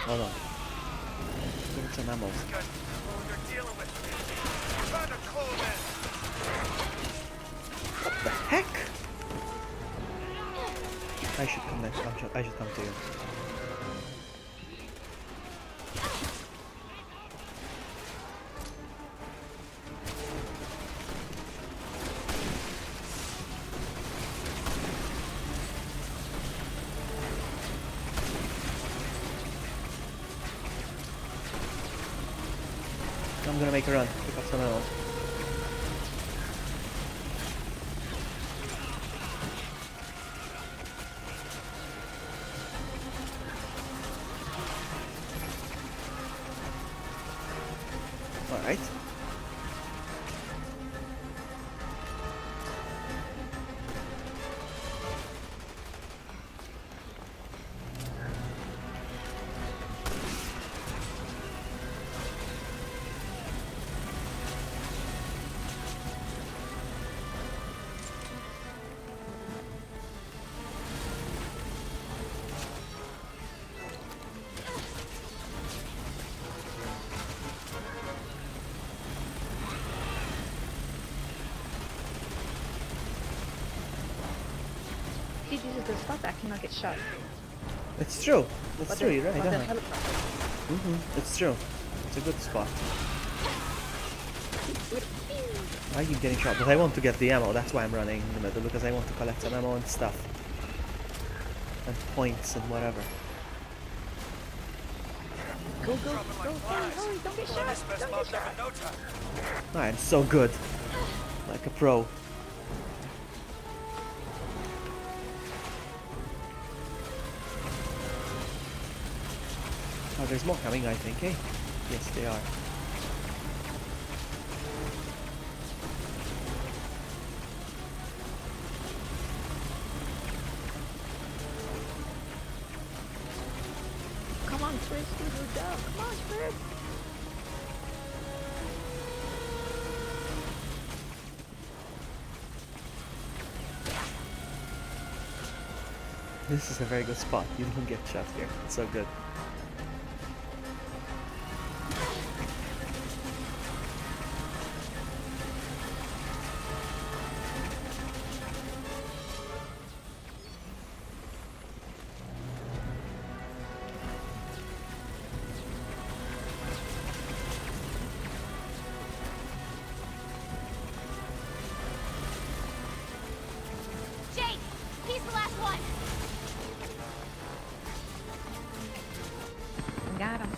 Hold on. Give it some ammo. Guys know what they're dealing with. Trying to clue them in. What the heck? I should come next. I should come to you. I'm gonna make a run. Pick up some ammo. Alright. See, this is the spot that I cannot get shot. It's true. It's But true, the- you're right. but the Uh-huh. helicopter. It's true. It's a good spot. I keep getting shot, but I want to get the ammo. That's why I'm running in the middle, because I want to collect some ammo and stuff. And points and whatever. Go, go, go, hurry, don't get shot, This mess don't get locked up shot. in no time. I am so good. Like a pro. Oh, there's more coming, I think, eh? Yes, they are. Come on, Chris, do your job. Come on, Chris. This is a very good spot. You don't get shot here. It's so good. Jake, he's the last one. Got him.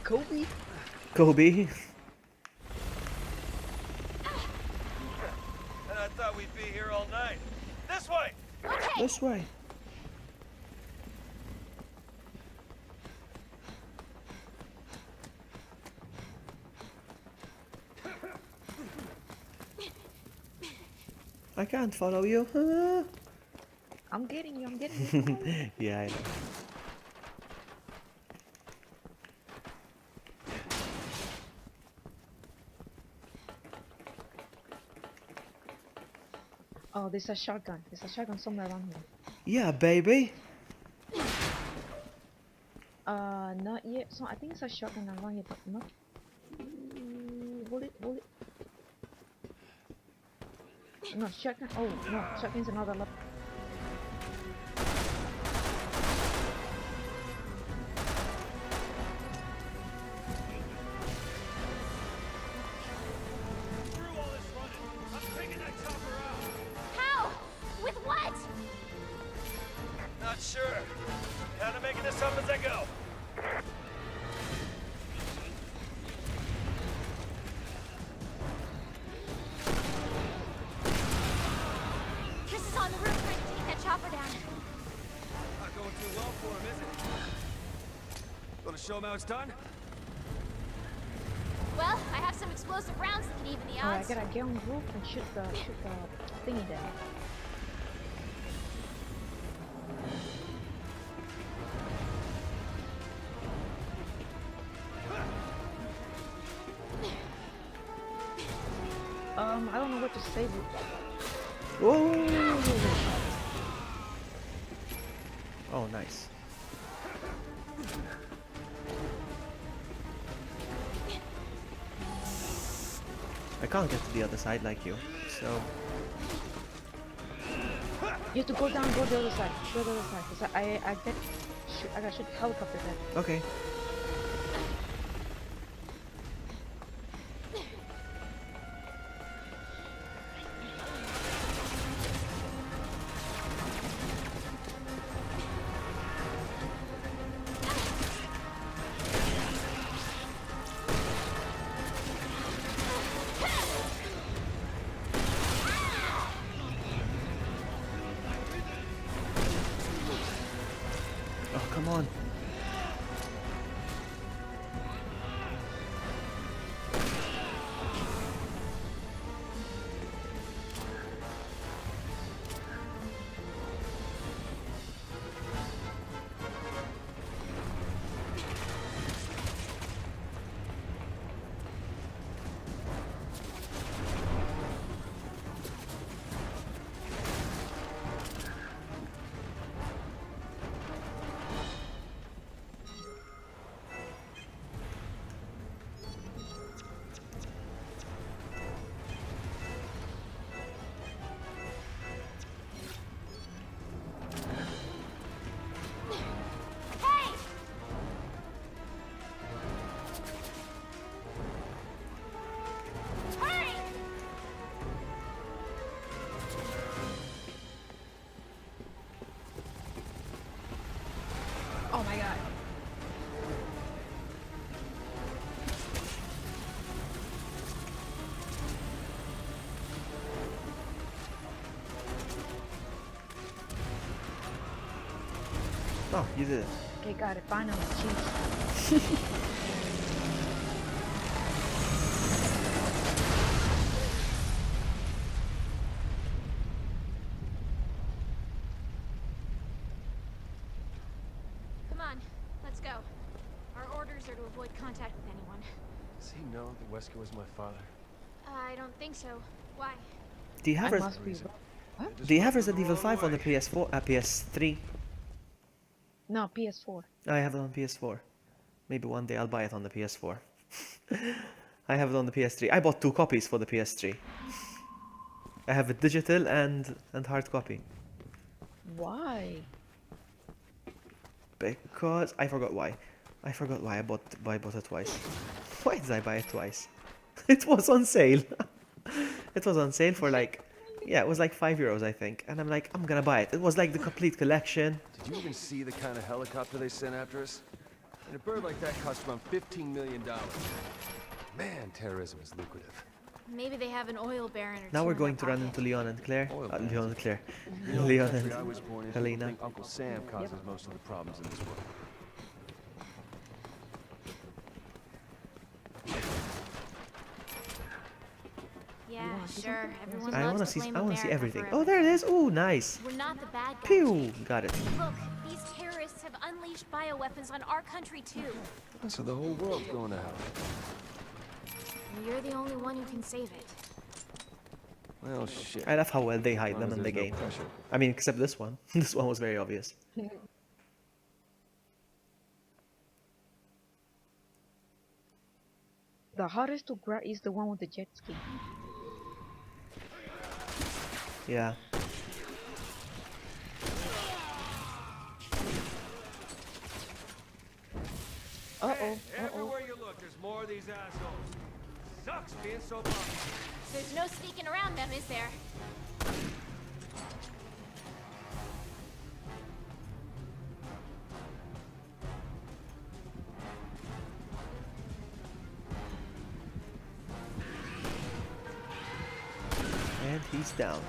Kobe? Kobe. And I thought we'd be here all night. This way! Okay. This way. I can't follow you. I'm getting you, I'm getting you. Come on. Yeah, I know. Oh, there's a shotgun. There's a shotgun somewhere around here. Yeah, baby. Not yet. So I think it's a shotgun along it, but not. Bullet. No, shotgun. Oh, no, shotgun's another level. How? With what? Not sure. Kinda making this up as I go. Chris is on the roof trying to take that chopper down. Not going too well for him, is it? Gonna show him how it's done? Well, I have some explosive rounds that can even the Alright, I odds. gotta get on the roof and shoot the thingy down. I don't know what to say. Oh! Oh, nice. I can't get to the other side like you, so... You have to go down, go the other side. Go the other side. 'Cause I gotta shoot the helicopter there. Okay. Oh, come on. Hey! Hurry! Oh my god. Oh, you did it. Okay, got it. Finally. Jeez. Come on, let's go. Our orders are to avoid contact with anyone. Does he know that Wesker was my father? I don't think so. Why? Do you have I Res- must be. What? Do you have Resident Evil 5 on the PS4? PS3? No, PS4. I have it on PS4. Maybe one day I'll buy it on the PS4. I have it on the PS3. I bought 2 copies for the PS3. I have a digital and hard copy. Why? Because I forgot why. I forgot why I bought it twice. Why did I buy it twice? It was on sale. It was on sale for like, yeah, it was like €5, I think. And I'm like, I'm gonna buy it. It was like the complete collection. Did you even see the kind of helicopter they sent after us? And a bird like that cost around $15 million. Man, terrorism is lucrative. Maybe they have an oil baron or Now two we're in going their to run pocket. into Leon and Claire. Oil Leon and Claire. You know, Leon the country I and was born in, Helena. people think Uncle Sam causes most of the problems in this world. Yeah, sure. Everyone I loves wanna to see. blame I wanna see America everything. for Oh, there it is. Oh, nice. We're not the bad guys. Pew. Got it. Look, these terrorists have unleashed bioweapons on our country too. So the whole world's going to hell. And you're the only one who can save it. Well, shit. I love how well they hide As long them as in the there's no game. pressure. I mean, except this one. This one was very obvious. The hardest to grab is the one with the jet ski. Yeah. Uh-oh, uh-oh. Everywhere you look, there's more of these assholes. Sucks being so popular. There's no sneaking around them, is there? And he's down.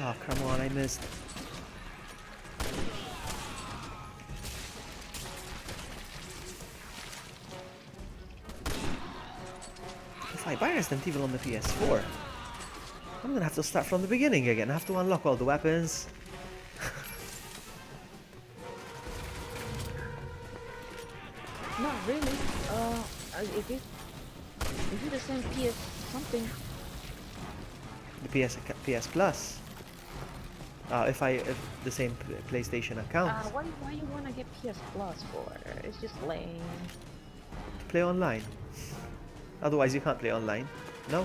Oh, come on, I missed. If I buy Resident Evil on the PS4, I'm gonna have to start from the beginning again. I have to unlock all the weapons. Not really. If you the same PS something. The PS Plus. If the same PlayStation account. Why you wanna get PS Plus for? It's just lame. To play online. Otherwise you can't play online. No?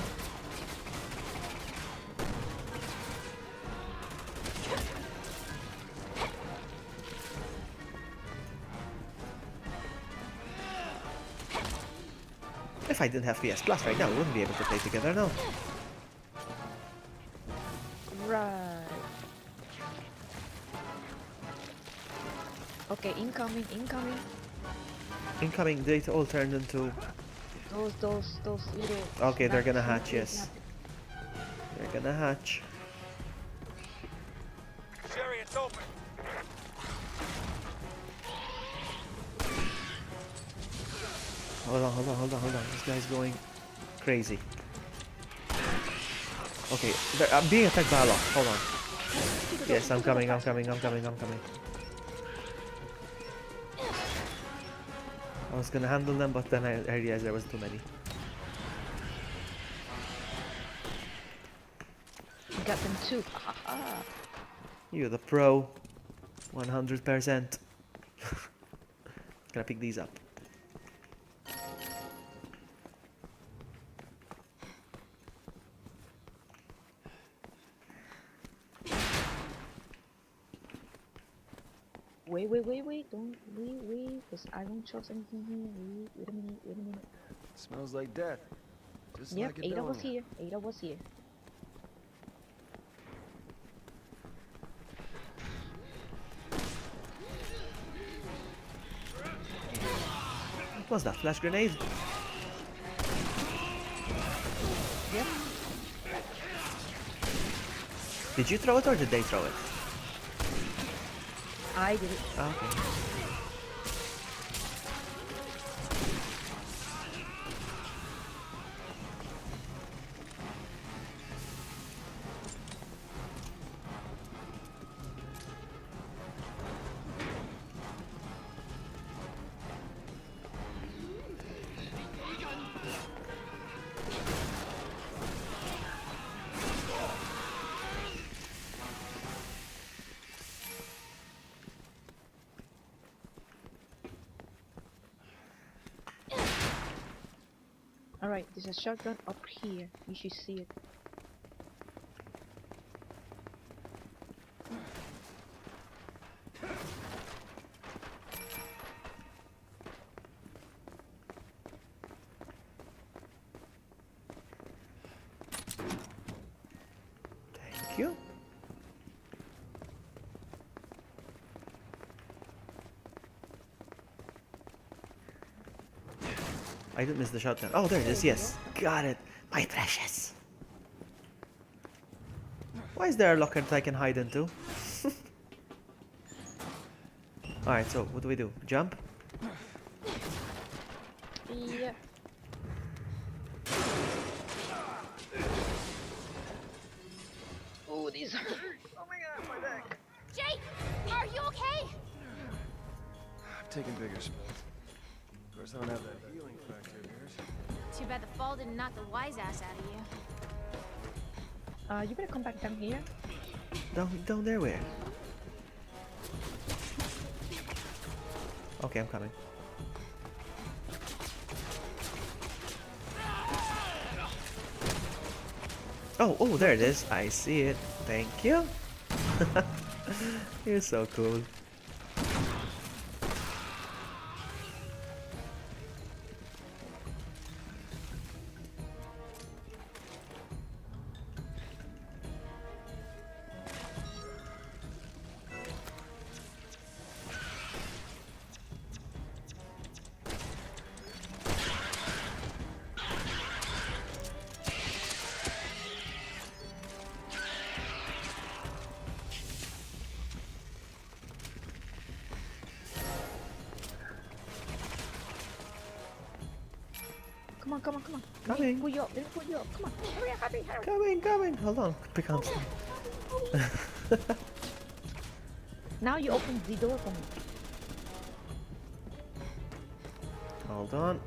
If I didn't have PS Plus right now, we wouldn't be able to play together, no? Right. Okay, incoming. Incoming data all turned into... Those little. Okay, they're gonna snaps. hatch, yes. They're gonna hatch. Sherry, it's open. Hold on. This guy's going crazy. Okay, I'm being attacked by a lot. Hold on. Yes, I'm coming. I was gonna handle them, but then I realized there was too many. You got them too. Haha. You're the pro. 100%. Gonna pick these up. Wait, don't wait, because I don't trust anything here. Wait a minute. Smells like death. Just Yep, like a Ada was donut. here. Ada was here. What was that? Flash grenade? Yep. Did you throw it or did they throw it? I did it. Ah, okay. Alright, there's a shotgun up here. You should see it. Thank you. I didn't miss the shotgun. Oh, there it is. Yes. Got it. My precious. Why is there a locker that I can hide into? Alright, so what do we do? Jump? Yeah. Jesus! Oh my god, my neck! Jake, are you okay? I've taken bigger spills. Of course, I don't have that healing factor of yours. Too bad the fall didn't knock the wise ass out of you. You better come back down here. Down there where? Okay, I'm coming. Oh, there it is. I see it. Thank you. You're so cool. Come on, come on, come on. Coming. Let me pull you up. Let me pull you up. Come on. Hurry up, hurry, hurry. Coming. Hold on. Pick up some. Now you open the door for me. Hold on.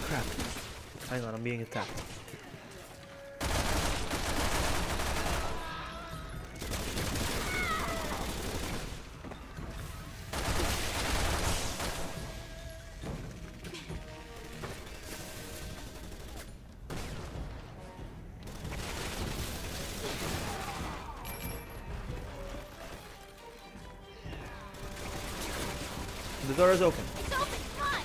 Crap. Hang on, I'm being attacked. The door is open. It's open, come on!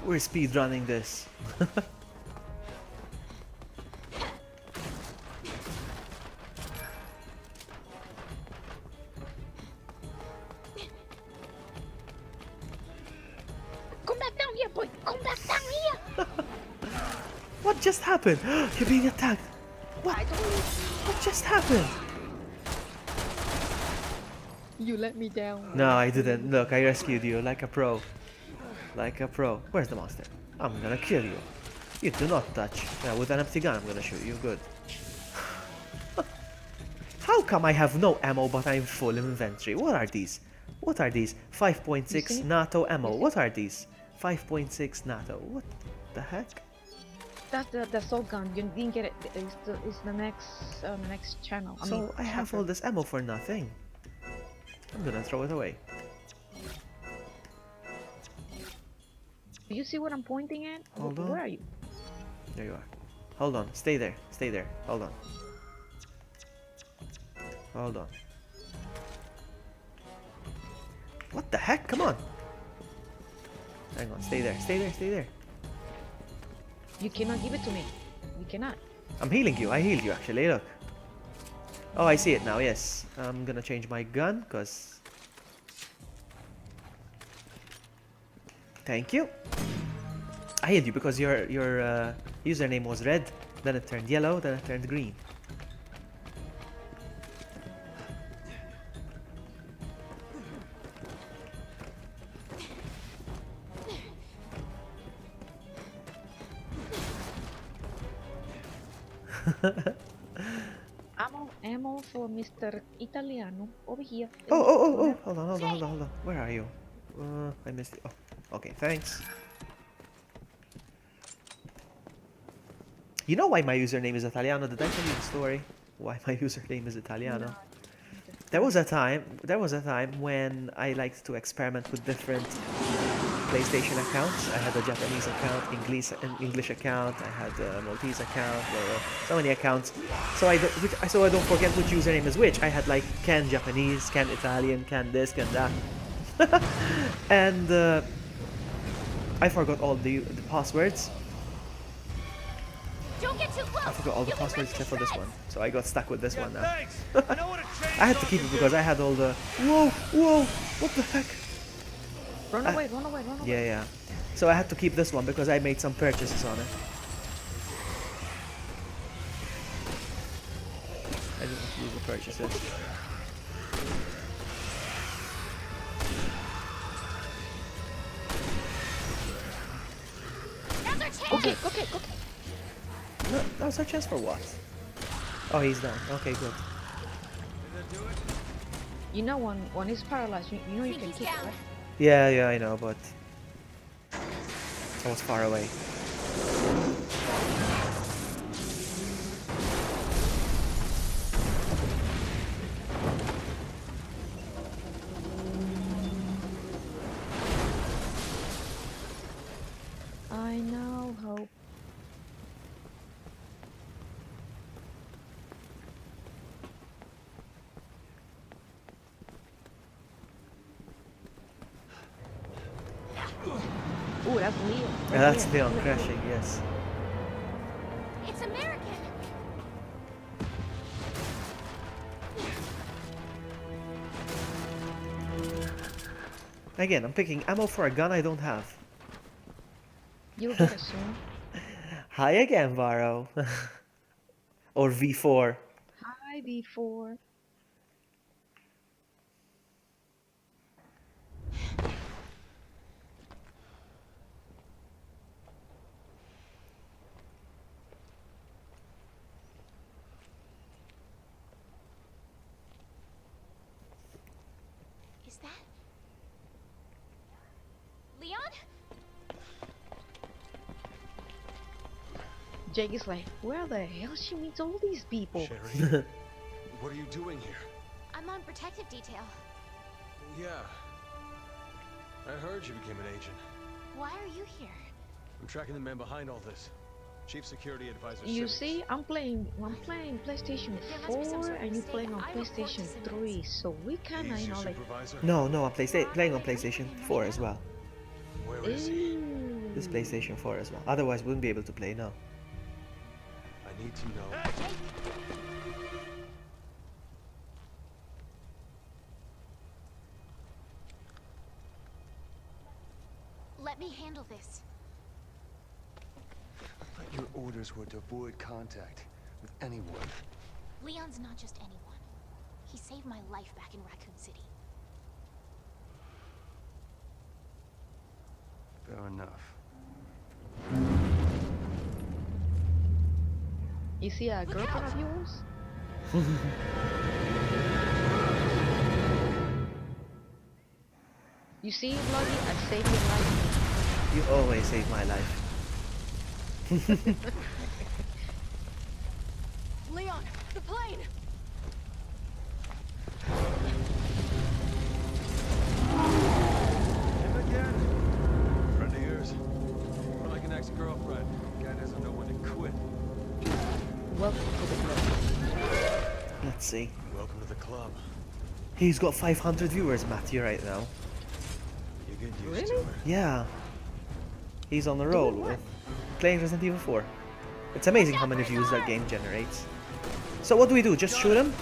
We're speedrunning this. Come back down here, boy. Come back down here. What just happened? You're being attacked. What? What just happened? You let me down. No, I didn't. Look, I rescued you like a pro. Like a pro. Where's the monster? I'm gonna kill you. You do not touch. Yeah, with an empty gun, I'm gonna shoot you. Good. How come I have no ammo but I'm full inventory? What are these? What are these? 5.6 NATO ammo. What are these? 5.6 NATO. What the heck? That's the assault gun. You didn't get it. It's the next channel. So I have all this ammo for nothing. I'm gonna throw it away. Do you see what I'm pointing at? Hold on. Where are you? There you are. Hold on. Stay there. Stay there. Hold on. Hold on. What the heck? Come on. Hang on. Stay there. Stay there. Stay there. You cannot give it to me. You cannot. I'm healing you. I healed you actually. Look. Oh, I see it now. Yes. I'm gonna change my gun because. Thank you. I healed you because your username was red, then it turned yellow, then it turned green. Ammo for Mr. Italiano over here. Oh! Hold on. Where are you? I missed it. Oh, okay. Thanks. You know why my username is Italiano? Did I tell you the story? Why my username is Italiano? There was a time when I liked to experiment with different PlayStation accounts. I had a Japanese account, English account, I had a Maltese account, there were so many accounts. So I don't forget which username is which. I had like Ken Japanese, Ken Italian, Ken this, Ken that. And I forgot all the passwords. Don't get too close! I forgot all the You'll get passwords ripped except for to this shreds. one. So I got stuck with this one now. Thanks. I know what a I had to keep it because I had all the... Whoa! What the heck? Run away. Yeah. So I had to keep this one because I made some purchases on it. I didn't use the purchases. Okay, okay, okay. No, now's our chance for what? Oh, he's down. Okay, good. You know one is paralyzed. You know you can kick it, right? Yeah, I know, but I was far away. I now hope. Ooh, that's Leon. Right Yeah, that's there. Leon crashing, yes. It's American! Again, I'm picking ammo for a gun I don't have. You'll get it soon. Hi again, Varro. Or V4. Hi, V4. Is that... Leon? Jake is like, where the hell she meets all these people? Sherry, what are you doing here? I'm on protective detail. Yeah. I heard you became an agent. Why are you here? I'm tracking the man behind all this. Chief Security Advisor You Simmons. see, I'm playing PlayStation There must be some 4 sort of and you're mistake. playing on I report to PlayStation Simmons. 3, so we kinda, He's you your know, like, supervisor? No, I'm playing on PlayStation 4 as well. Where is he? ooh. This PlayStation 4 as well. Otherwise, we wouldn't be able to play now. I need to know. Let me handle this. Your orders were to avoid contact with anyone. Leon's not just anyone. He saved my life back in Raccoon City. Fair enough. You see a girlfriend of yours? You see, Bloody, I saved your life. You always save my life. Leon, the plane! Him again? Friend of yours? More like an ex-girlfriend. Guy doesn't know when to quit. Welcome to the club. Let's see. Welcome to the club. He's got 500 viewers, Matthew, right now. You get used Really? to it. Yeah. He's on the roll with playing Resident Evil 4. It's amazing how many views that game generates. So what do we do? Just shoot him?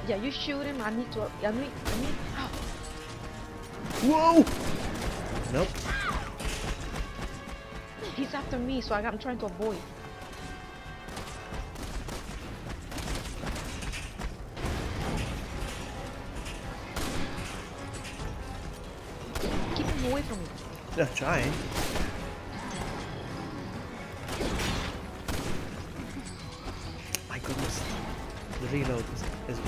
Yeah, you shoot him. I need. Whoa! Nope. He's after me, so I'm trying to avoid. Keep him away from me. They're trying. My goodness. The reload is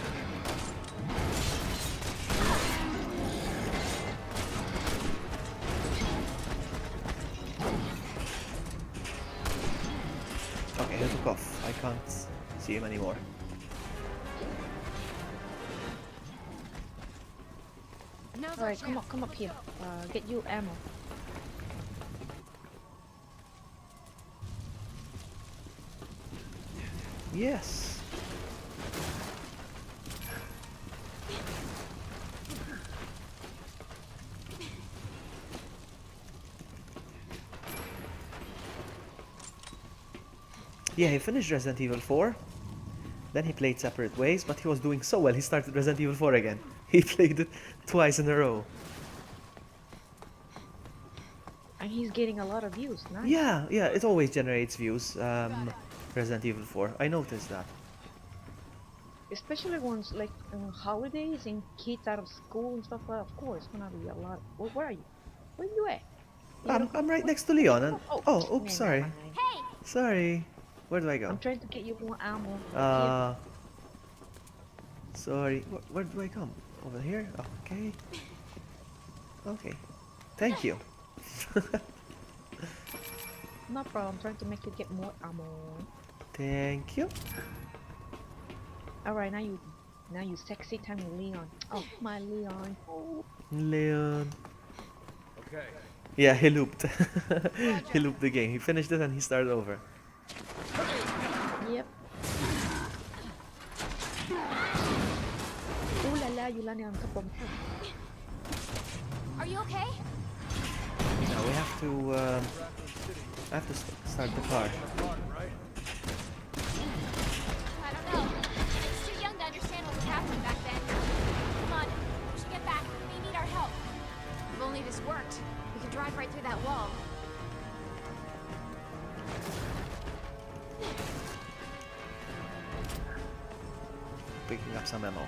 okay, he took off. I can't see him anymore. Alright, come up here. Get you ammo. Yes. Yeah, he finished Resident Evil 4. Then he played Separate Ways, but he was doing so well, he started Resident Evil 4 again. He played it twice in a row. And he's getting a lot of views. Nice. Yeah, yeah, it always generates views. Resident Evil 4. I noticed that. Especially ones like holidays and kids out of school and stuff. Of course, gonna be a lot. Where are you? Where you at? I'm right next to Leon and oh, oops, man, sorry. never mind. Hey! Sorry. Where do I go? I'm trying to get you more ammo. Sorry. Where do I come? Over here? Okay. Okay. Thank you. No problem. I'm trying to make you get more ammo. Thank you. All right, now you sexy time with Leon. Oh, my Leon. Oh. Leon. Okay. Yeah, he looped. He looped the game. He finished it and he started over. Yep. Ooh la la, you landed on top of him. Are you okay? Now we have to. I have to start the car. I don't know. I was too young to understand what was happening back then. Come on, we should get back. We need our help. If only this worked. We could drive right through that wall. Picking up some ammo.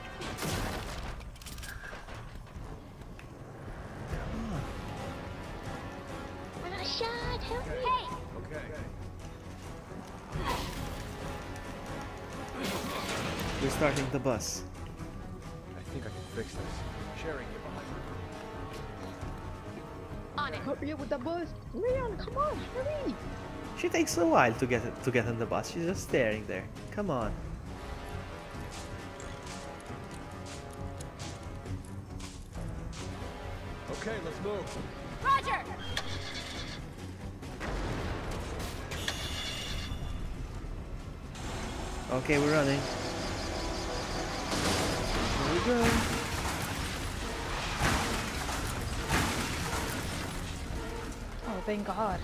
I'm a shot. Help me. Hey! Okay. We're starting the bus. I think I can fix this. Sharing you behind. On it. Hurry up with the bus. Leon, come on, hurry. She takes a while to get in the bus. She's just staring there. Come on. Okay, let's move. Roger! Okay, we're running. Here we go. Oh, thank God.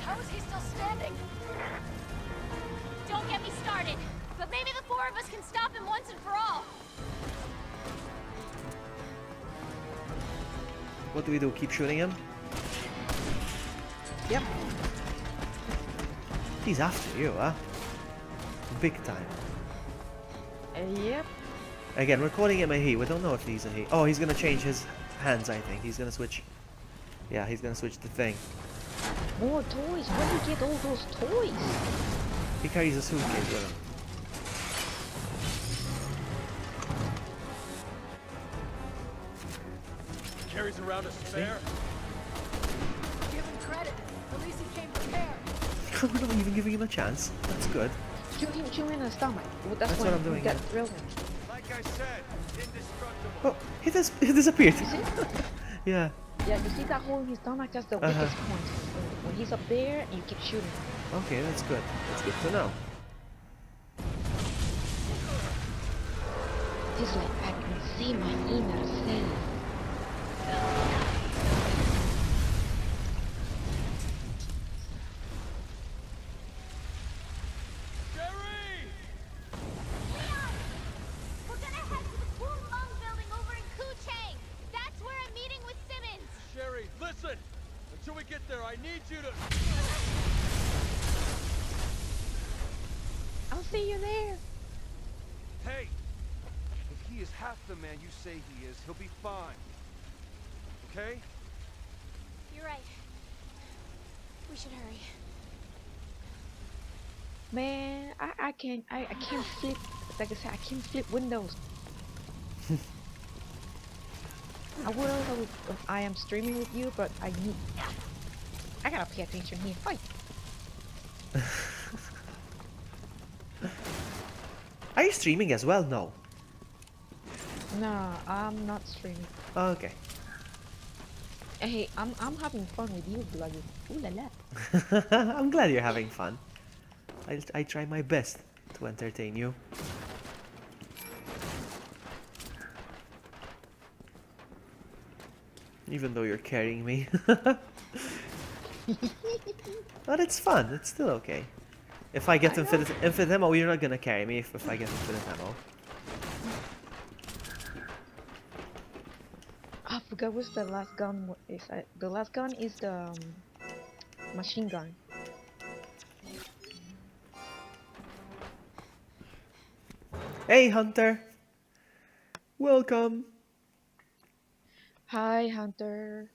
How is he still standing? Don't get me started. But maybe the four of us can stop him once and for all. What do we do? Keep shooting him? Yep. He's after you, huh? Big time. Yep. Again, we're calling him a he. We don't know if he's a he. Oh, he's gonna change his hands, I think. He's gonna switch. Yeah, he's gonna switch the thing. More toys. Where do you get all those toys? He carries a suitcase with him. Carries around a spare. Give him credit. At least he came prepared. We're not even giving him a chance. That's good. Shoot him in the stomach. Well, that's That's when what I'm doing, you got yeah. thrilled him. Like I said, indestructible. Oh, he disappeared. You see? Yeah. Yeah, you see that hole in his stomach? That's the weakest point. When he's up there, you keep shooting. Okay, that's good. That's good to know. He's like, I can see my inner self. Jerry! Leon! We're gonna head to the Wu Lung building over in Kuchang. That's where I'm meeting with Simmons. Sherry, listen! Until we get there, I need you to... I'll see you there. Hey! If he is half the man you say he is, he'll be fine. Okay? You're right. We should hurry. Man, I can't flip, like I said, I can't flip windows. I would if I am streaming with you, but I gotta pay attention here. Fight. Are you streaming as well? No. Nah, I'm not streaming. Okay. Hey, I'm having fun with you, bloody. Ooh la la. I'm glad you're having fun. I try my best to entertain you. Even though you're carrying me. But it's fun, it's still okay. If I get infinite ammo, you're not gonna carry me if I get infinite ammo. I forgot what's the last gun is. The last gun is the machine gun. Hey, Hunter. Welcome. Hi, Hunter.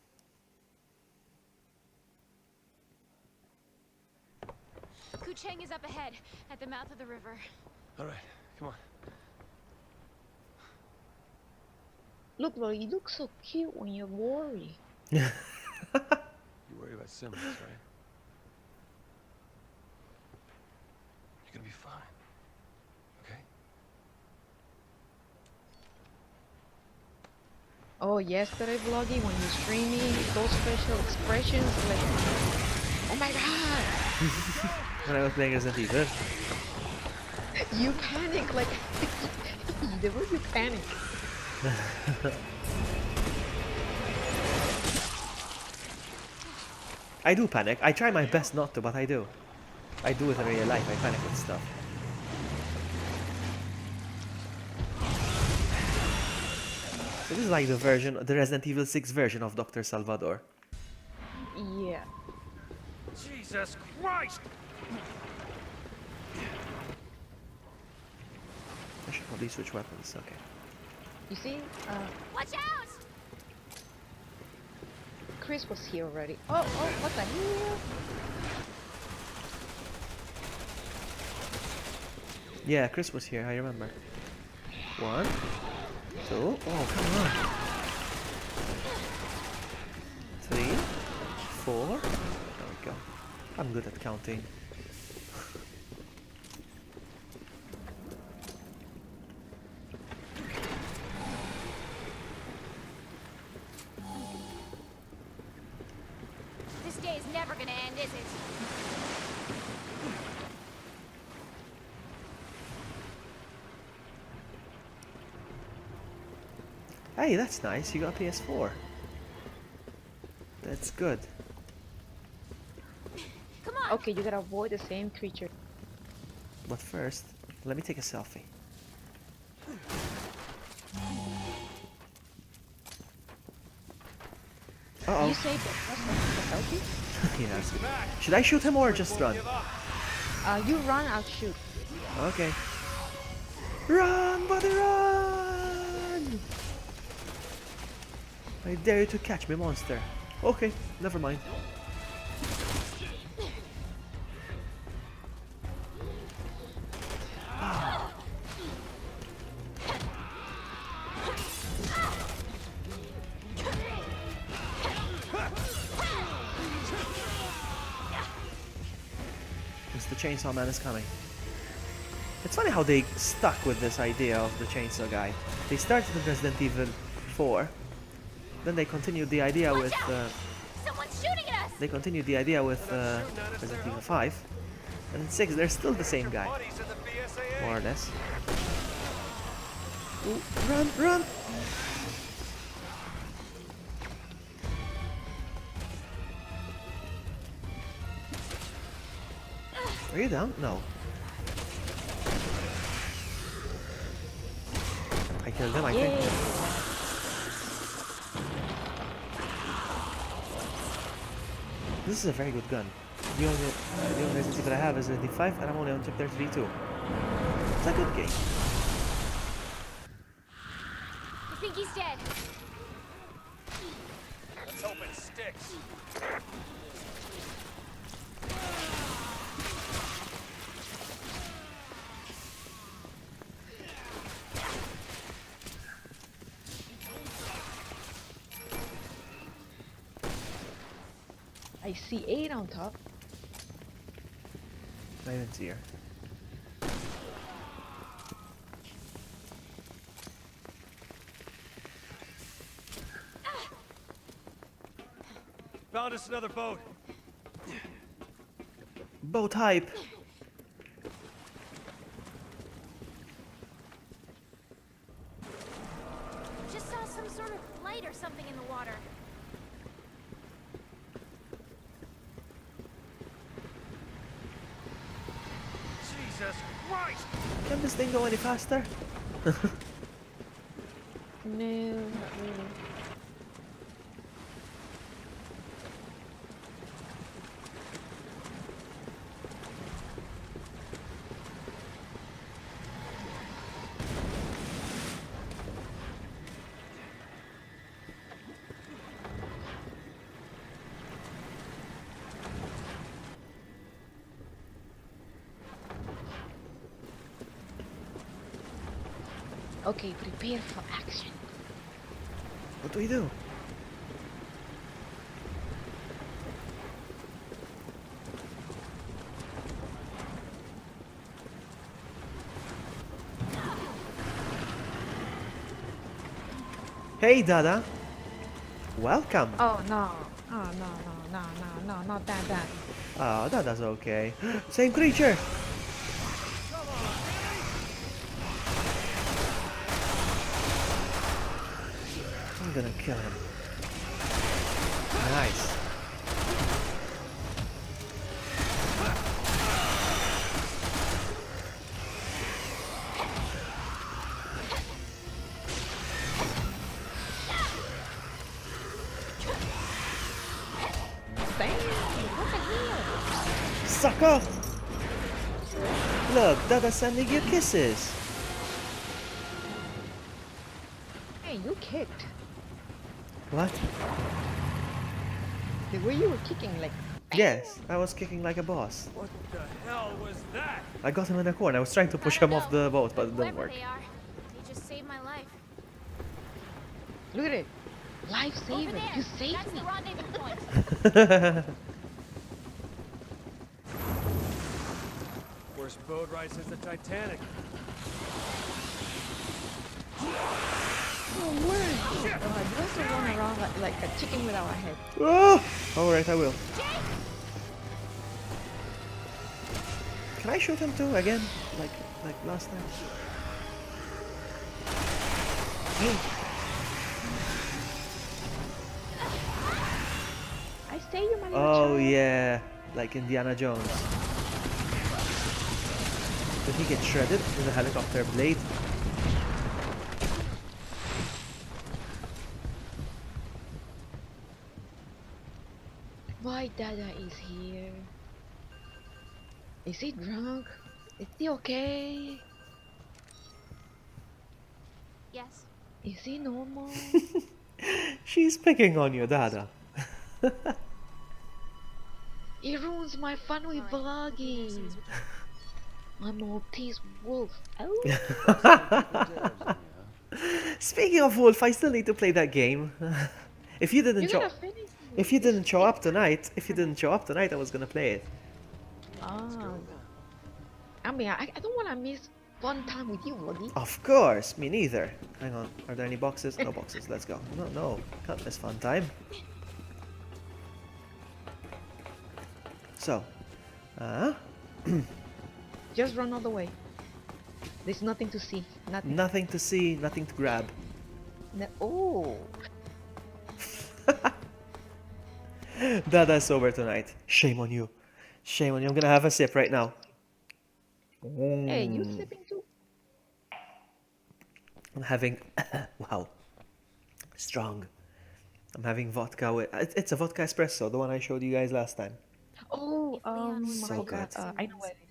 Kucheng is up ahead, at the mouth of the river. All right, come on. Look, bro, you look so cute when you're worried. You worry about Simmons, right? You're gonna be fine. Okay? Oh, yesterday vlogging when you're streaming, those facial expressions like, oh my god, When I was playing Resident Evil. you panic like, the way you panic. I do panic. I try my best not to, but I do. I do it in real life. I panic with stuff. So this is like the Resident Evil 6 version of Dr. Salvador. Yeah. Jesus Christ! I should probably switch weapons. Okay. You see, Watch out! Chris was here already. Oh, what the hell? Yeah, Chris was here. I remember. 1, 2. Oh, come on. 3, 4. There we go. I'm good at counting. This day is never gonna end, is it? Hey, that's nice. You got a PS4. That's good. Come on! Okay, you gotta avoid the same creature. But first, let me take a selfie. Uh You oh. say that's the selfie? Yeah. Should I shoot him or just run? You run, I'll shoot. Okay. Run, buddy, run! I dare you to catch me, monster. Okay, never mind. Mr. Chainsaw Man is coming. It's funny how they stuck with this idea of the chainsaw guy. They started with Resident Evil 4, then they continued the idea with Someone's shooting at us! they continued the idea with Resident Evil 5, and in 6 they're still the same guy, Buddies in the BSAA. more or less. Ooh, run, run! Are you down? No. I killed him, I think. Yay! This is a very good gun. The only Resident Evil I have is Resident Evil 5, and I'm only on chapter 32. It's a good game. I think he's dead. Let's hope it sticks. I see 8 on top. I didn't see her. Found us another boat. Boat hype! Just saw some sort of light or something in the water. Jesus Christ! Can this thing go any faster? No, not really. Okay, prepare for action. What do we do? Hey, Dada. Welcome. Oh no. Oh no, not that. Oh, Dada's okay. Same creature. I'm gonna kill him. Nice. Damn, what the hell? Sucker! Look, Dada's sending you kisses. Hey, you kicked. What? The way you were kicking, like. Yes, I was kicking like a boss. What the hell was that? I got him in the corner. I was trying to push him off the boat, but it didn't Whoever work. they are, they just saved my life. Look at it. Lifesaver. Over there. You saved That's me. the rendezvous point. Worst boat ride since the Titanic. Oh, word. You have to run around like a chicken without a head. Oh! Alright, I will. Can I shoot him too again? Like last time? Hey. I say you, my little Oh child. yeah, like Indiana Jones. Did he get shredded with a helicopter blade? Why Dada is here? Is he drunk? Is he okay? Yes. Is he normal? She's picking on you, Dada. He ruins my fun with vlogging. I'm Maltese wolf. Oh, Speaking of Wolf, I still need to play that game. If you didn't you show, gotta finish it. if you didn't show up tonight, I was gonna play it. Ah. I mean, I don't want to miss fun time with you, Vloggy. Of course, me neither. Hang on, are there any boxes? No boxes. Let's go. No, can't miss fun time. So, Just run all the way. There's nothing to see. Nothing. nothing to see, nothing to grab. Oh. Dada's sober tonight. Shame on you. Shame on you. I'm gonna have a sip right now. Hey, you sipping too? I'm having wow, strong. I'm having vodka with it's a vodka espresso, the one I showed you guys last time. Oh, my So God. good. I know what it is.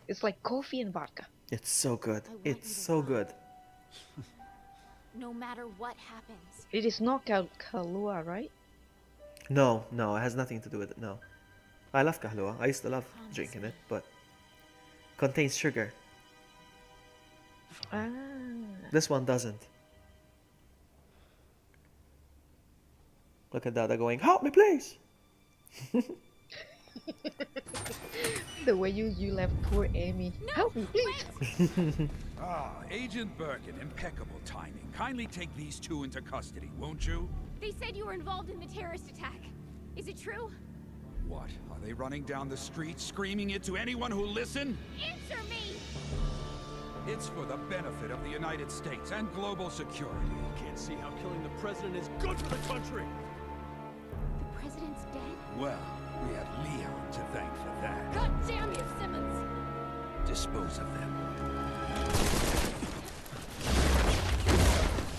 It's like coffee and vodka. It's so good. I want It's you to so know. good. No matter what happens. It is not Kahlua, right? No, it has nothing to do with it. No, I love Kahlua. I used to love Promise drinking me. it, but contains sugar. Ah. This one doesn't. Look at Dada going, help me, please. The way you left poor Amy. Help me, please. Ah, Agent Birkin, impeccable timing. Kindly take these two into custody, won't you? They said you were involved in the terrorist attack. Is it true? What, are they running down the street screaming it to anyone who'll listen? Answer me! It's for the benefit of the United States and global security. Can't see how killing the president is good for the country. The president's dead? Well, we have Leon to thank for that. God damn you, Simmons! Dispose of them.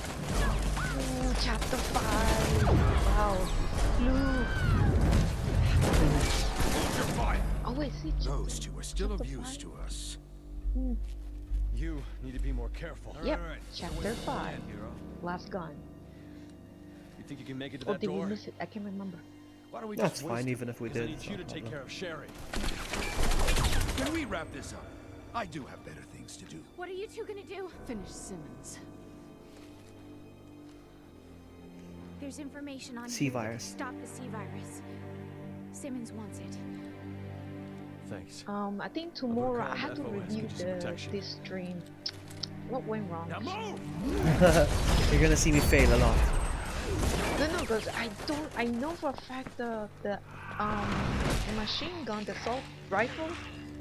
Ooh, chapter 5. Wow. Blue. Hold your fire! Oh, wait, see. Those two are still of Chapter use 5. to us. You need to be more careful. Yep. All right. Chapter 5. Hero. Last gun. You think you can make it to Or that did we door? miss it? I can't remember. Why don't we That's just fine, waste it? even if we 'Cause I did, need it's you no to take problem. care of Sherry. Can we wrap this up? I do have better things to do. What are you two gonna do? Finish Simmons. There's information on C here that can virus. stop the C virus. Simmons wants it. Thanks. I think tomorrow I Overcome have to FOS review gives you protection. this stream. What went wrong? Now move! You're gonna see me fail a lot. No, because I know for a fact the machine gun, the assault rifle,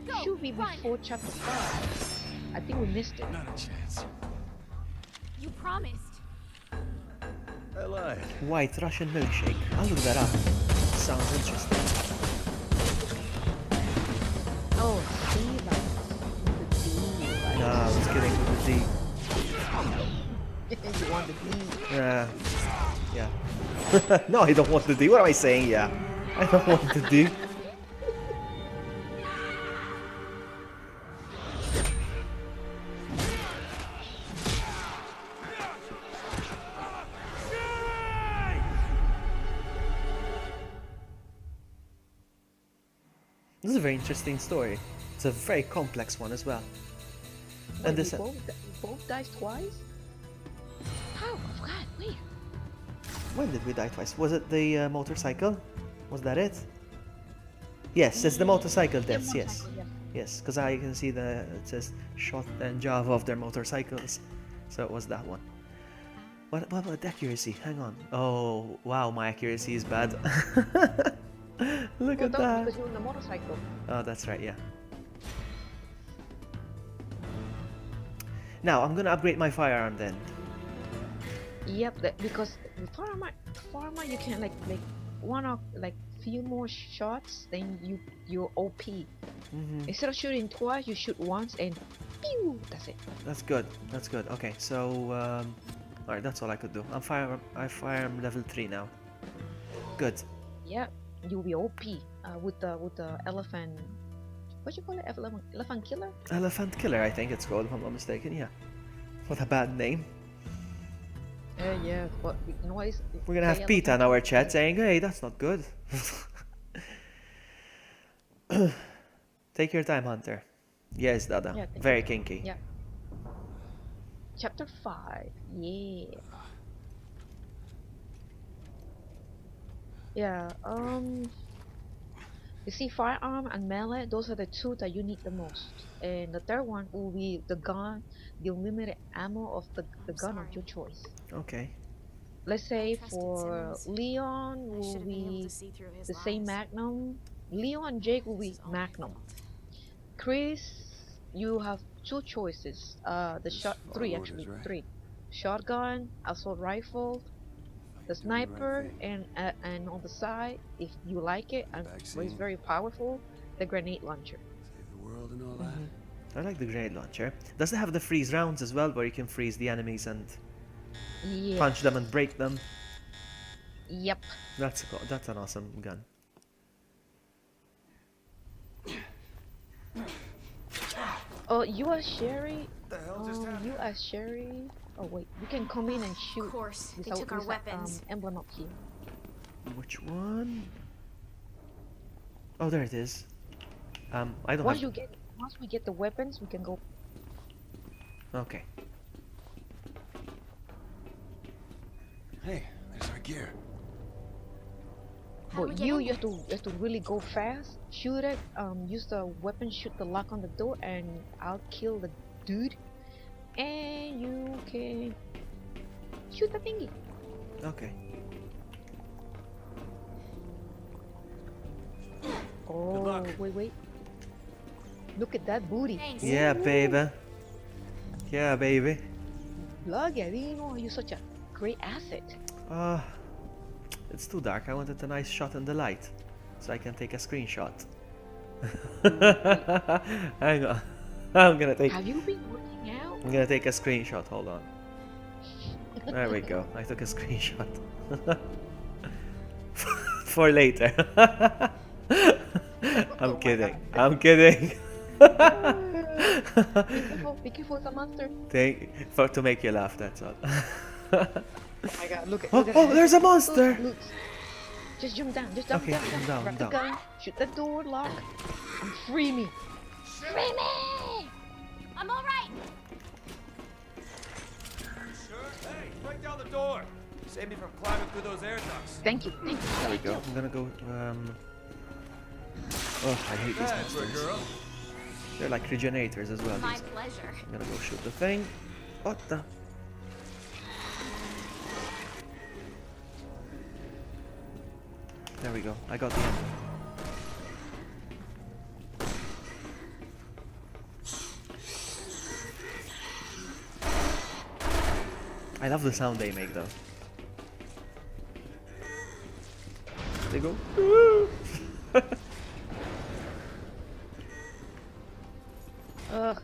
Go, should be run. before chapter 5. I think we missed it. Not a chance. You promised. I lied. White Russian milkshake. I'll look that up. Sounds interesting. Oh, see, like the D. No, I was kidding with the D. Like, you want the D. Yeah. No, I don't want the D. What am I saying? Yeah. I don't want the D. This is a very interesting story. It's a very complex one as well. Wait, And this, we both died twice? How? I forgot. Wait. when did we die twice? Was it the motorcycle? Was that it? Yes, it's the motorcycle deaths. Yes, motorcycle, yeah. yes, because I can see it says shot and Java of their motorcycles, so it was that one. What about accuracy? Hang on. Oh wow, my accuracy is bad. Look Well, at that's that. because you're on the motorcycle. Oh, that's right, yeah. Now, I'm gonna upgrade my firearm then. Yep, because the farmer you can like one or like few more shots, then you're OP. Instead of shooting twice, you shoot once and pew. That's it. That's good. That's good. Okay, so alright, that's all I could do. I firearm level 3 now. Good. Yeah, you'll be OP with the elephant. What you call it? Elephant killer? Elephant Killer, I think it's called, if I'm not mistaken. Yeah. What a bad name. Yeah. But you know what is? We're gonna have Peter in our chat saying, "Hey, that's not good." Take your time, Hunter. Yes, Dada. Yeah, take Very kinky. Yeah. Chapter 5. Yeah. Yeah. You see, firearm and melee, those are the two that you need the most. And the third one will be the gun, the unlimited ammo of the gun of your choice. Okay. Let's say Trusted for Simmons. Leon I will should have been able be to see through his the same lies. Magnum. Leon and Jake will be This is all my Magnum. fault. Chris, you have two choices. Follow Three orders, actually, right? three. Shotgun, assault rifle, the Doing the right sniper, thing. and on the side, if you like it, and it's Vaccine. very powerful, the grenade launcher. Save the world and all that. I like the grenade launcher. Does it have the freeze rounds as well, where you can freeze the enemies and Yeah. punch them and break them? Yep. That's an awesome gun. Oh, you are Sherry. What the hell just happened? You are Sherry. Oh wait, you can come in and shoot. Of course, they without took our this, weapons. emblem up here. Which one? Oh, there it is. I don't Once have. once we get the weapons, we can go. Okay. Hey, there's our gear. How do we But get you in have to really go fast. Shoot it. Use the weapon. Shoot the lock on the door, and I'll kill the dude. And you can shoot the thingy. Okay. Oh, luck. wait. Look at that booty. Thanks. Yeah, baby. Yeah, baby. Lagarino, you're such a great asset. It's too dark. I wanted a nice shot in the light, so I can take a screenshot. Hang on. I'm gonna take Have you been working out? I'm gonna take a screenshot. Hold on. There we go. I took a screenshot. For later. I'm kidding. I'm kidding. Be careful, it's a monster. To make you laugh, that's all. Oh my god, look at Oh, that. there's a monster! Look. Just jump down, just jump Okay, I'm down, Grab I'm the down. gun, shoot the door lock, and free me. Free me! the door. Save me from climbing through those air ducts. Thank you. Thank you. There we go. I'm gonna go. Oh, I hate these Bad for a monsters. girl. They're like regenerators as well. My These. pleasure. I'm gonna go shoot the thing. What the? There we go. I got the end. I love the sound they make though. They go.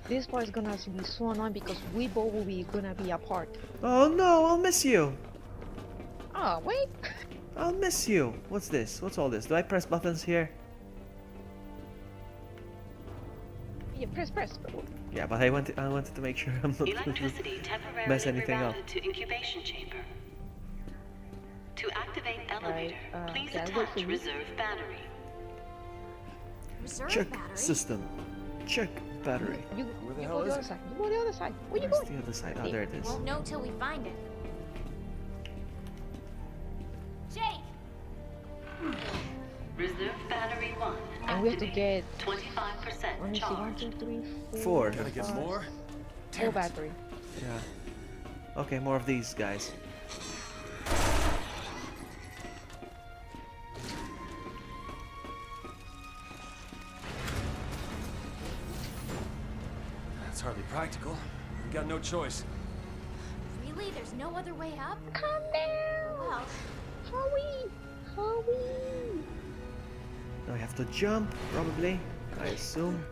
This part is gonna be so annoying because we both will be gonna be apart. Oh no, I'll miss you. Oh, wait. I'll miss you. What's this? What's all this? Do I press buttons here? Yeah, press. Yeah, but I wanted to make sure I'm not going to Electricity temporarily mess anything up. rerouted to incubation chamber. To activate elevator, please okay, I'll wait for attach you. reserve battery. Reserve Check battery? system. Check battery. You Where the you hell go the is other it? side. You go the other side. Where you Where's going? the other side? Oh, there it is. Won't know till we find it. Jake! Reserve battery 1. And we have to get. 25% Let me see. 1, charged. 2, 3, 4. Four. Gotta get five, more. 4 battery. Yeah. Okay, more of these guys. That's hardly practical. We got no choice. Really? There's no other way up? Calm down. Well, Hurry. Now I have to jump, probably. I assume.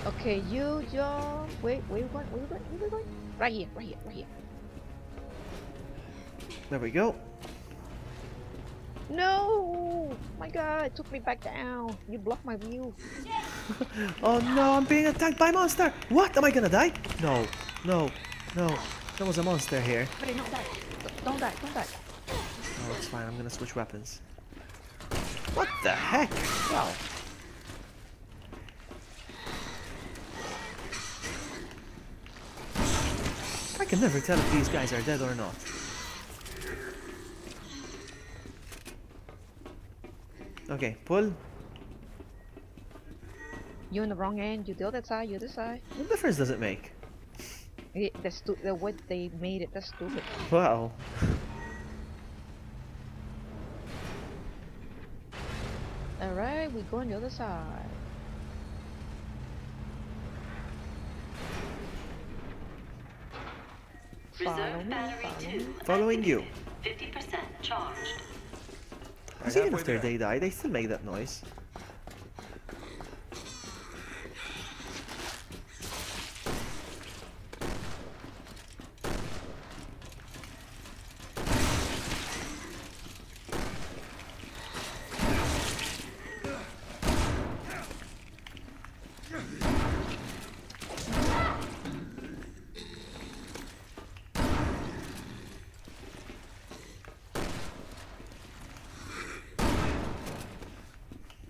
Okay, you jump. Wait, where you going? Where you going? Right here. There we go. No! My God, it took me back down. You blocked my view. Oh no, I'm being attacked by a monster. What? Am I gonna die? No. There was a monster here. Hurry, don't die. Don't die. Oh, it's fine. I'm gonna switch weapons. What the heck? Wow. I can never tell if these guys are dead or not. Okay, pull. You're on the wrong end. You the other side. You the side. What difference does it make? The way they made it. That's stupid. Wow. All right, we go on the other side. Follow Reserve me, battery follow 2. me. Following you. 50% charged. Because even halfway after there. they die, they still make that noise.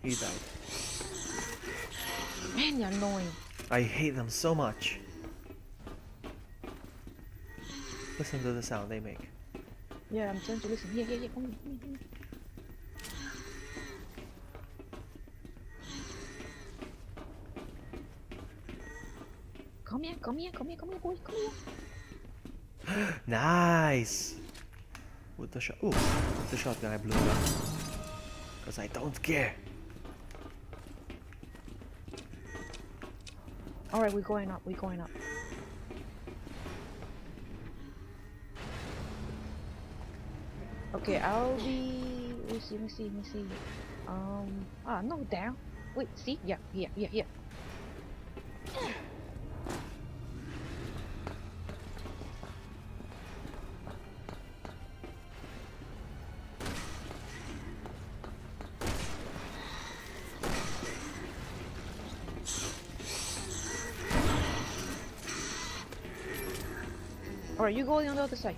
He died. Man, you're annoying. I hate them so much. Listen to the sound they make. Yeah, I'm trying to listen. Here. Come here. Come here, boy. Come here. Nice! With the shot. Ooh, with the shotgun I blew it up. Because I don't care. Alright, we're going up. Okay, I'll be. Let me see. No, down. Wait, see? Yeah. Alright, you go on the other side.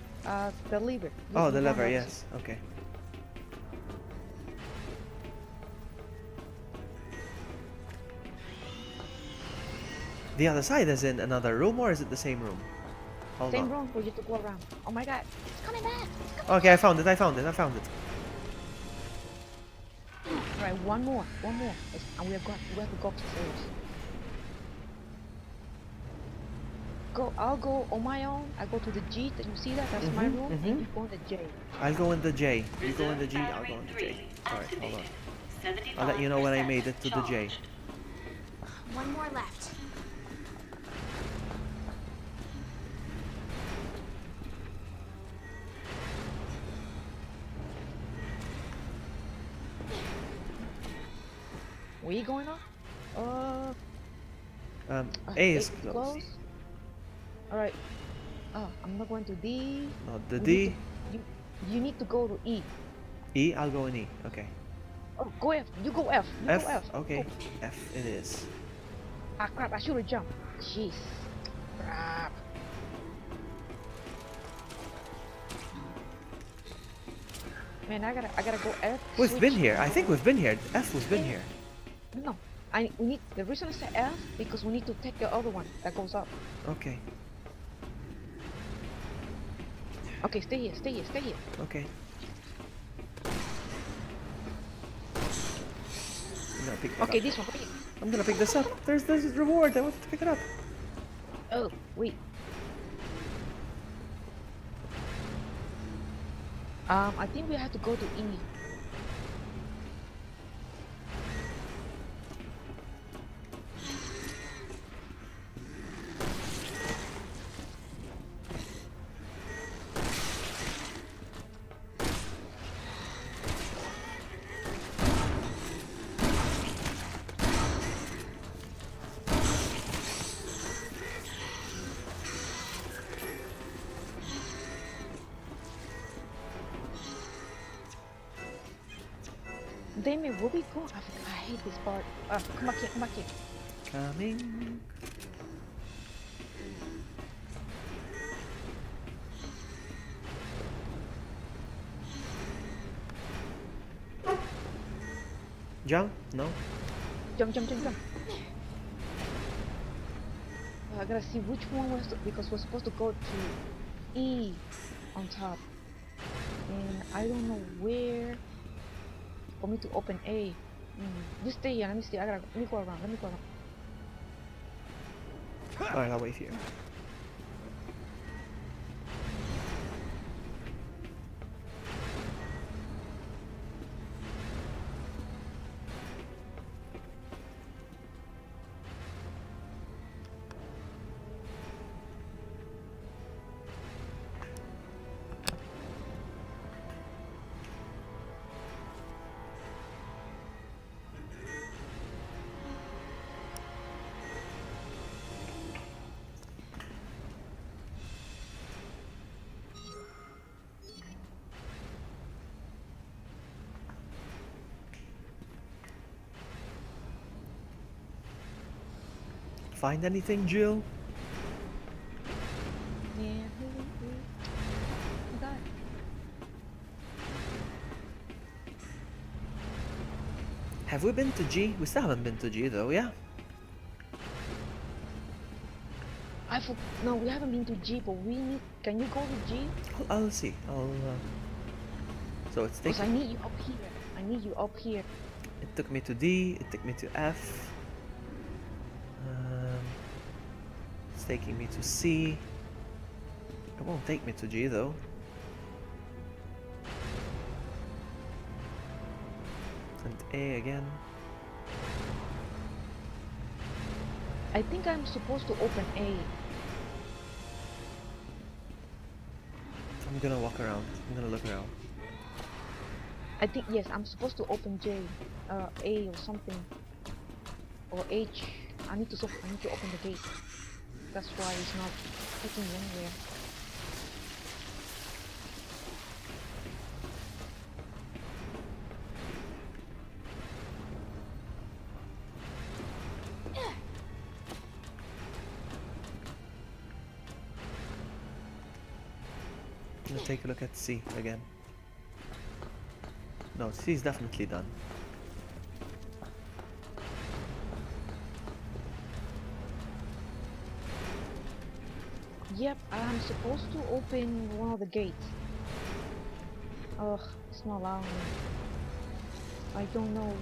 The lever. Oh, the You go on lever, other yes. Okay. The other side is in another room, or is it the same room? Hold Same on. room for you to go around. Oh my god, it's coming back. Okay, I found it. Alright, one more. And we have to go upstairs. I'll go on my own. I go to the G. You see that? That's my room. And you go in the J. I'll go in the J. You go in the G, I'll go in the J. Alright, hold on. I'll let you know when I made it to the J. One more left. Where you going up? A is it's close. Alright. I'm not going to D. Not the We D. need to- You need to go to E. E, I'll go in E. Okay. Oh, go F. You go F. You F. go F. Okay. Go. F it is. Ah, crap. I should have jumped. Jeez. Crap. Man, I gotta go F. We've switch. been here. I think we've been here. F was been here. No. We need, the reason I said F, because we need to take the other one that goes up. Okay. Okay, stay here. Okay. I'm gonna pick that Okay, up. this one. Wait. I'm gonna pick this up. There's this reward. I want to pick it up. Oh, wait. I think we have to go to E. Damn it, where we go? I hate this part. Come back here. Coming. Jump? No. Jump. I gotta see which one was because we're supposed to go to E on top. And I don't know where for me to open A. Just stay here, let me see. Let me go around. Alright, I'll wait here. Find anything, Jill? Yeah, God. Have we been to G? We still haven't been to G though, yeah? No, we haven't been to G, but we need. Can you go to G? I'll see. So it's Because I taking. need you up here. It took me to D. It took me to F. It's taking me to C. It won't take me to G though. And A again. I think I'm supposed to open A. I'm gonna walk around. I'm gonna look around. I think yes, I'm supposed to open J, A or something, or H. I need to open the gate. That's why it's not taking me anywhere. I'm gonna take a look at C again. No, C is definitely done. Yep, I'm supposed to open one of the gates. Ugh, it's not allowing me. I don't know.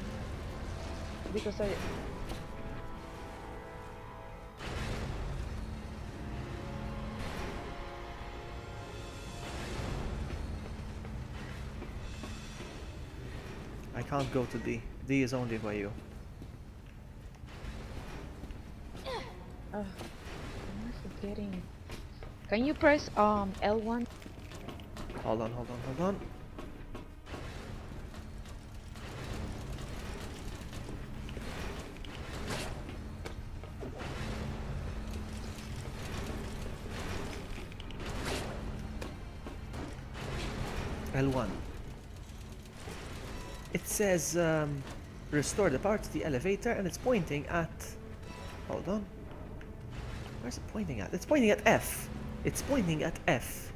Because I can't go to D. D is only by you. I'm forgetting. Can you press L1? Hold on, hold on, hold on. L1. It says restore the power to the elevator, and it's pointing at... Hold on. Where's it pointing at? It's pointing at F. It's pointing at F.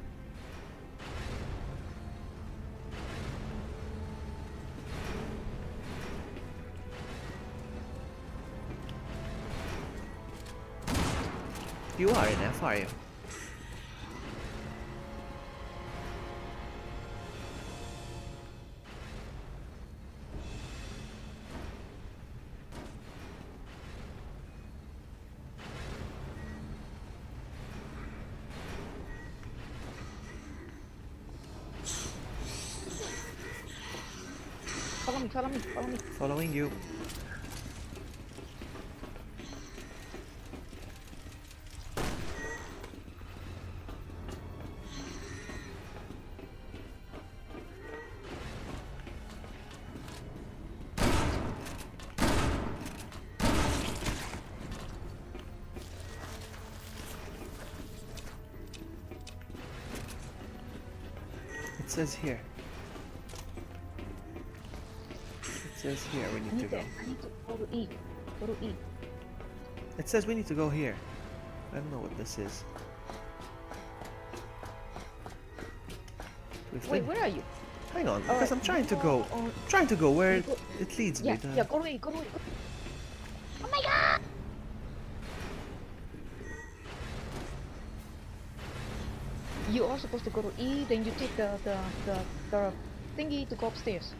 You are in F, are you? Follow me, follow me, follow me. Following you. It says here. It says here we need to go. I need to go to E. Go to E. It says we need to go here. I don't know what this is. Wait, where are you? Hang on, because Alright, I'm trying to go go. on- Trying to go where go- it leads Yeah, me. yeah, go to E, go to E. Oh my god! You are supposed to go to E, then you take the thingy to go upstairs.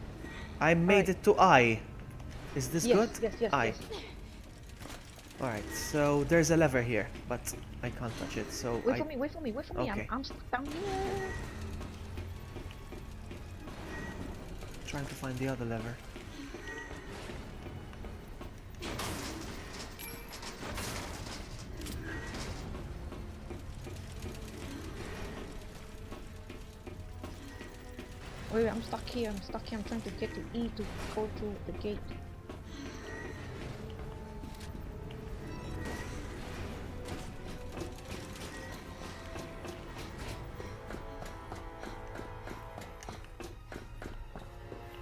I made Alright. it to I. Is this Yes, good? yes, yes, I. yes. Alright, so there's a lever here, but I can't touch it, so Wait for me, wait for me, wait for me. Okay. I'm stuck down here. Trying to find the other lever. Wait, I'm stuck here. I'm stuck here. I'm trying to get to E to go through the gate.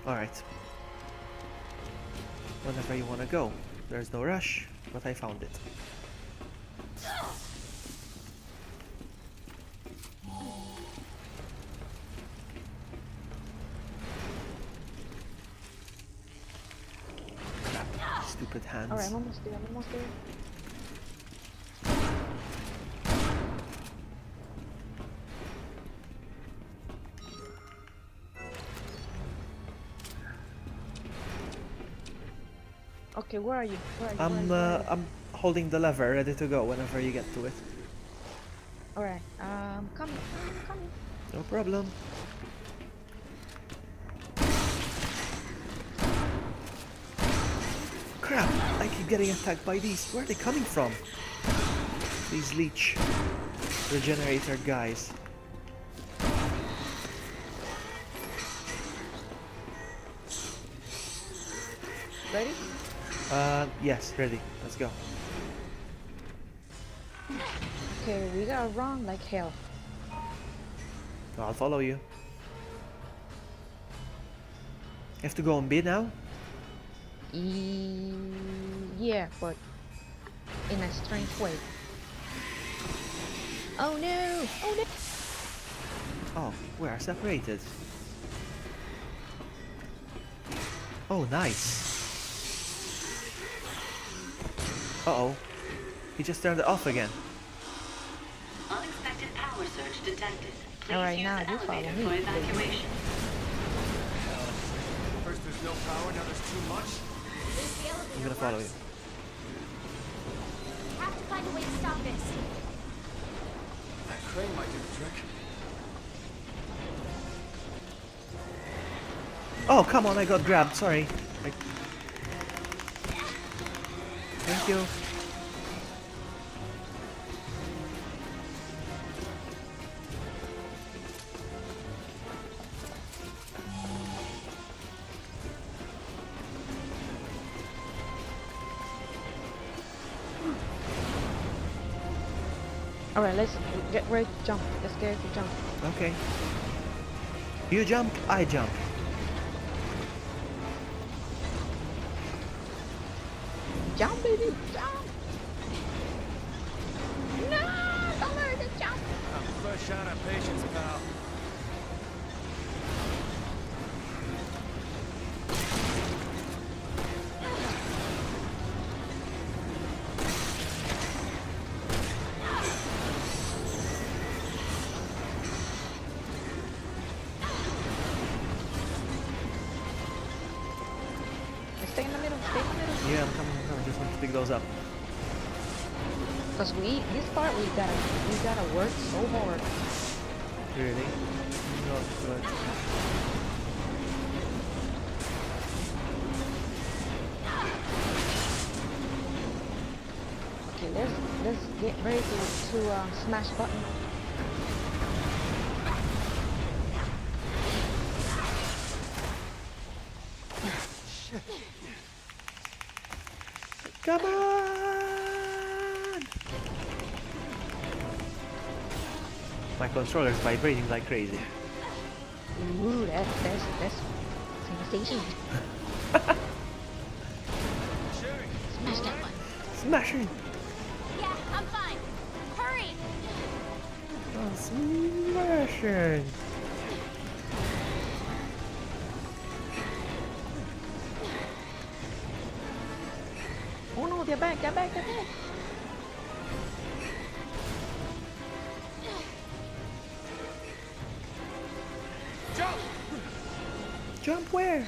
Alright. Whenever you wanna go. There's no rush, but I found it. Stupid hands. Alright, I'm almost there. I'm almost there. Okay, where are you? Where are you? I'm holding the lever, ready to go whenever you get to it. Alright, coming, coming. No problem. Crap! I keep getting attacked by these. Where are they coming from? These leech regenerator guys. Ready? Yes, ready. Let's go. Okay, we gotta run like hell. I'll follow you. You have to go on B now? Yeah, but in a strange way. Oh no! Oh no! Oh, we are separated. Oh, nice. Uh-oh. He just turned it off again. Unexpected detected. Please Alright, use now the you follow elevator me, for baby. evacuation. First there's no power, now there's too much. At least the elevator I'm gonna follow works. you. Have to find a way to stop this. That crane might do the trick. Oh, come on, I got grabbed. Sorry. Thank you. Alright, let's get ready to jump. Let's get ready to jump. Okay. You jump, I jump. Jump, baby, jump! No! Don't let her just jump! I'm fresh out of patience, pal. Stay in the middle, stay in the middle. Yeah, I'm coming. Just want to pick those up. Cause this part we gotta work so hard. Really? Not good. Okay, let's get ready to smash button. Come on! My controller's vibrating like crazy. Ooh, that's sensation. Smash that button. Smashing! Yeah, I'm fine. Hurry! Oh, smashing! Oh no, they're back, they're back, they're back. Jump! Jump where?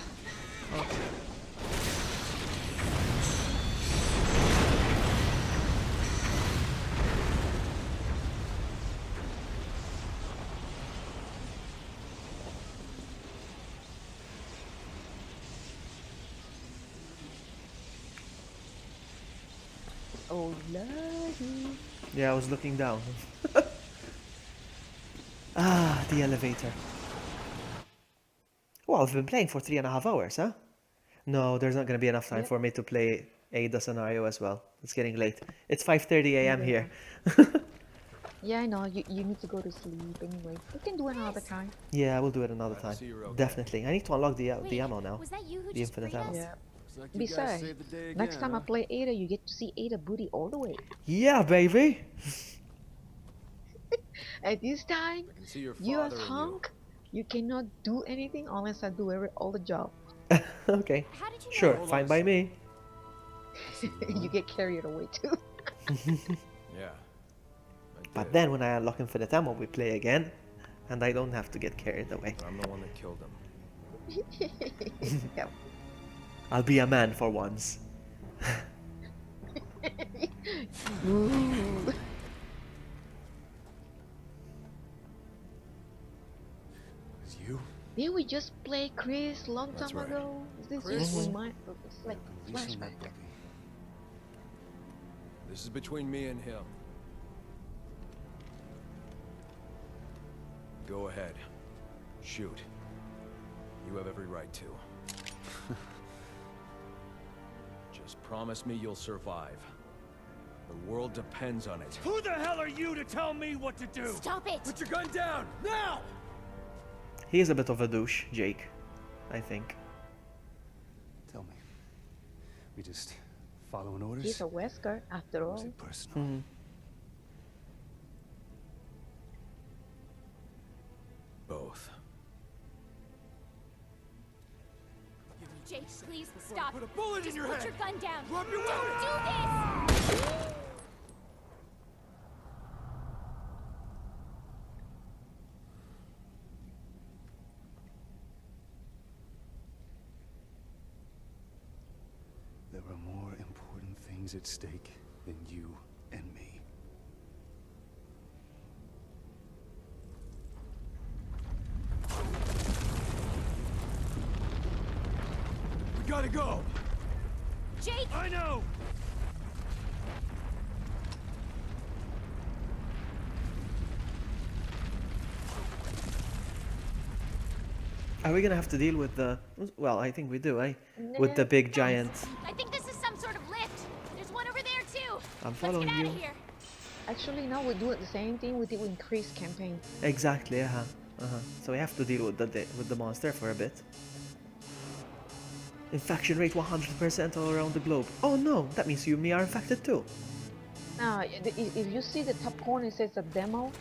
Oh, lordy. Yeah, I was looking down. Ah, the elevator. Well, I've been playing for 3.5 hours, huh? No, there's not gonna be enough time Yep. for me to play Ada scenario as well. It's getting late. It's 5:30 a.m. here. Yeah, I know, you need to go to sleep anyway. We can do it another time. Yeah, we'll do it another Glad time. to see you're okay. Definitely. I need to unlock the Wait, ammo now. was that you who The just infinite freed ammo. us? Yeah. Looks like you guys Besides, saved the day next again, time I huh? play Ada, you get to see Ada booty all the way. Yeah, baby! At this time, I can see your you as father in hunk, you cannot do anything unless I do all the job. Okay. How did you Sure, know? fine by me. You get carried away too. Yeah. I But did, then when I unlock infinite ammo, we play again. And I don't have to get carried away. but I'm the one that killed him. Yeah. I'll be a man for once. Ooh. It's you? Didn't we just play Chris long That's time right. ago? Is this Chris? just remind? It's like Unleashing flashback. that puppy. This is between me and him. Go ahead. Shoot. You have every right to. Just promise me you'll survive. The world depends on it. Who the hell are you to tell me what to do? Stop it! Put your gun down! Now! He is a bit of a douche, Jake. I think. Tell me. We just following orders? He's a Wesker after Or was all. it personal? Hmm. Both. Jake, please stop. Put a bullet Just in your put head! your gun down. Drop your Don't weapon! do this! things at stake than you and me. We gotta go! Jake! I know! Are we gonna have to deal with the... Well, I think we do, eh? With the big giant... I think this is some sort of lift. There's one over there too. I'm Let's following get out you. of here. Actually, now we do it the same thing we did with increased campaign. Exactly, So we have to deal with the monster for a bit. Infection rate 100% all around the globe. Oh no, that means you and me are infected too. Now, if you see the top corner, it says a demo,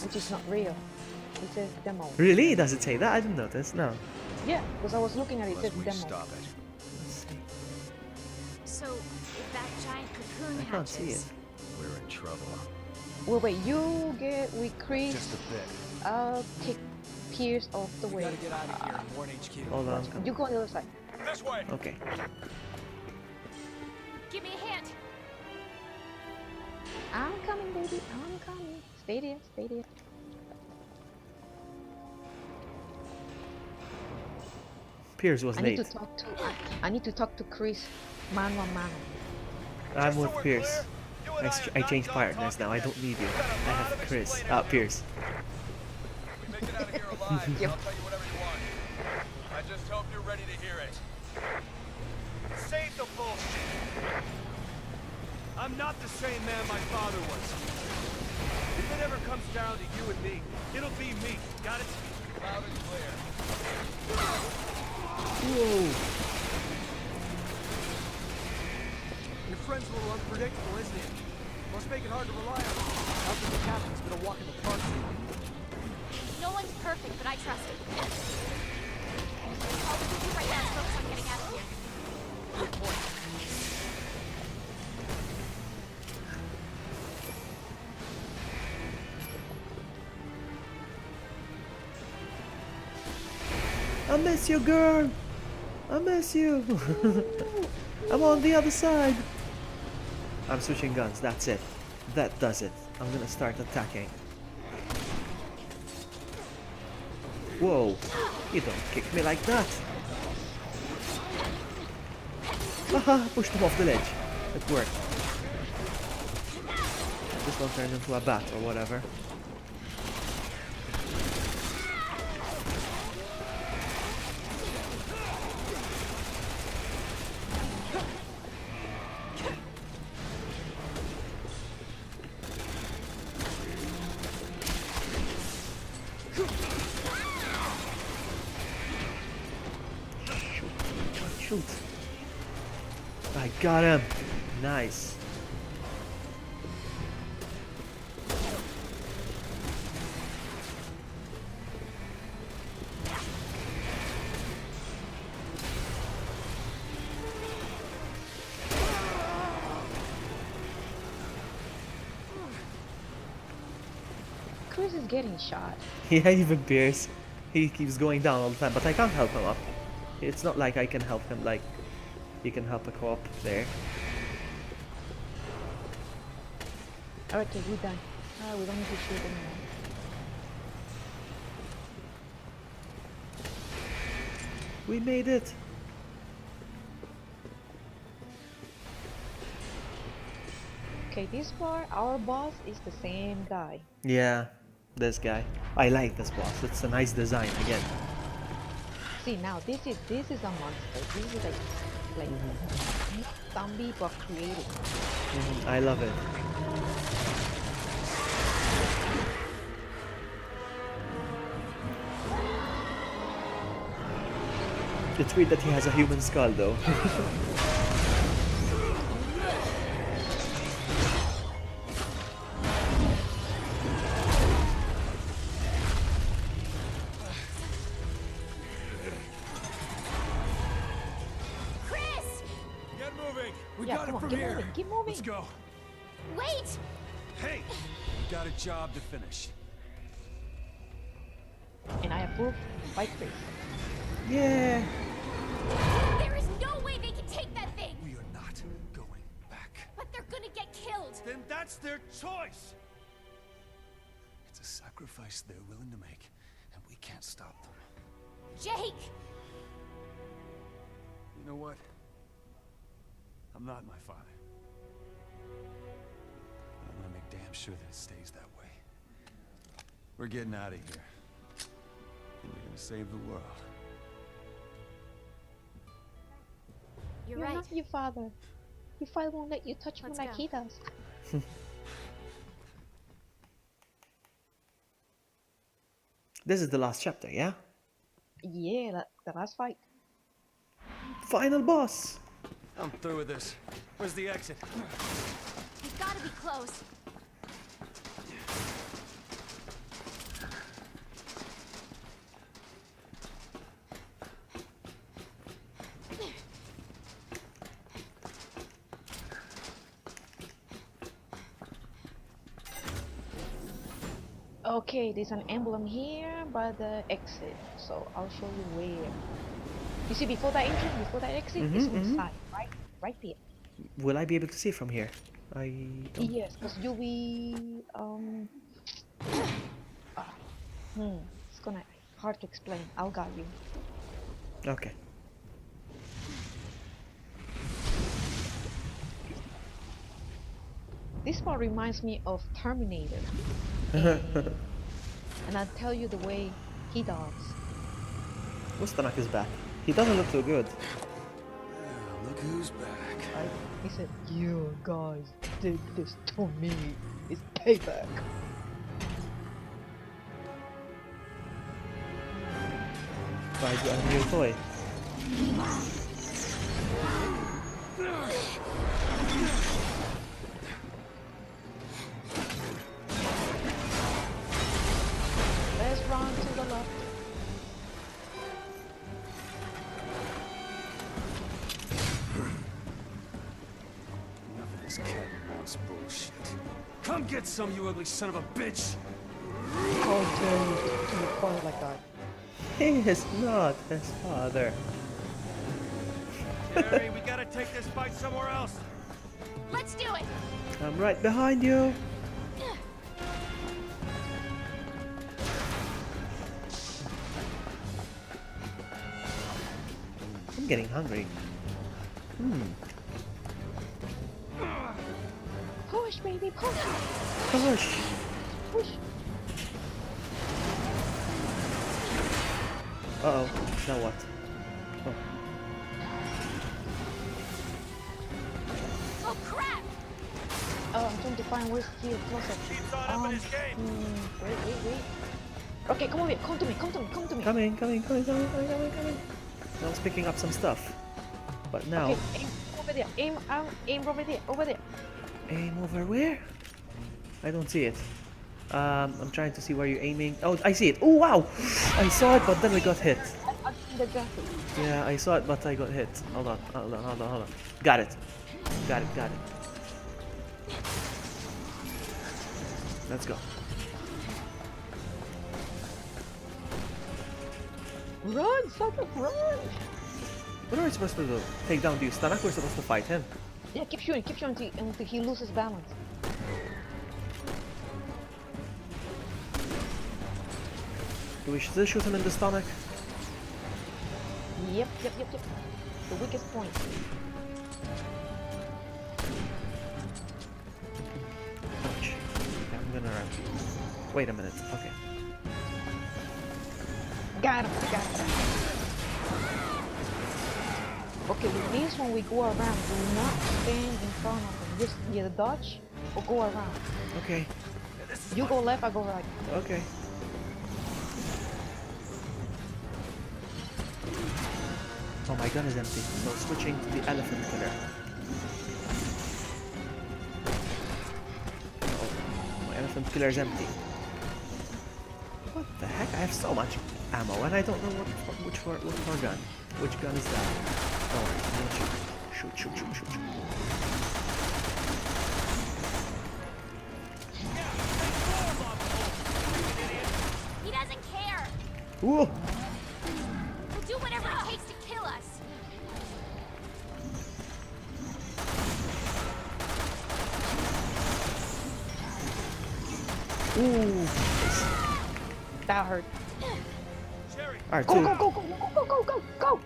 which is not real. It says demo. Really? Does it say that? I didn't notice. No. Yeah, because I was looking at it, it says demo. Stop it. Let's see. So, if that giant cocoon I can't see it. hatches, We're in trouble. Wait, you get with Chris. Just a bit. I'll kick Pierce off the way. Gotta get out of here. Warren HQ. Hold on. You go on the other side. This way. Okay. Give me a hand. I'm coming, baby. I'm coming. Stay there. Stay there. Piers was I late. need to talk to. I need to talk to Chris. Mano a mano. I'm with Piers. I changed partners now. I don't need you. I have Chris. Piers. Make it out of here alive, and I'll tell you whatever you want. I just hope you're ready to hear it. Save the bullshit. I'm not the same man my father was. If it ever comes down to you and me, it'll be me. Got it? Loud and clear. Whoa. Your friend's a little unpredictable, isn't he? Must make it hard to rely on him. How come the captain's gonna walk in the park? No one's perfect, but I trust him. All we can do right now is focus on getting out of here. Good point. I miss you, girl. I miss you. I'm on the other side. I'm switching guns. That's it. That does it. I'm gonna start attacking. Whoa. You don't kick me like that. Haha, pushed him off the ledge. It worked. This one turned into a bat or whatever. Shoot. I got him. Nice. Chris is getting shot. Yeah, even Pierce. He keeps going down all the time, but I can't help him up. It's not like I can help him like you can help a co-op there. Alright, okay, we're done. We don't need to shoot anymore. We made it. Okay, this part, our boss is the same guy. Yeah, this guy. I like this boss. It's a nice design again. See, now this is a monster. This is like zombie but creative. I love it. It's weird that he has a human skull though. Chris! Get moving. We Yeah, got come it on, from keep here. moving, keep moving. Let's go. Wait! Hey, we got a job to finish. And I approve by Chris. Yeah. There is no way they can take that thing! We are not going And that's their choice! It's a sacrifice they're willing to make, and we can't stop them. Jake! You know what? I'm not my father. I'm gonna make damn sure that it stays that way. We're getting out of here. And you're gonna save the world. You're You're right. not your father. Your father won't let you touch Let's me like go. he does. This is the last chapter, yeah? Yeah, the last fight. Final boss! I'm through with this. Where's the exit? We've got to be close. Okay, there's an emblem here by the exit, so I'll show you where. You see, before that entrance, before that exit, it's inside, right there. Will I be able to see from here? I don't. Yes, because you'll be it's gonna hard to explain. I'll guide you. Okay. This part reminds me of Terminator, and I'll tell you the way he does. Mustanak is back. He doesn't look too good. Look who's back. He said, "You guys did this to me. It's payback." Guys, got a new toy. Let's run to the left. Enough of this cat and mouse bullshit. Come get some, you ugly son of a bitch! How dare you to the point like that? He is not his father. Gary, we gotta take this fight somewhere else! Let's do it! I'm right behind you. I'm getting hungry. Push, baby, push! Push. Push! Uh-oh. Now what? Oh. Oh crap! I'm trying to find where's here closer. Keeps on up in his game! Wait. Okay, come over here. Come to me. Coming. I was picking up some stuff. But now... Okay, aim over there. Aim over there. Aim over where? I don't see it. I'm trying to see where you're aiming. Oh, I see it. Oh, wow! I saw it, but then I got hit. I see the graphic. Yeah, I saw it, but I got hit. Hold on. Got it. Let's go. Run, sucker, run! What are we supposed to do? Take down the Ustanak? We're supposed to fight him. Yeah, keep shooting until he loses balance. Do we still shoot him in the stomach? Yep. The weakest point. Ouch. Okay, I'm gonna run. Wait a minute. Okay. Got him. Okay, which means when we go around, do not stand in front of him. Just either dodge or go around. Okay. You go left, I go right. Okay. Oh, my gun is empty. So switching to the elephant killer. Oh, my elephant killer is empty. What the heck? I have so much ammo and I don't know which gun. Which gun is that? Oh, I'm gonna shoot. Shoot. He doesn't care! Whoa! We'll do whatever it takes to kill us! Ooh. That hurt. Alright, Go, two. go, go, go, go, go, go, go!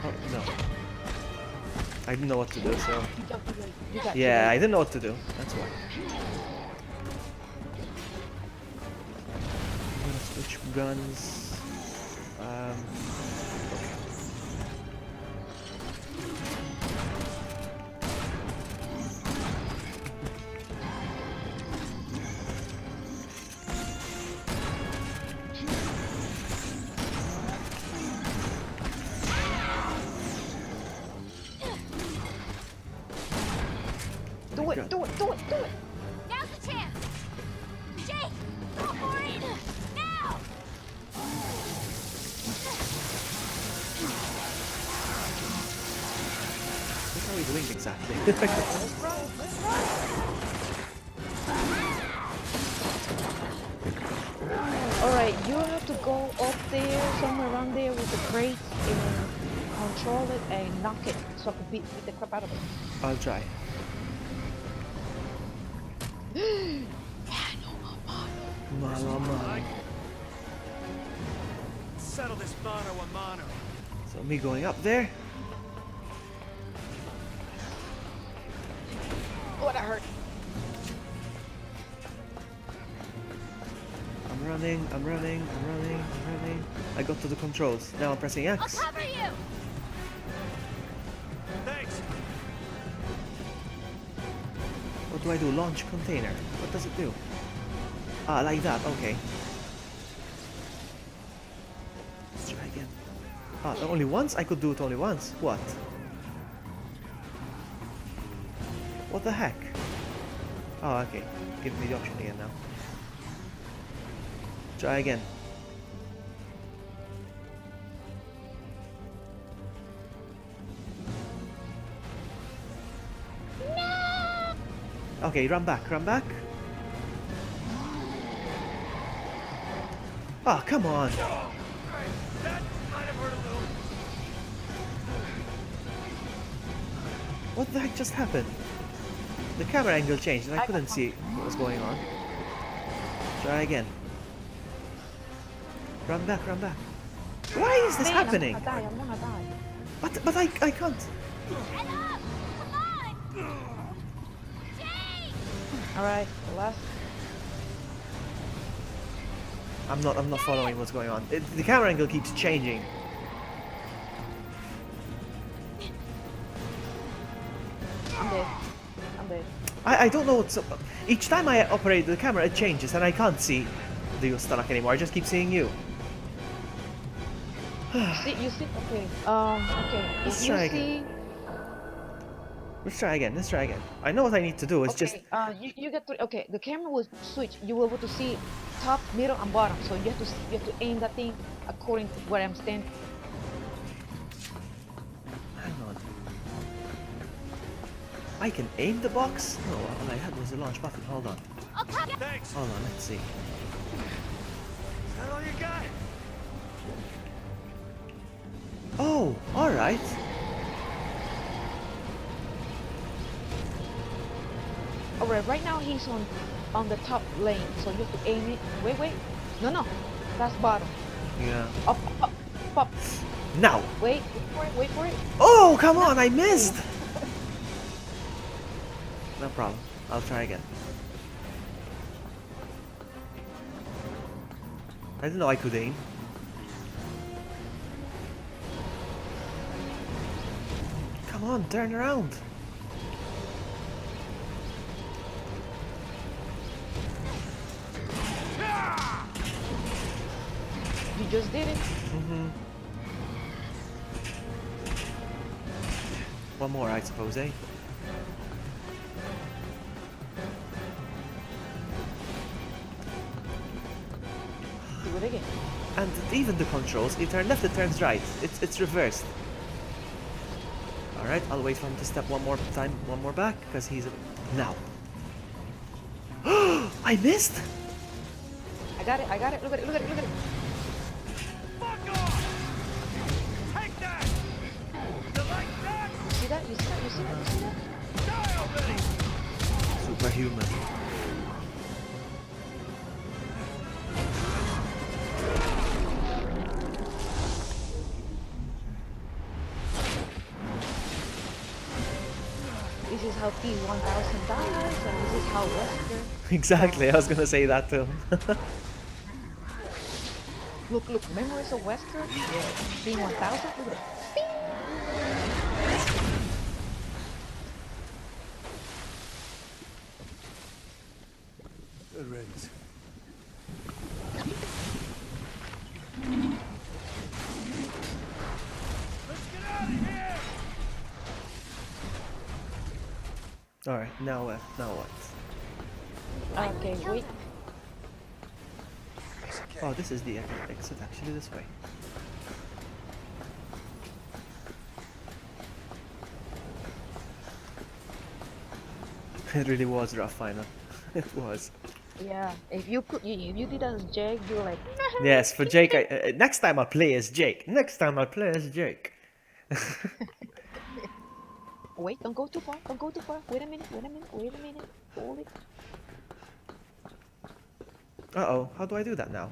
Oh, no. I didn't know what to do, so... You got Yeah, I didn't know what to do. That's why. I'm gonna switch guns. Do it, do it, do it, do it! Now's the chance! Jake! Go for it! Now! What are we doing exactly? Alright, you have to go up there, somewhere around there with the crate and control it and knock it so I can beat the crap out of it. I'll try. Mama. Settle this mano a mano. So me going up there. Oh, that hurt. I'm running, I'm running, I'm running, I'm running. I got to the controls. Now I'm pressing I'll X. cover you! Thanks. What do I do? Launch container. What does it do? Ah, like that. Okay. Let's try again. Ah, only once? I could do it only once. What? What the heck? Oh, okay. Give me the option again now. Try again. Okay, run back, run back. Ah, come on. That might have hurt a little. What the heck just happened? The camera angle changed and I couldn't see what was going on. Try again. Run back, run back. Why is this happening? I'm gonna die. But I can't. Head up! Come on! Jake! Alright, last. I'm not following what's going on. The camera angle keeps changing. I'm dead. I'm dead. I don't know what's up. Each time I operate the camera, it changes and I can't see the Ustanak anymore. I just keep seeing you. You see? Okay. Okay. Let's If try you again. see. Let's try again. Let's try again. I know what I need to do. It's just Okay. You get to. Okay. The camera will switch. You will be able to see top, middle, and bottom. So you have to aim that thing according to where I'm standing. hang on. I can aim the box? No, all I had was the launch button. Hold on. I'll cover you! Thanks. Hold on. Let's see. Is that all you got? Oh, all right. Alright. Right now he's on the top lane. So you have to aim it. Wait. No. That's bottom. Yeah. Up. Now. Wait for it. Oh, come on! I missed. No problem. I'll try again. I didn't know I could aim. Come on, turn around. You just did it. One more, I suppose, eh? Do it again. And even the controls, you turn left, it turns right. It's reversed. Alright, I'll wait for him to step one more time, one more back, because he's... Now. I missed? I got it. Look at it. Fuck off! Take that! You like that? You see that? Die already! Superhuman. this is how T-1000 dies, and this is how Wesker. Exactly, I was gonna say that too. Look, memories of Wesker? Yeah. T-1000, look at it. Good riddance. Alright, now what? Okay, wait. Oh, this is the exit actually, this way. It really was rough final. It was. Yeah, if you did as Jake, you're like. Yes, for Jake, next time I'll play as Jake. Next time I'll play as Jake. Wait, don't go too far. Don't go too far. Wait a minute. Hold it. Uh-oh, how do I do that now?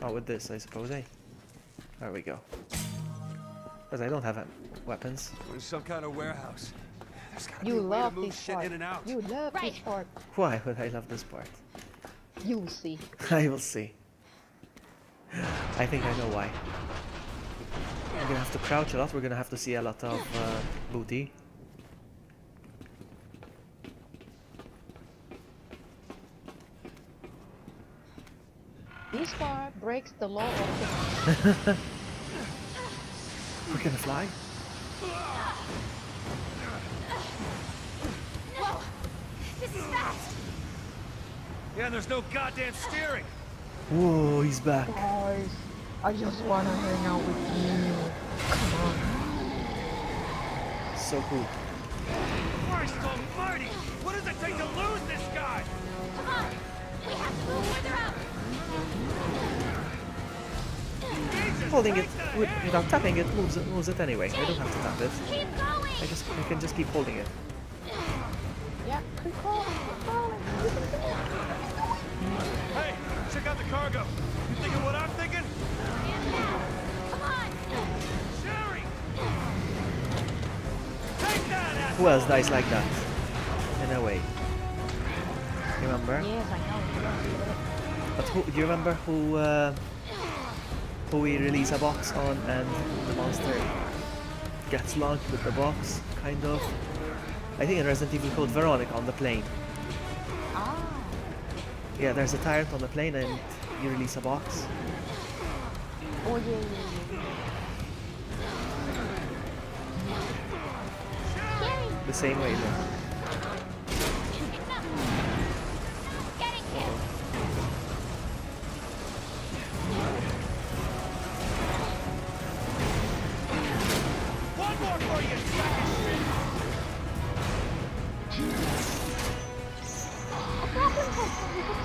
Oh, with this, I suppose, eh? There we go. Because I don't have weapons. There's some kind of warehouse. There's gotta be You a way to love move this shit part. in and out. You love this part. Why would I love this part? You'll see. I will see. I think I know why. We're gonna have to crouch a lot, we're gonna have to see a lot of booty. This part breaks the law of We're gonna fly? Whoa! This is fast! Yeah, and there's no goddamn steering. Whoa, he's back. Guys, I just wanna hang out with you. Come on. So cool. Christ almighty! What does it take to lose this guy? Come on! We have to move further out! Holding it without tapping it moves it anyway. I don't have to tap it. Keep going! I can just keep holding it. Yeah, keep going. Hey, check out the cargo. You thinking what I'm thinking? Come on! Sherry! Take that, Who else dies like that? In a way. Remember? Yes, I know. But do you remember who we release a box on and the monster gets launched with the box, kind of? I think in Resident Evil Code Veronica on the plane. Ah. Yeah, there's a tyrant on the plane and you release a box. Oh yeah. The same way, look. Getting him! One more for you, sack of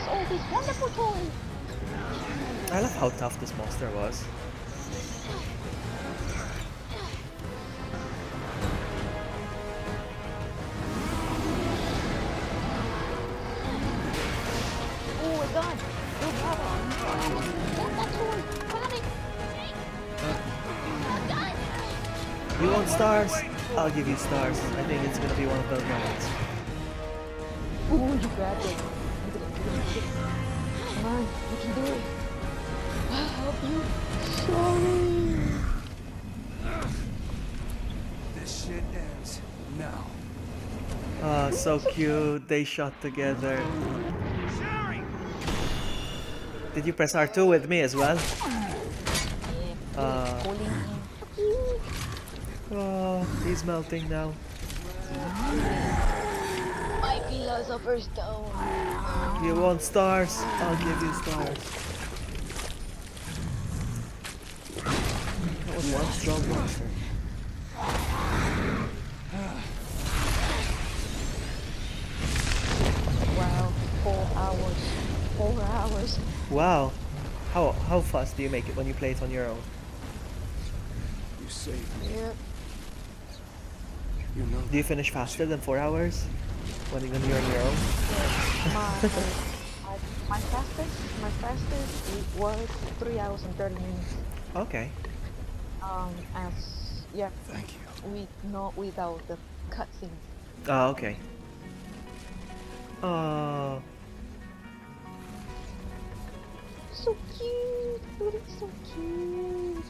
All these wonderful toys. I love how tough this monster was. Oh, a gun. Go grab it. Oh, that toy. Grab it. You want stars? I'll give you stars. I think it's gonna be one of those moments. Ooh, you grabbed it. Come on, you can do it. I'll help you. Sorry. This shit ends now. Ah, so cute. They shot together. Did you press R2 with me as well? Oh, he's melting now. My philosopher's stone. You want stars? I'll give you stars. That was one strong monster. Wow, 4 hours. 4 hours. Wow. How fast do you make it when you play it on your own? You saved me. Yeah. You know. Do you finish faster than 4 hours when you're on your own? My fastest it was 3 hours and 30 minutes. Okay. As yeah. Thank you. Not without the cutscenes. Oh, okay. Oh. So cute. Look, it's so cute.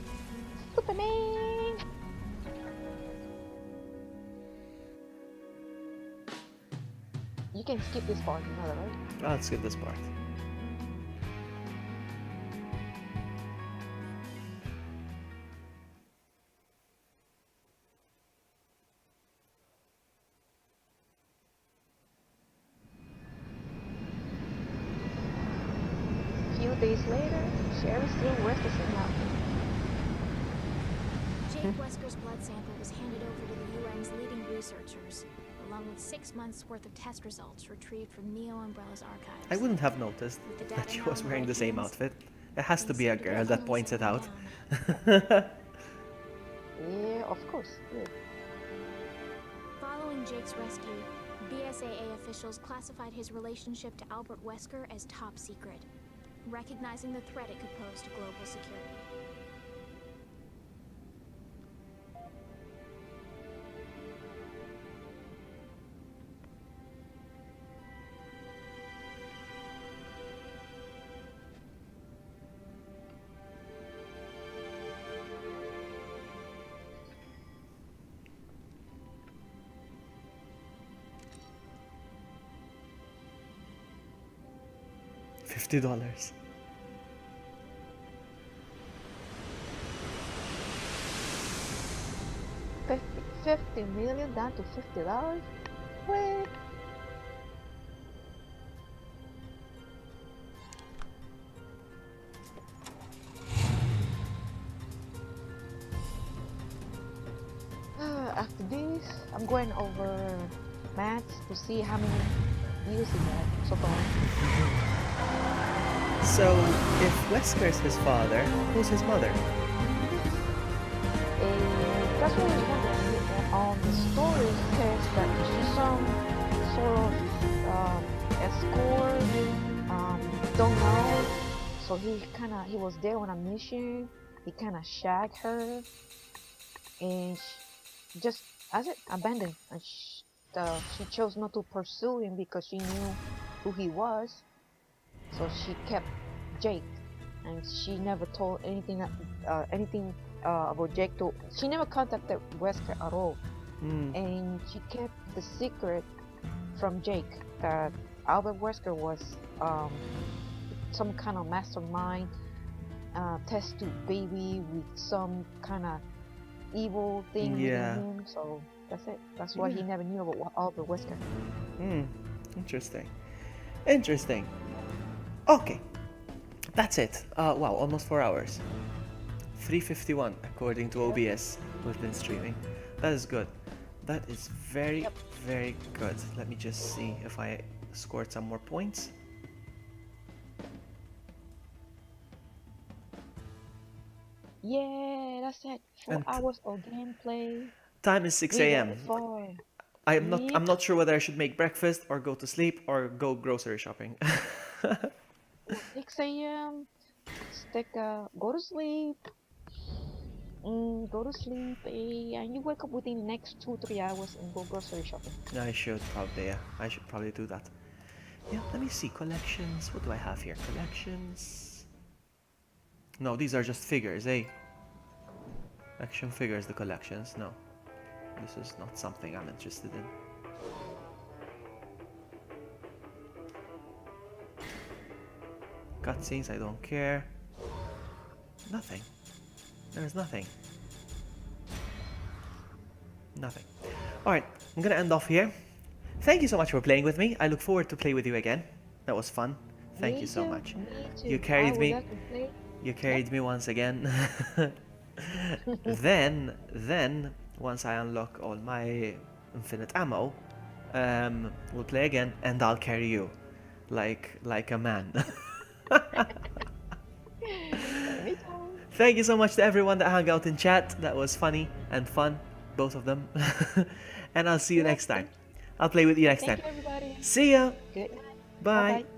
Superman. You can skip this part, you know that, right? I'll skip this part. Few days later, Sherry still restless enough. Jake Wesker's blood sample was handed over to the UN's leading researchers, along with 6 months' worth of test results retrieved from Neo Umbrella's archives. I wouldn't have noticed With the that data she now was in wearing my the same hands, outfit. It has to they be a seem to girl be that almost points it out. down. Yeah, of course. Yeah. Following Jake's rescue, BSAA officials classified his relationship to Albert Wesker as top secret, recognizing the threat it could pose to global security. $50. $50 million down to $50? What? After this, I'm going over maths to see how many views he got so far. So, if Wesker's his father, who's his mother? That's what I was wondering. The story says that she's some sort of escort, don't know. So he was there on a mission. He kind of shagged her, and she just as it abandoned. And she chose not to pursue him because she knew who he was. So she kept Jake, and she never told anything about Jake. She never contacted Wesker at all, and she kept the secret from Jake that Albert Wesker was some kind of mastermind, test tube baby with some kind of evil thing Yeah. within him. So that's it. That's why he never knew about Albert Wesker. Interesting. Interesting. Okay. That's it. Wow, almost 4 hours. 3:51 according to OBS. We've been streaming. That is good. That is very, very good. Let me just see if I scored some more points. Yeah, that's it. 4 And- hours of gameplay. Time is 6 We got a.m. it far. I'm not sure whether I should make breakfast or go to sleep or go grocery shopping. 6 a.m. Go to sleep. Go to sleep, and you wake up within the next 2-3 hours and go grocery shopping. I should probably, yeah. I should probably do that. Yeah, let me see. Collections. What do I have here? Collections. No, these are just figures, eh? Action figures, the collections. No. This is not something I'm interested in. Cutscenes, I don't care. Nothing. There's nothing. Nothing. Alright, I'm gonna end off here. Thank you so much for playing with me. I look forward to play with you again. That was fun. Thank you so much. You carried me. You carried me once again. then once I unlock all my infinite ammo, we'll play again and I'll carry you like a man. Thank you so much to everyone that hung out in chat. That was funny and fun, both of them. And I'll see you next time. I'll play with you next time. Thank you, everybody. See ya. Good night. Bye. Bye-bye.